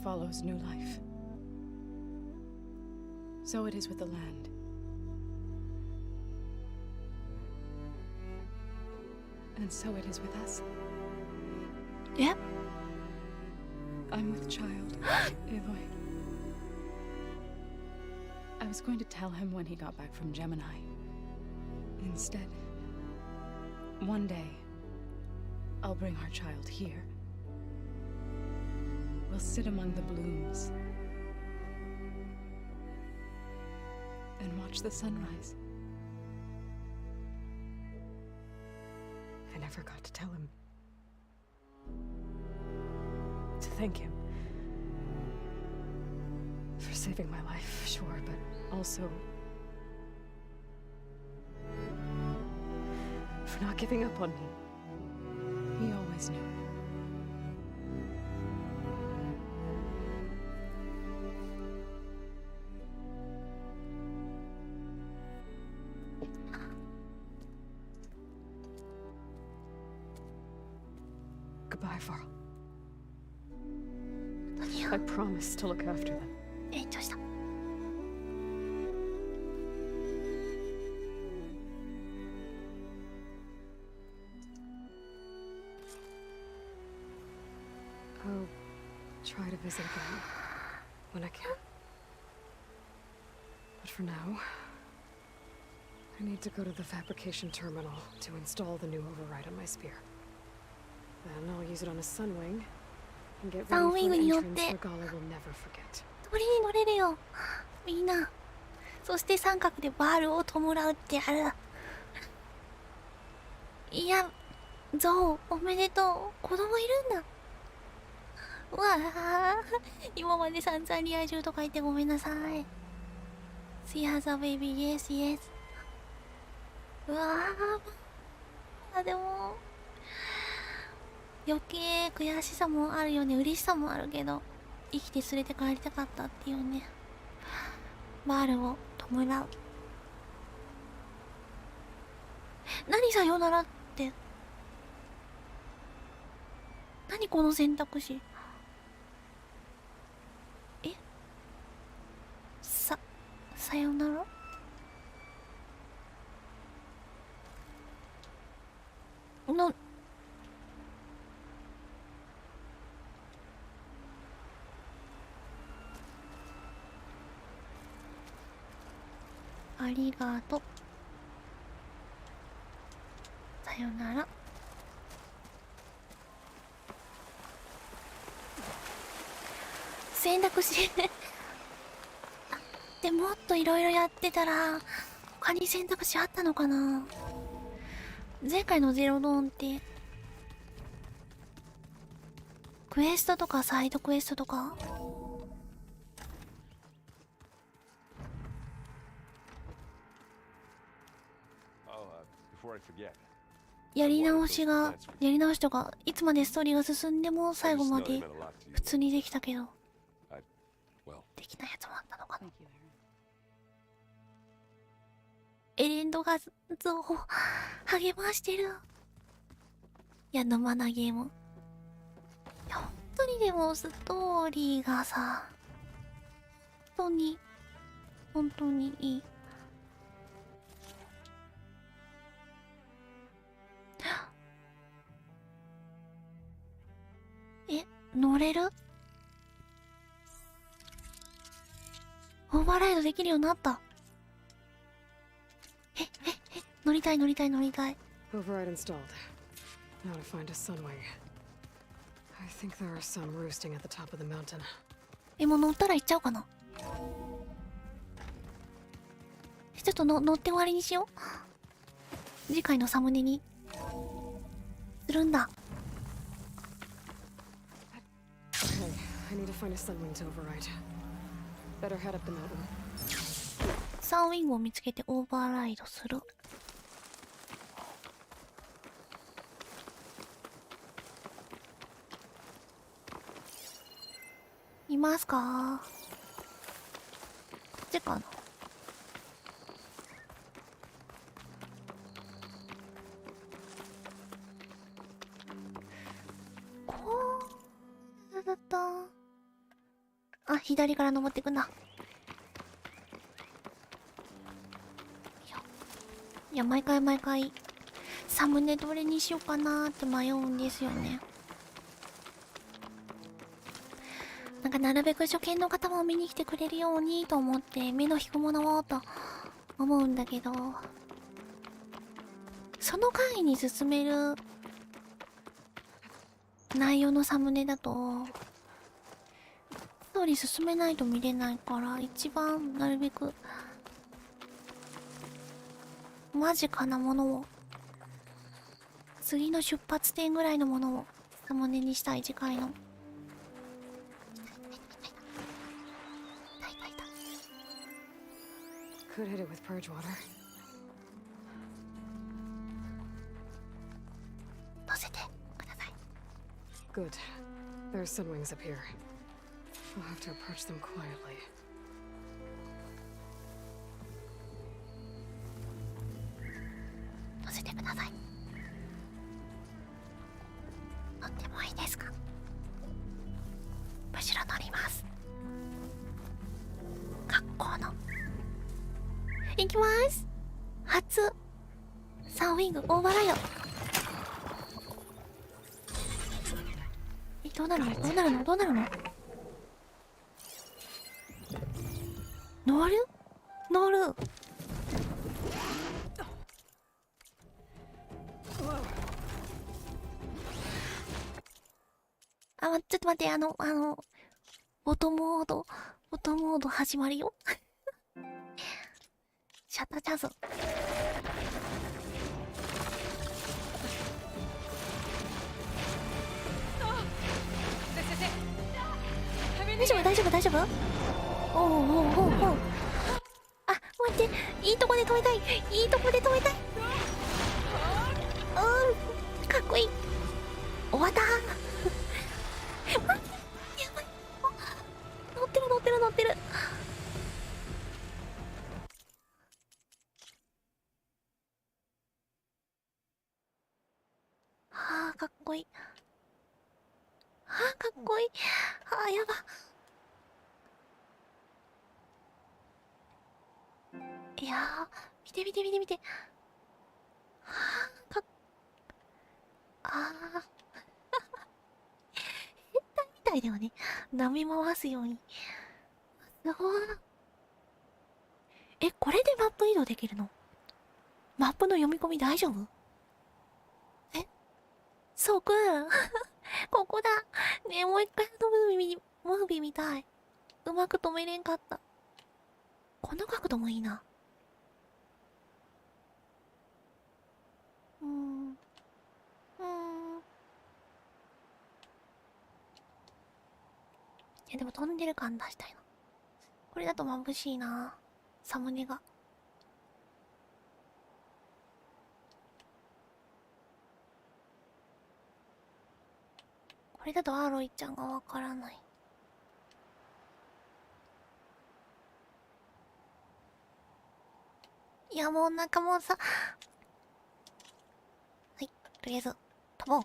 follows new life. So it is with the land. And so it is with us. Yep. I'm with child, Aloy. I was going to tell him when he got back from Gemini. Instead, one day, I'll bring our child here. We'll sit among the blooms and watch the sunrise. I never got to tell him. To thank him. For saving my life, sure, but also for not giving up on me. He always knew. Goodbye, Varl. I promise to look after them. 延長した。I'll try to visit again when I can. But for now, I need to go to the fabrication terminal to install the new override on my spear. Then I'll use it on a sunwing and get ready for an entrance where Gala will never forget. これに乗れるよみんな。そして三角でバールを弔うってやる。いや、ゾウおめでとう。子供いるんだ。うわあ、今まで散々リア充とか言ってごめんなさい。See has a baby, yes, yes。 うわあ、でも余計悔しさもあるよね。嬉しさもあるけど、生きて連れて帰りたかったっていうね。バールを弔う。何さよならって、何この選択肢。さよなら。ありがとう。さよなら。選択肢でもっといろいろやってたら他に選択肢あったのかな。前回のゼロドーンってクエストとかサイドクエストとかやり直しとか、いつまでストーリーが進んでも最後まで普通にできたけど、できないやつもあったのかな。エレンドがゾウを励ましてる。いや、沼なゲーム。いや、本当にでもストーリーがさ、本当にいい。乗れる？オーバーライドできるようになった。乗りたい。Override installed. Now to find a sunwing. I think there are some roosting at the top of the mountain. もう乗ったら行っちゃおうかな。ちょっと乗って終わりにしよう。次回のサムネにするんだ。I need to find a sunwing to override. Better head up the mountain. サンウィングを見つけてオーバーライドする。いますか？こっちかな。こうだった。あ、左から登っていくな。いや、毎回サムネどれにしようかなーって迷うんですよね。なんかなるべく初見の方も見に来てくれるようにと思って目の引くものをと思うんだけど、その回に進める内容のサムネだとストーリー進めないと見れないから、一番なるべく間近なものを、次の出発点ぐらいのものをサムネにしたい。次回のCould hit it with purge water. 乗せてください。Good. There's sunwings up here. We'll have to approach them quietly. 乗せてください。乗ってもいいですか？むしろ乗ります。学校の行きます。初サンウィングオーバーライド。どうなるの？乗る。ちょっと待って、音モード始まるよ。シャッターチャンス。大丈夫大丈夫。おうおうおうおう。あ、待って、いいとこで止めたい、いいとこで止めたい。かっこいい。終わったー。やばい、乗ってる乗ってる乗ってる。はあ、かっこいい。はあ、かっこいい。はあ、やば。いやー、見て見て見て見て。はあ、変態みたいだよね。舐め回すように。すごい。これでマップ移動できるの？マップの読み込み大丈夫？そうくん。ここだ。ねえ、もう一回のムービー見たい。うまく止めれんかった。この角度もいいな。いや、でも飛んでる感出したいな。これだと眩しいな。サムネが。これだとアーロイちゃんがわからない。いや、もうなんかもうさ。はい、とりあえず飛ぼう。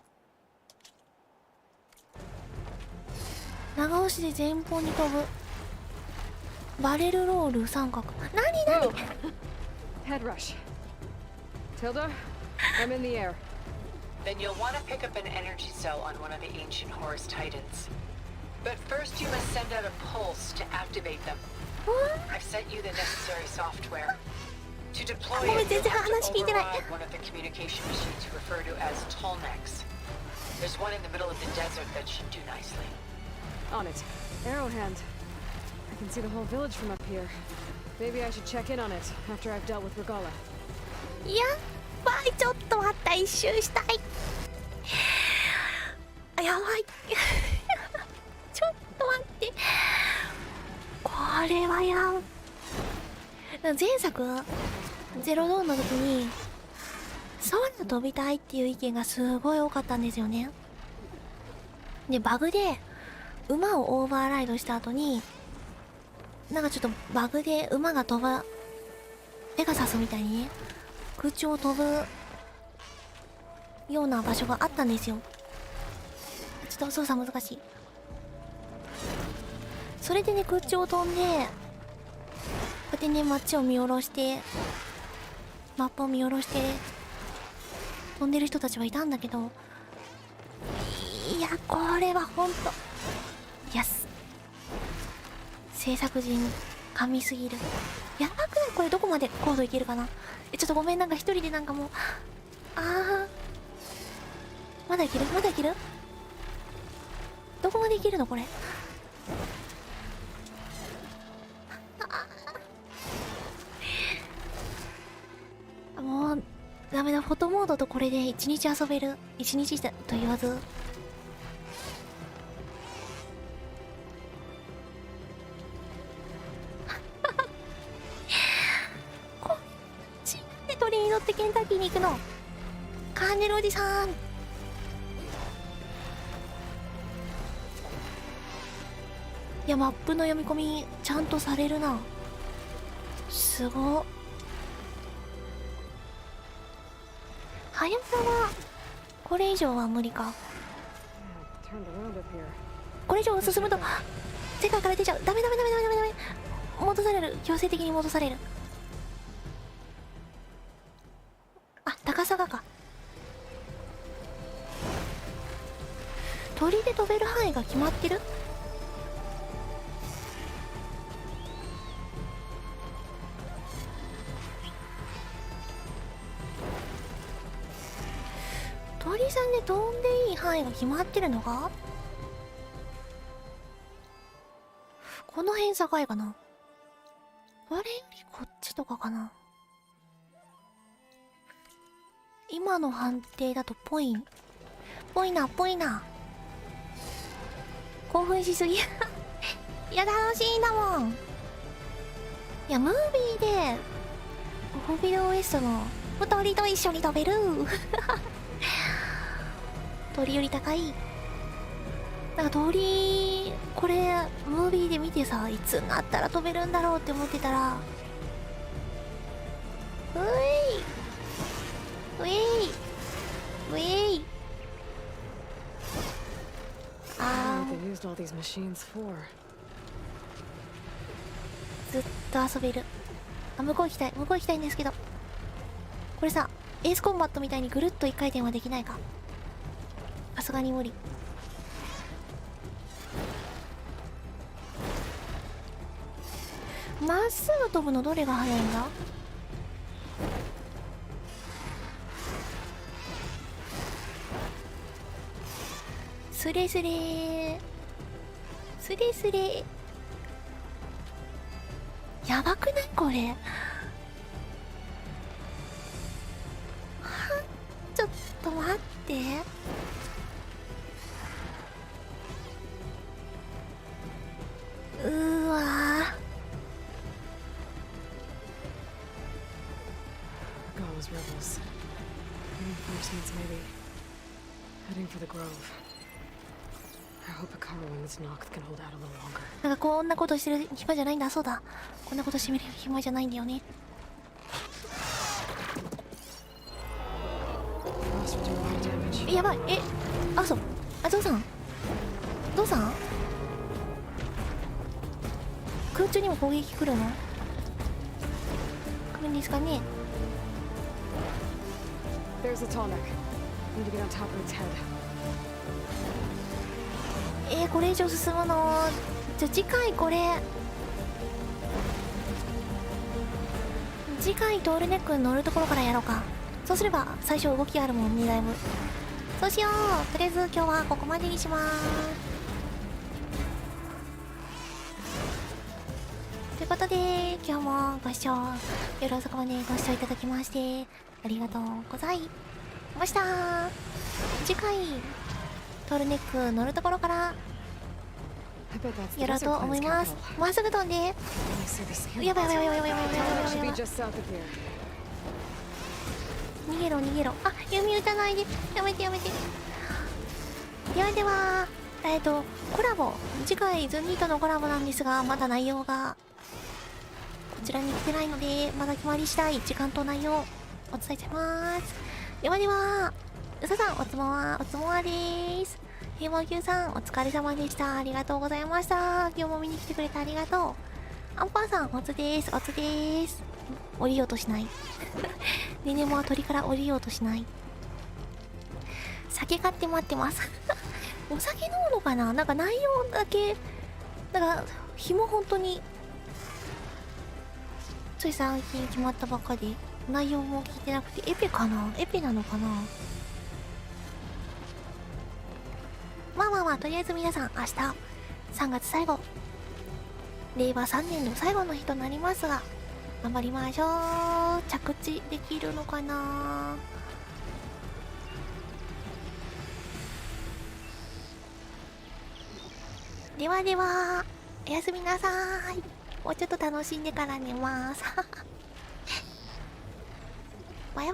長押しで前方に飛ぶ。バレルロール三角。何何？ Head rush. Tilda, I'm in the air. Then you'll want to pick up an energy cell on one of the ancient Horus Titans. But first you must send out a pulse to activate them. I've sent you the necessary software. To deploy it, you'll have to override one of the communication machines you refer to as Tolnecs. There's one in the middle of the desert that should do nicely. On it. Arrowhand. I can see the whole village from up here. Maybe I should check in on it after I've dealt with Regala. やばい、ちょっと待った、一周したい。やばい。ちょっと待って。これは前作ゼロドーンの時に空飛びたいっていう意見がすごい多かったんですよね。で、バグで馬をオーバーライドした後になんかちょっとバグで馬が飛ぶペガサスみたいにね、空中を飛ぶような場所があったんですよ。ちょっと操作難しい。それでね、空中を飛んでこうやってね、街を見下ろしてマップを見下ろして飛んでる人たちはいたんだけど、いや、これはほんとやす制作陣神すぎる。やばくない？これどこまで高度いけるかな。ちょっとごめん、なんか一人でなんかもうまだいける？まだいける？どこまでいけるのこれ。もうダメだ。フォトモードとこれで1日遊べる。1日だと言わず。こっちで鳥に乗ってケンタッキーに行くの。カーネルおじさん。いや、マップの読み込みちゃんとされるな。すごっ。速さはこれ以上は無理か。これ以上進むと世界から出ちゃう。ダメダメダメダメダメダメ。戻される。強制的に戻される。あ、高さがか。鳥で飛べる範囲が決まってる。鳥さんで飛んでいい範囲が決まってるのか。この辺境かな。あれよりこっちとかかな。今の判定だとぽいな。興奮しすぎいや楽しいんだもん。いやムービーでフォービドウエストの鳥と一緒に飛べる鳥より高い。なんか鳥これムービーで見てさ、いつになったら飛べるんだろうって思ってたら、ずっと遊べる。あ、向こう行きたいんですけど、これさエースコンバットみたいにぐるっと一回転はできないか。さすがに無理。まっすぐ飛ぶのどれが速いんだ。スレスレやばくないこれ。ちょっと待って。うわThose rebels. Reinforcements, maybe. Heading for the grove. I hope Hikaru and this Noct can hold out a little longer. なんかこんなことしてる暇じゃないんだ。そうだ、こんなことしてみる暇じゃないんだよね。やばい。あ、そう。あ、ゾウさん空中にも攻撃来るの？来るんですかね。There's a tall neck. Need to get on top of its head. これ以上進むの？じゃあ次回トールネックに乗るところからやろうか。そうすれば最初動きあるもんね、だいぶ。そうしよう。とりあえず今日はここまでにします。ということで今日もご視聴夜遅くまでご視聴いただきましてありがとうございました。次回トールネック乗るところからやろうと思います。まっすぐ飛んで。やばい。逃げろ。あ、弓打たないで。やめて。ではコラボ、次回ズニーとのコラボなんですが、まだ内容がこちらに来てないので、まだ決まり次第時間と内容をお伝えします。ではうささんおつもわでーす。平和牛さんお疲れ様でした。ありがとうございました。今日も見に来てくれてありがとう。アンパンさんおつです。降りようとしないねねもは鳥から降りようとしない。酒買って待ってますお酒飲むのかな。なんか内容だけ、なんか日も本当につい最近決まったばっかり、内容も聞いてなくて、エペなのかな。まあとりあえず皆さん明日3月最後、令和3年の最後の日となりますが、頑張りましょう。着地できるのかな。ではおやすみなさい。もうちょっと楽しんでから寝ますバイバイ。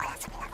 おやすみなさい。